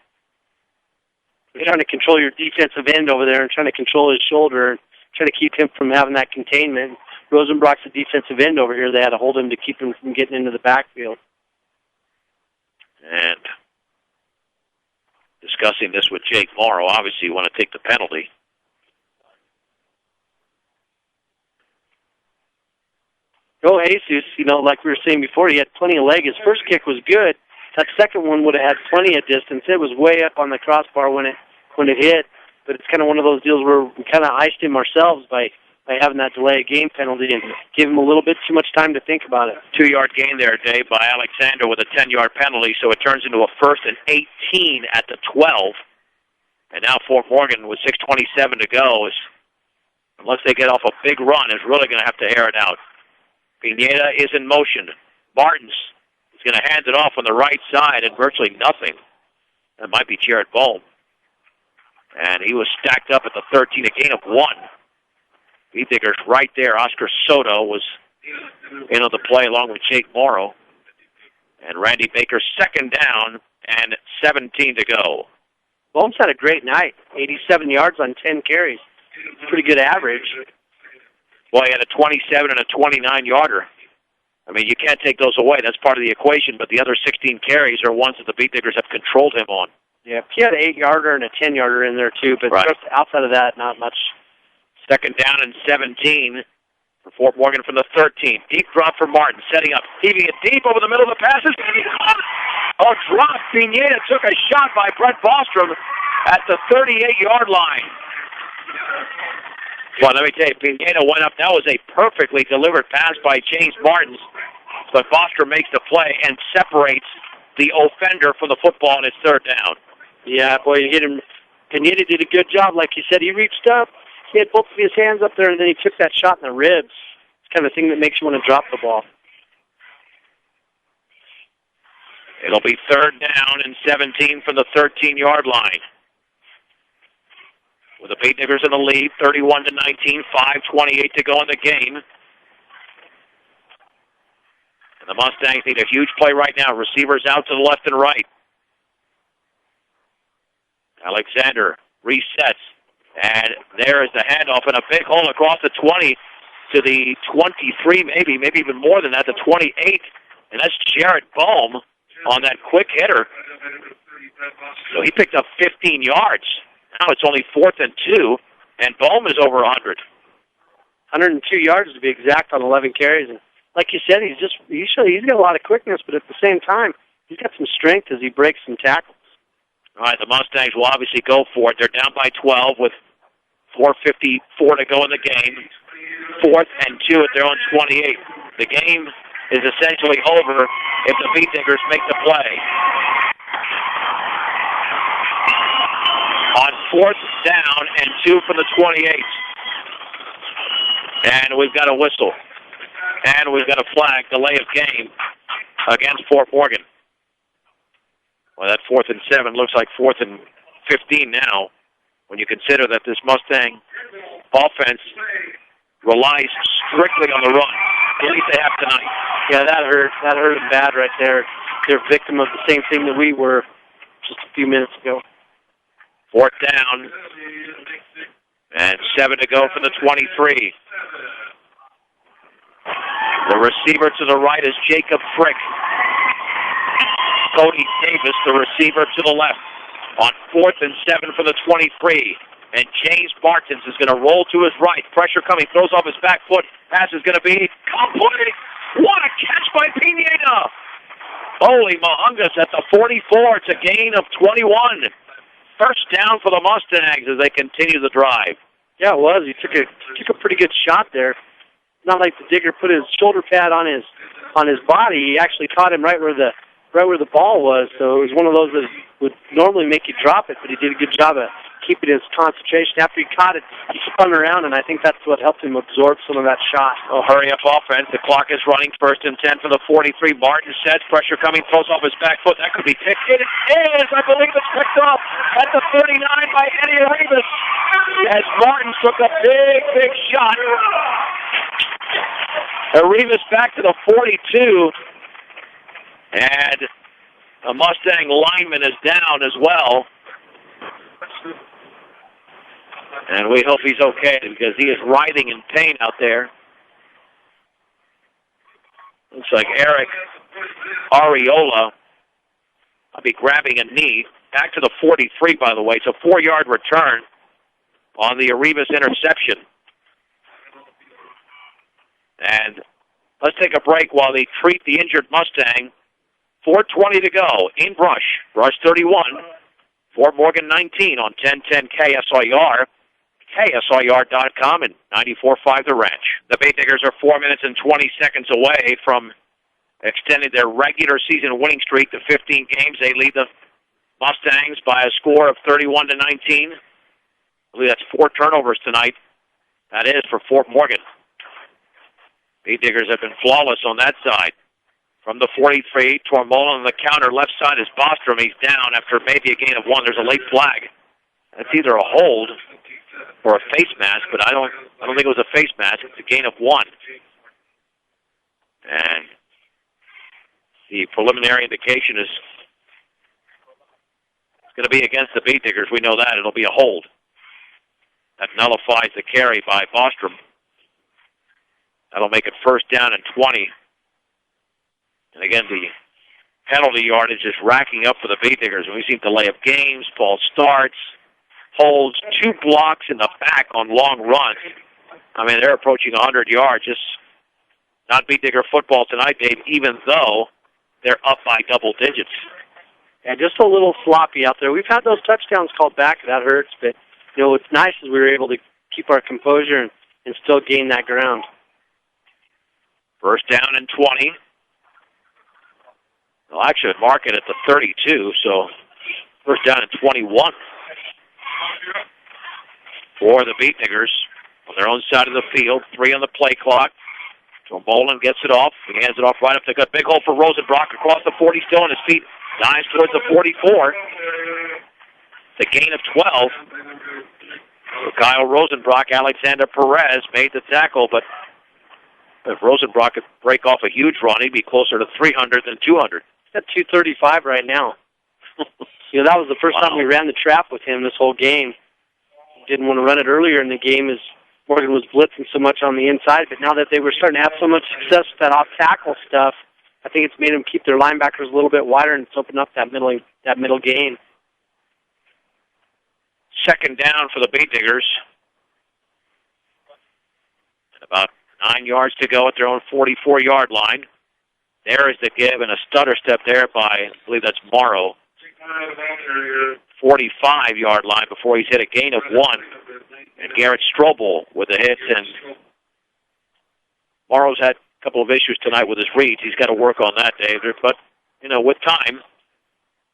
You're trying to control your defensive end over there and trying to control his shoulder and trying to keep him from having that containment. Rosenbrock's the defensive end over here. They had to hold him to keep him from getting into the backfield. And discussing this with Jake Morrow, obviously you want to take the penalty. Oh, Jesus, like we were saying before, he had plenty of leg. His first kick was good. That second one would have had plenty of distance. It was way up on the crossbar when it hit, but it's kind of one of those deals where we kind of iced him ourselves by having that delay of game penalty and gave him a little bit too much time to think about it. 2-yard gain there, Dave, by Alexander with a 10-yard penalty, so it turns into a 1st and 18 at the 12. And now Fort Morgan with 6:27 to go, unless they get off a big run, is really going to have to air it out. Pineda is in motion. Martins is going to hand it off on the right side and virtually nothing. That might be Jared Bohm. And he was stacked up at the 13, a gain of 1. Beat Diggers right there. Oscar Soto was in on the play along with Jake Morrow. And Randy Baker 2nd down and 17 to go. Bohm's had a great night. 87 yards on 10 carries. Pretty good average. Well, he had a 27 and a 29-yarder. I mean, you can't take those away. That's part of the equation, but the other 16 carries are ones that the Beat Diggers have controlled him on. Yeah, he had an 8-yarder and a 10-yarder in there, too, but right. Outside of that, not much Second down and 17 for Fort Morgan from the 13. Deep drop for Martin, setting up, heaving it deep over the middle of the passes. Oh, drop. Pineda took a shot by Brett Bostrom at the 38-yard line. Well, let me tell you, Pineda went up. That was a perfectly delivered pass by James Martins. But Bostrom makes the play and separates the offender from the football, and it's third down. Yeah, boy, you hit him. Pineda did a good job. Like you said, he reached up. He had both of his hands up there, and then he took that shot in the ribs. It's kind of thing that makes you want to drop the ball. It'll be third down and 17 from the 13-yard line. With the Beatniggers in the lead, 31-19, 5:28 to go in the game. And the Mustangs need a huge play right now. Receivers out to the left and right. Alexander resets. And there is the handoff and a big hole across the 20 to the 23, maybe even more than that, the 28. And that's Jared Bohm on that quick hitter. So he picked up 15 yards. Now it's only 4th and 2, and Bohm is over 100. 102 yards to be exact on 11 carries. And like you said, he's got a lot of quickness, but at the same time, he's got some strength as he breaks some tackles. All right, the Mustangs will obviously go for it. They're down by 12 with 4:54 to go in the game. 4th and 2 at their own 28. The game is essentially over if the Beatniggers make the play. On 4th down and 2 from the 28. And we've got a whistle. And we've got a flag, delay of game against Fort Morgan. Well, that 4th and 7 looks like 4th and 15 now, when you consider that this Mustang offense relies strictly on the run. At least they have tonight. Yeah, that hurt them bad right there. They're a victim of the same thing that we were just a few minutes ago. 4th down and 7 to go for the 23. The receiver to the right is Jacob Frick. Cody Davis, the receiver, to the left. On 4th and 7 for the 23. And James Martins is going to roll to his right. Pressure coming, throws off his back foot. Pass is going to be complete. What a catch by Pineda. Holy Mahungus at the 44. It's a gain of 21. First down for the Mustangs as they continue the drive. Yeah, it was. He took a pretty good shot there. Not like the digger put his shoulder pad on his body. He actually caught him right where the ball was. So it was one of those that would normally make you drop it, but he did a good job of keeping his concentration. After he caught it, he spun around, and I think that's what helped him absorb some of that shot. Oh, hurry up offense. The clock is running. 1st and 10 for the 43. Martin sets. Pressure coming. Throws off his back foot. That could be picked. It is. I believe it's picked up at the 39 by Eddie Arribas. As Martin took a big shot. Arribas back to the 42. And the Mustang lineman is down as well. And we hope he's okay because he is writhing in pain out there. Looks like Eric Ariola will be grabbing a knee. Back to the 43, by the way. It's a 4-yard return on the Arribas interception. And let's take a break while they treat the injured Mustang. 4:20 to go in Brush. Brush 31. Fort Morgan 19 on 1010 KSIR. KSIR.com and 94.5 The Ranch. The Beatniggers are 4 minutes and 20 seconds away from extending their regular season winning streak to 15 games. They lead the Mustangs by a score of 31-19. I believe that's 4 turnovers tonight. That is for Fort Morgan. Beatniggers have been flawless on that side. From the 43, Tormola on the counter. Left side is Bostrom. He's down after maybe a gain of 1. There's a late flag. That's either a hold or a face mask, but I don't think it was a face mask. It's a gain of 1. And the preliminary indication is it's going to be against the Beatniggers. We know that. It'll be a hold. That nullifies the carry by Bostrom. That'll make it 1st down and 20. And again, the penalty yardage is racking up for the Beatniggers. We've seen delay of games, false starts, holds 2 blocks in the back on long runs. I mean, they're approaching 100 yards. Just not Beet Digger football tonight, Dave, even though they're up by double digits. Yeah, just a little sloppy out there. We've had those touchdowns called back. That hurts, but, you know, what's nice is we were able to keep our composure and still gain that ground. First down and 20. They'll actually mark it at the 32, so first down and 21 for the Beet Diggers on their own side of the field. 3 on the play clock. So Bolin gets it off. He hands it off right up to gut. Big hole for Rosenbrock across the 40, still on his feet. Dives towards the 44. The gain of 12. So Kyle Rosenbrock, Alexander Perez made the tackle, but if Rosenbrock could break off a huge run, he'd be closer to 300 than 200. He's at 235 right now. You know, that was the first time we ran the trap with him this whole game. Didn't want to run it earlier in the game as Morgan was blitzing so much on the inside, but now that they were starting to have so much success with that off-tackle stuff, I think it's made them keep their linebackers a little bit wider and it's opened up that middle gain. Second down for the Beet Diggers. About 9 yards to go at their own 44-yard line. There is the give and a stutter step there by, I believe that's Morrow. 45-yard line before he's hit a gain of 1. And Garrett Strobel with a hit. And Morrow's had a couple of issues tonight with his reads. He's got to work on that, Dave. But, you know, with time,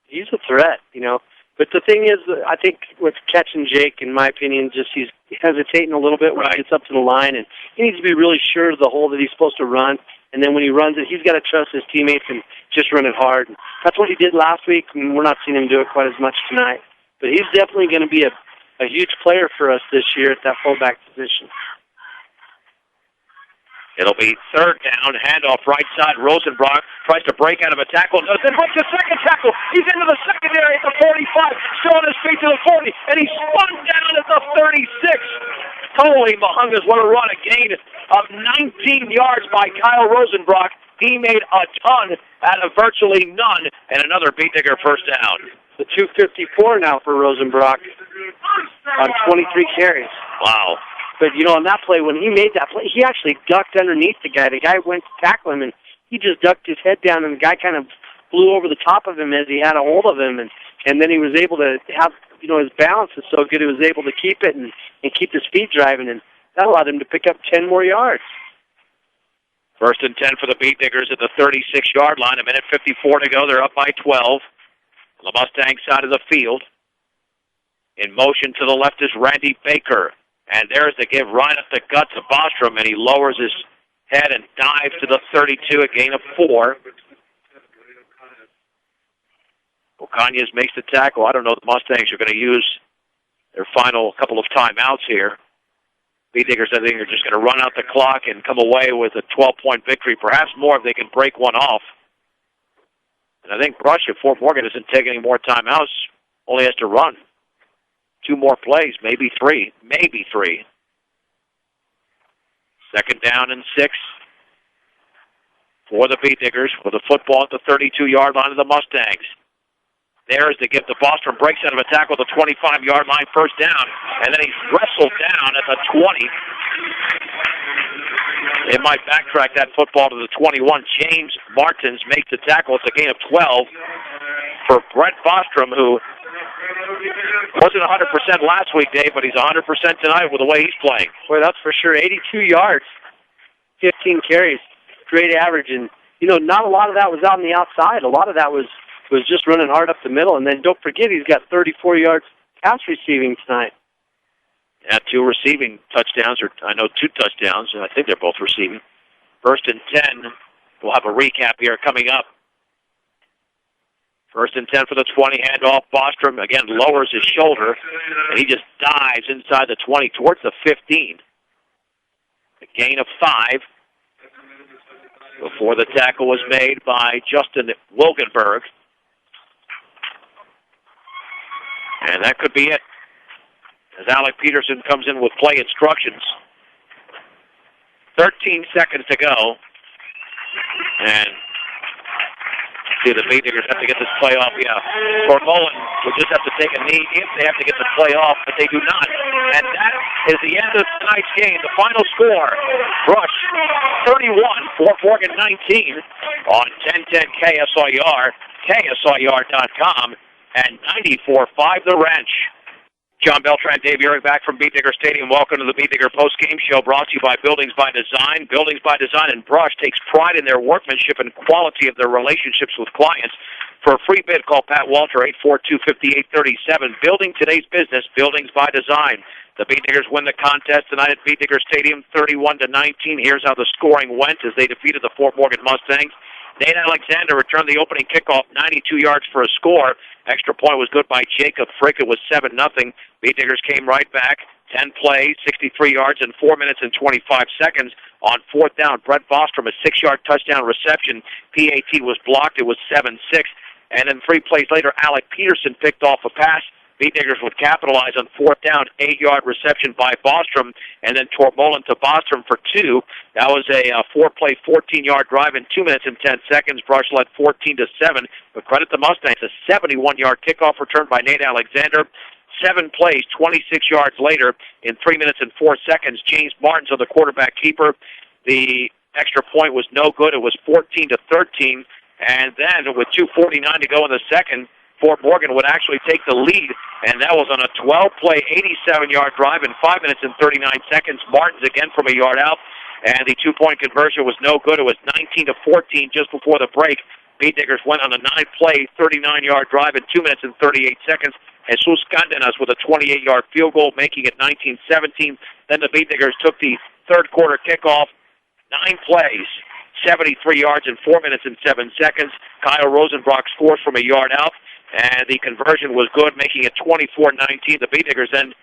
he's a threat, you know. But the thing is, I think with catching Jake, in my opinion, just he's hesitating a little bit when he gets up to the line, and he needs to be really sure of the hole that he's supposed to run. And then when he runs it, he's got to trust his teammates and just run it hard. And that's what he did last week, and we're not seeing him do it quite as much tonight. But he's definitely going to be a huge player for us this year at that fullback position. It'll be third down, handoff right side. Rosenbrock tries to break out of a tackle. Then breaks a second tackle. He's into the secondary at the 45, still on his feet to the 40, and he's spun down at the 36. Holy Mahungas, what a run. A gain of 19 yards by Kyle Rosenbrock. He made a ton out of virtually none, and another Beet Digger first down. The 254 now for Rosenbrock on 23 carries. Wow. But, you know, on that play, when he made that play, he actually ducked underneath the guy. The guy went to tackle him, and he just ducked his head down, and the guy kind of flew over the top of him as he had a hold of him. And then he was able to have, you know, his balance is so good, he was able to keep it and keep his feet driving, and that allowed him to pick up 10 more yards. First and 10 for the Beet Diggers at the 36-yard line. 1:54 to go. They're up by 12. On the Mustang side of the field. In motion to the left is Randy Baker. And there's the give right up the guts of Bostrom, and he lowers his head and dives to the 32, a gain of 4. Ocañez makes the tackle. I don't know if the Mustangs are going to use their final couple of timeouts here. Beet Diggers, I think, are just going to run out the clock and come away with a 12-point victory, perhaps more if they can break one off. And I think Brush, if Fort Morgan doesn't take any more timeouts, only has to run 2 more plays, maybe 3. Maybe 3. Second down and 6 for the Beet Diggers with the football at the 32-yard line of the Mustangs. There is the give to Bostrom, breaks out of a tackle at the 25-yard line, first down, and then he's wrestled down at the 20. They might backtrack that football to the 21. James Martins makes the tackle. It's a gain of 12 for Brett Bostrom, who wasn't 100% last week, Dave, but he's 100% tonight with the way he's playing. Boy, that's for sure. 82 yards, 15 carries, great average. And, you know, not a lot of that was out on the outside. A lot of that was just running hard up the middle. And then don't forget, he's got 34 yards pass receiving tonight. Yeah, 2 receiving touchdowns, or I know 2 touchdowns, and I think they're both receiving. First and 10. We'll have a recap here coming up. First and 10 for the 20, handoff. Bostrom, again, lowers his shoulder, and he just dives inside the 20 towards the 15. A gain of 5 before the tackle was made by Justin Wilgenberg. And that could be it, as Alec Peterson comes in with play instructions. 13 seconds to go. And See, the Beat Diggers have to get this play off. Yeah, Tormolen would just have to take a knee if they have to get the play off, but they do not. And that is the end of tonight's game. The final score, Brush 31, Fort Morgan 19 on 1010 KSIR, KSIR.com, and 94.5 The Wrench. John Beltran, Dave Urick back from Beat Digger Stadium. Welcome to the Beat Digger postgame show, brought to you by Buildings by Design. Buildings by Design and Brush takes pride in their workmanship and quality of their relationships with clients. For a free bid, call Pat Walter, 842-5837. Building today's business, Buildings by Design. The Beat Diggers win the contest tonight at Beat Digger Stadium, 31-19. Here's how the scoring went as they defeated the Fort Morgan Mustangs. Nate Alexander returned the opening kickoff, 92 yards for a score. Extra point was good by Jacob Frick. It was 7-0. Beat Diggers came right back. 10 plays, 63 yards, and 4 minutes and 25 seconds. On fourth down, Brett Bostrom, a 6-yard touchdown reception. PAT was blocked. It was 7-6. And then 3 plays later, Alec Peterson picked off a pass. Beat Diggers would capitalize on fourth down, 8-yard reception by Bostrom, and then Tormolen to Bostrom for 2. That was a 4-play, 14-yard drive in 2 minutes and 10 seconds. Brush led 14-7. But credit the Mustangs, a 71-yard kickoff return by Nate Alexander. 7 plays, 26 yards later, in 3 minutes and 4 seconds. James Martins on the quarterback keeper. The extra point was no good. It was 14-13. And then with 2:49 to go in the second, Fort Morgan would actually take the lead, and that was on a 12-play, 87-yard drive in 5 minutes and 39 seconds. Martins again from a yard out, and the 2-point conversion was no good. It was 19-14 just before the break. Beat Diggers went on a 9-play, 39-yard drive in 2 minutes and 38 seconds. Jesus Candenas with a 28-yard field goal, making it 19-17. Then the Beat Diggers took the third quarter kickoff, 9 plays, 73 yards in 4 minutes and 7 seconds. Kyle Rosenbrock scores from a yard out, and the conversion was good, making it 24-19. The Beat Diggers then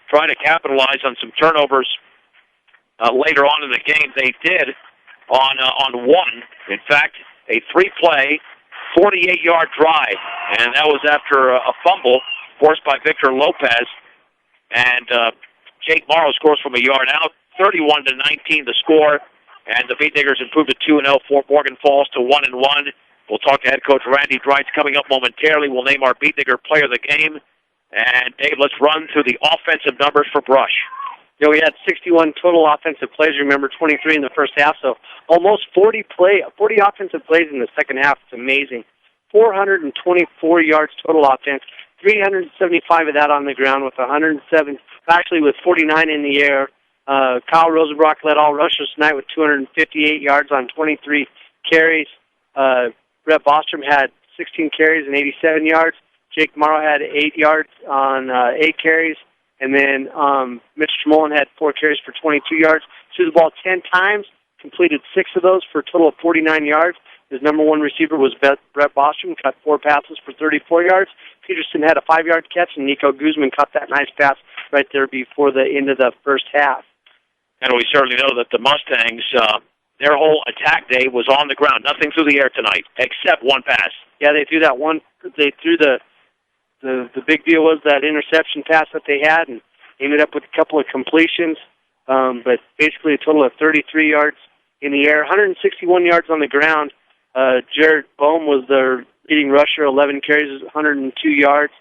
trying to capitalize on some turnovers later on in the game. They did on one. In fact, a 3-play, 48-yard drive, and that was after a fumble forced by Victor Lopez. And Jake Morrow scores from a yard out, 31-19 the score, and the Beat Diggers improved to 2-0. Fort Morgan falls to 1-1. We'll talk to head coach Randy Dreitz coming up momentarily. We'll name our Beat Digger player of the game. And, Dave, let's run through the offensive numbers for Brush. You know, we had 61 total offensive plays. Remember, 23 in the first half, so almost 40 offensive plays in the second half. It's amazing. 424 yards total offense, 375 of that on the ground with 107, actually with 49 in the air. Kyle Rosenbrock led all rushers tonight with 258 yards on 23 carries. Brett Bostrom had 16 carries and 87 yards. Jake Morrow had 8 yards on 8 carries. And then Mitch Schmollen had 4 carries for 22 yards. Threw the ball 10 times, completed 6 of those for a total of 49 yards. His number one receiver was Brett Bostrom, caught 4 passes for 34 yards. Peterson had a 5-yard catch, and Nico Guzman caught that nice pass right there before the end of the first half. And we certainly know that the Mustangs, their whole attack day was on the ground. Nothing through the air tonight, except one pass. Yeah, they threw that one. They threw the big deal was that interception pass that they had, and ended up with a couple of completions. But basically a total of 33 yards in the air, 161 yards on the ground. Jared Bohm was their leading rusher, 11 carries, 102 yards.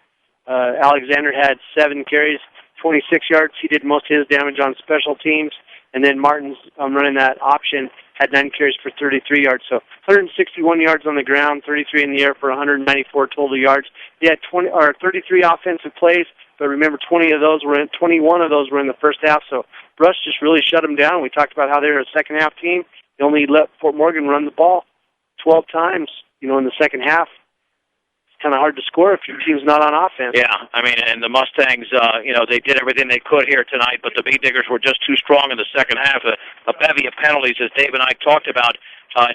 Alexander had 7 carries, 26 yards. He did most of his damage on special teams. And then Martins, running that option, had 9 carries for 33 yards. So 161 yards on the ground, 33 in the air for 194 total yards. They had 33 offensive plays, but remember 21 of those were in the first half. So Brush just really shut them down. We talked about how they were a second half team. They only let Fort Morgan run the ball 12 times, in the second half. Kind of hard to score if your team's not on offense. Yeah, and the Mustangs, they did everything they could here tonight, but the Beat Diggers were just too strong in the second half. A bevy of penalties, as Dave and I talked about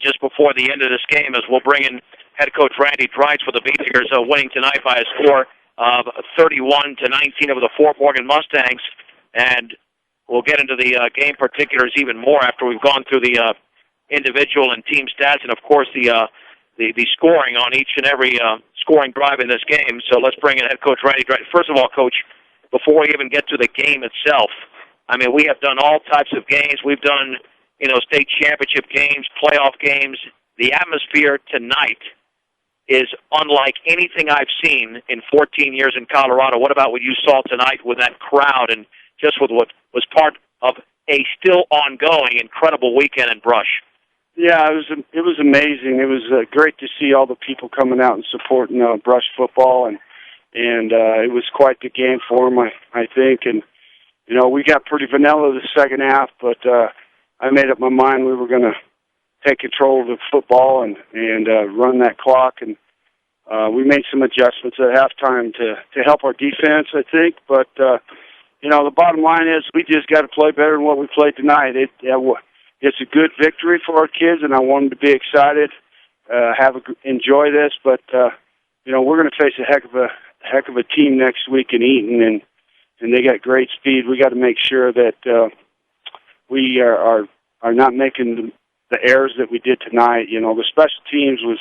just before the end of this game, as we'll bring in head coach Randy Dreitz with the Beat Diggers winning tonight by a score of 31-19 over the Fort Morgan Mustangs. And we'll get into the game particulars even more after we've gone through the individual and team stats, and of course the scoring on each and every scoring drive in this game. So let's bring in head coach Randy Dreitz. First of all, Coach, before we even get to the game itself, we have done all types of games. We've done, state championship games, playoff games. The atmosphere tonight is unlike anything I've seen in 14 years in Colorado. What about what you saw tonight with that crowd and just with what was part of a still ongoing incredible weekend in Brush? Yeah, it was amazing. It was great to see all the people coming out and supporting Brush football, and it was quite the game for them, I think. And you know, we got pretty vanilla the second half, but I made up my mind we were going to take control of the football and run that clock, and we made some adjustments at halftime to help our defense, I think. But you know, the bottom line is we just got to play better than what we played tonight. It's a good victory for our kids, and I want them to be excited, enjoy this. But you know, we're going to face a heck of a team next week in Eaton, and they got great speed. We got to make sure that we are not making the errors that we did tonight. You know, the special teams was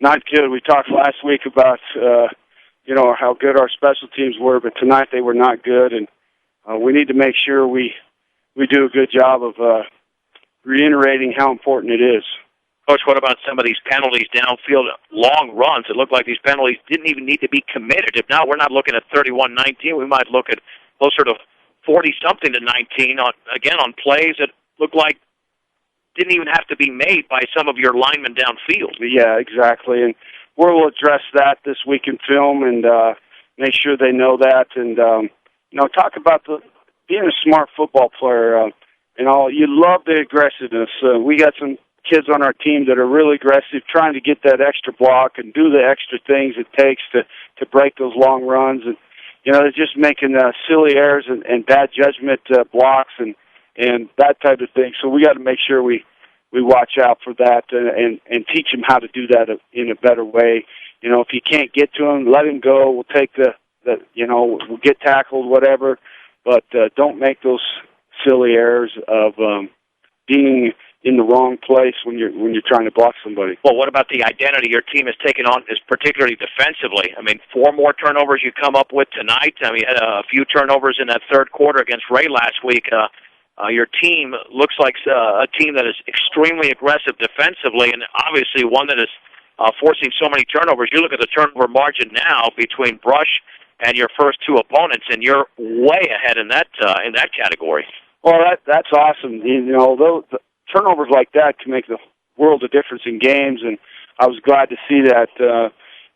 not good. We talked last week about you know, how good our special teams were, but tonight they were not good, and we need to make sure we do a good job of reiterating how important it is. Coach, what about some of these penalties downfield, long runs? It looked like these penalties didn't even need to be committed. If not, we're not looking at 31-19. We might look at closer to 40-something to 19 on plays that look like didn't even have to be made by some of your linemen downfield. Yeah, exactly. And we'll address that this week in film and make sure they know that. And, you know, talk about being a smart football player. You know, you love the aggressiveness. We got some kids on our team that are really aggressive, trying to get that extra block and do the extra things it takes to break those long runs. And, you know, they're just making silly errors and bad judgment blocks and that type of thing. So we got to make sure we watch out for that and teach them how to do that in a better way. You know, if you can't get to them, let him go. We'll take you know, we'll get tackled, whatever, but don't make those silly errors of being in the wrong place when you're trying to block somebody. Well, what about the identity your team has taken on, is particularly defensively? I mean, 4 more turnovers you come up with tonight. I mean, you had a few turnovers in that third quarter against Ray last week. Your team looks like a team that is extremely aggressive defensively, and obviously one that is forcing so many turnovers. You look at the turnover margin now between Brush and your first 2 opponents, and you're way ahead in that category. Well, that's awesome. You know, the turnovers like that can make the world of difference in games, and I was glad to see that.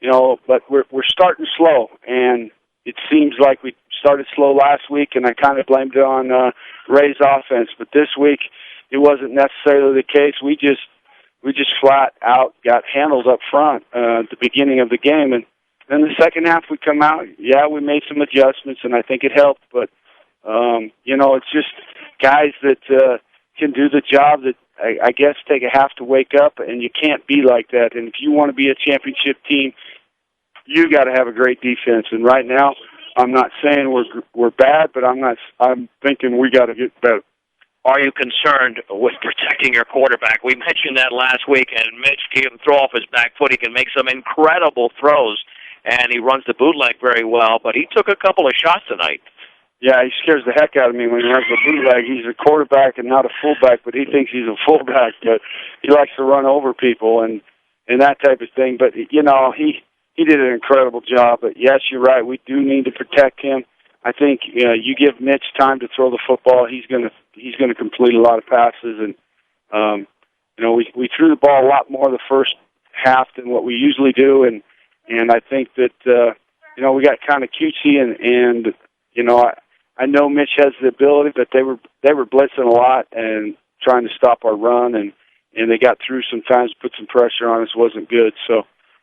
You know, but we're starting slow, and it seems like we started slow last week, and I kind of blamed it on Ray's offense. But this week, it wasn't necessarily the case. We just flat out got handled up front at the beginning of the game, and then the second half we come out. Yeah, we made some adjustments, and I think it helped. But you know, it's just guys that can do the job that I guess take a half to wake up, and you can't be like that. And if you want to be a championship team, you got to have a great defense. And right now, I'm not saying we're bad, but I'm thinking we got to get better. Are you concerned with protecting your quarterback? We mentioned that last week, and Mitch can throw off his back foot. He can make some incredible throws, and he runs the bootleg very well, but he took a couple of shots tonight. Yeah, he scares the heck out of me when he runs the bootleg. He's a quarterback and not a fullback, but he thinks he's a fullback. But he likes to run over people and that type of thing. But, you know, he did an incredible job. But, yes, you're right. We do need to protect him. I think you give Mitch time to throw the football, he's gonna complete a lot of passes. And, you know, we threw the ball a lot more the first half than what we usually do. And I think that, you know, we got kind of cutesy and you know, I know Mitch has the ability, but they were blitzing a lot and trying to stop our run, and they got through sometimes, put some pressure on us, wasn't good. So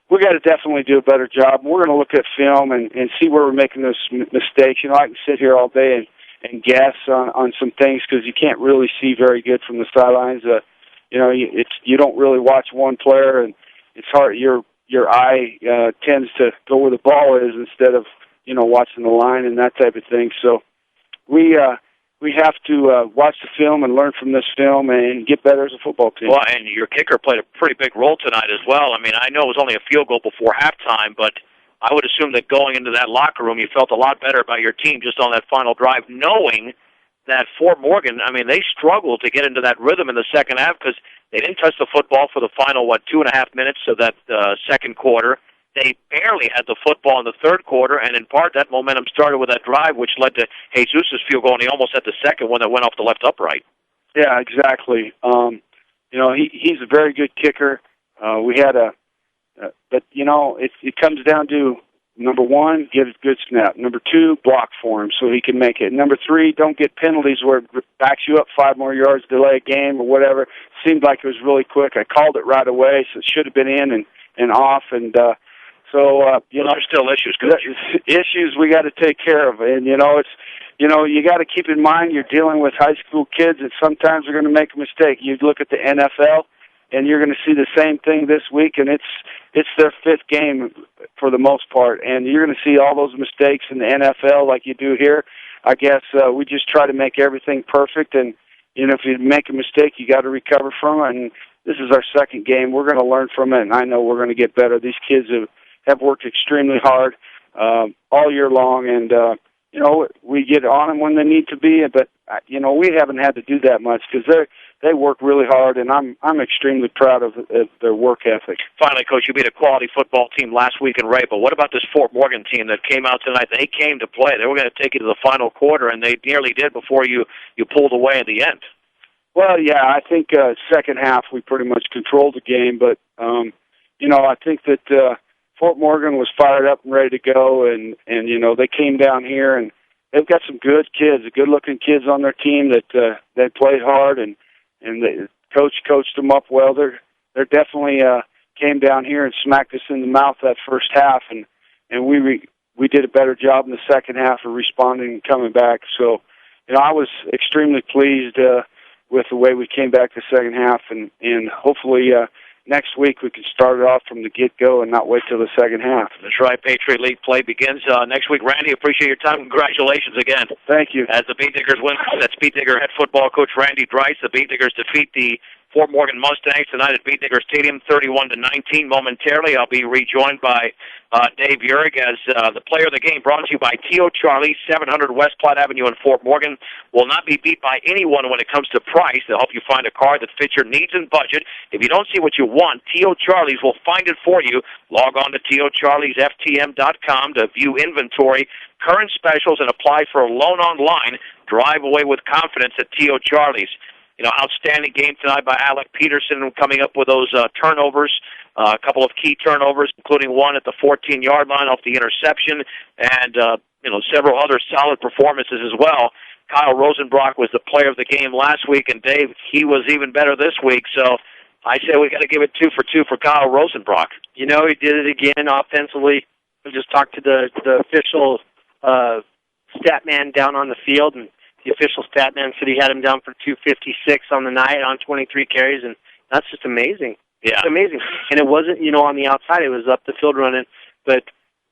we got to definitely do a better job. We're going to look at film and see where we're making those mistakes. You know, I can sit here all day and guess on some things because you can't really see very good from the sidelines. You know, you don't really watch one player, and it's hard. Your eye tends to go where the ball is instead of, you know, watching the line and that type of thing. So we have to watch the film and learn from this film and get better as a football team. Well, and your kicker played a pretty big role tonight as well. I mean, I know it was only a field goal before halftime, but I would assume that going into that locker room, you felt a lot better about your team just on that final drive, knowing that Fort Morgan, I mean, they struggled to get into that rhythm in the second half because They didn't touch the football for the final, 2.5 minutes of that second quarter. They barely had the football in the third quarter, and in part that momentum started with that drive, which led to Jesus' field goal, and he almost had the second one that went off the left upright. Yeah, exactly. He's a very good kicker. We had but it comes down to, number one, get a good snap. Number two, block for him so he can make it. Number three, don't get penalties where it backs you up 5 more yards, delay a game or whatever. Seemed like it was really quick. I called it right away, so it should have been in and off. And there's still issues. Issues we got to take care of. And you got to keep in mind you're dealing with high school kids, and sometimes they're going to make a mistake. You look at the NFL, and you're going to see the same thing this week, and it's their 5th game for the most part, and you're going to see all those mistakes in the NFL like you do here. I guess we just try to make everything perfect, and if you make a mistake, you got to recover from it. And this is our 2nd game. We're going to learn from it, and I know we're going to get better. These kids have worked extremely hard all year long, and we get on them when they need to be, but we haven't had to do that much because they work really hard, and I'm extremely proud of their work ethic. Finally, Coach, you beat a quality football team last week in Ray, but what about this Fort Morgan team that came out tonight? They came to play. They were going to take you to the final quarter, and they nearly did before you pulled away at the end. Well, yeah, I think second half we pretty much controlled the game, but I think that Fort Morgan was fired up and ready to go, and they came down here, and they've got some good kids, good-looking kids on their team that they played hard, and the coach coached them up well. They're definitely came down here and smacked us in the mouth that first half, and we did a better job in the second half of responding and coming back. So, I was extremely pleased with the way we came back the second half, and hopefully next week we can start it off from the get-go and not wait till the second half. That's right. Patriot League play begins next week. Randy, appreciate your time. Congratulations again. Thank you. As the Beet Diggers win, that's Beet Digger head football coach Randy Dreiss. The Beet Diggers defeat the Fort Morgan Mustangs tonight at Beet Digger Stadium, 31-19. Momentarily, I'll be rejoined by Dave Urig as the player of the game, brought to you by T.O. Charlie, 700 West Platte Avenue in Fort Morgan. Will not be beat by anyone when it comes to price. They'll help you find a car that fits your needs and budget. If you don't see what you want, T.O. Charlie's will find it for you. Log on to TOCharliesFTM.com to view inventory, current specials, and apply for a loan online. Drive away with confidence at T.O. Charlie's. Outstanding game tonight by Alec Peterson, coming up with those turnovers, a couple of key turnovers, including one at the 14-yard line off the interception, and several other solid performances as well. Kyle Rosenbrock was the player of the game last week, and Dave, he was even better this week. So I say we got to give it 2 for 2 for Kyle Rosenbrock. He did it again offensively. We just talked to the official stat man down on the field, and the official stat man said he had him down for 256 on the night on 23 carries, and that's just amazing. Yeah. It's amazing. And it wasn't, on the outside. It was up the field running. But,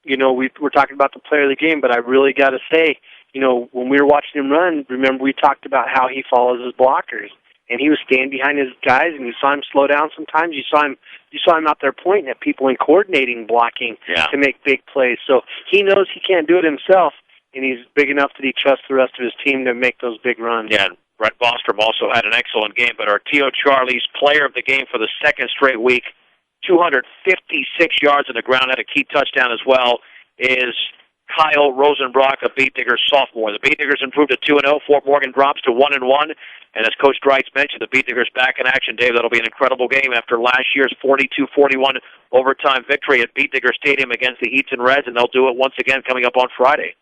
we're talking about the player of the game, but I really got to say, when we were watching him run, remember we talked about how he follows his blockers. And he was staying behind his guys, and you saw him slow down sometimes. You saw him out there pointing at people and coordinating blocking to make big plays. So he knows he can't do it himself, and he's big enough that he trusts the rest of his team to make those big runs. Yeah, Brett Bostrom also had an excellent game, but our T.O. Charlie's player of the game for the second straight week, 256 yards on the ground, had a key touchdown as well, is Kyle Rosenbrock, a Beet Diggers sophomore. The Beet Diggers improved to 2-0. Fort Morgan drops to 1-1. And as Coach Dreiss mentioned, the Beet Diggers back in action, Dave. That'll be an incredible game after last year's 42-41 overtime victory at Beet Digger Stadium against the Heats and Reds, and they'll do it once again coming up on Friday.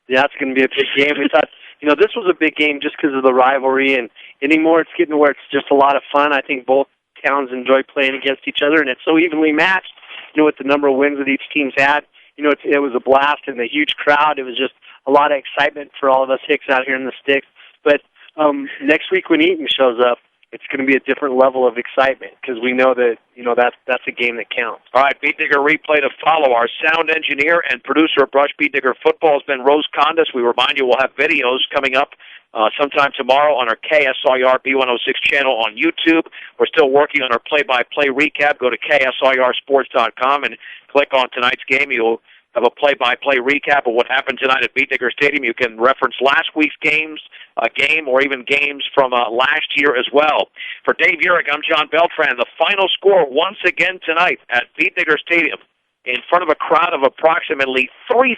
Yeah, it's going to be a big game. We thought, this was a big game just because of the rivalry, and anymore it's getting to where it's just a lot of fun. I think both towns enjoy playing against each other, and it's so evenly matched, with the number of wins that each team's had. It was a blast, and the huge crowd. It was just a lot of excitement for all of us Hicks out here in the sticks. But next week when Eaton shows up, it's going to be a different level of excitement because we know that, that's a game that counts. All right, Beet Digger replay to follow. Our sound engineer and producer of Brush Beet Digger Football has been Rose Condas. We remind you we'll have videos coming up sometime tomorrow on our KSIR B106 channel on YouTube. We're still working on our play-by-play recap. Go to KSIRsports.com and click on tonight's game. You'll of a play-by-play recap of what happened tonight at Beet Digger Stadium. You can reference last week's game, or even games from last year as well. For Dave Urick, I'm John Beltran. The final score once again tonight at Beet Digger Stadium in front of a crowd of approximately 3,000.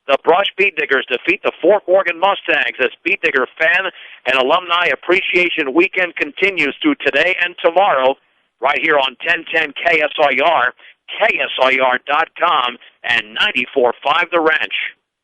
The Brush Beet Diggers defeat the Fork Oregon Mustangs as Beet Digger Fan and Alumni Appreciation Weekend continues through today and tomorrow right here on 1010 KSIR, KSIR.com, and 94.5 The Ranch.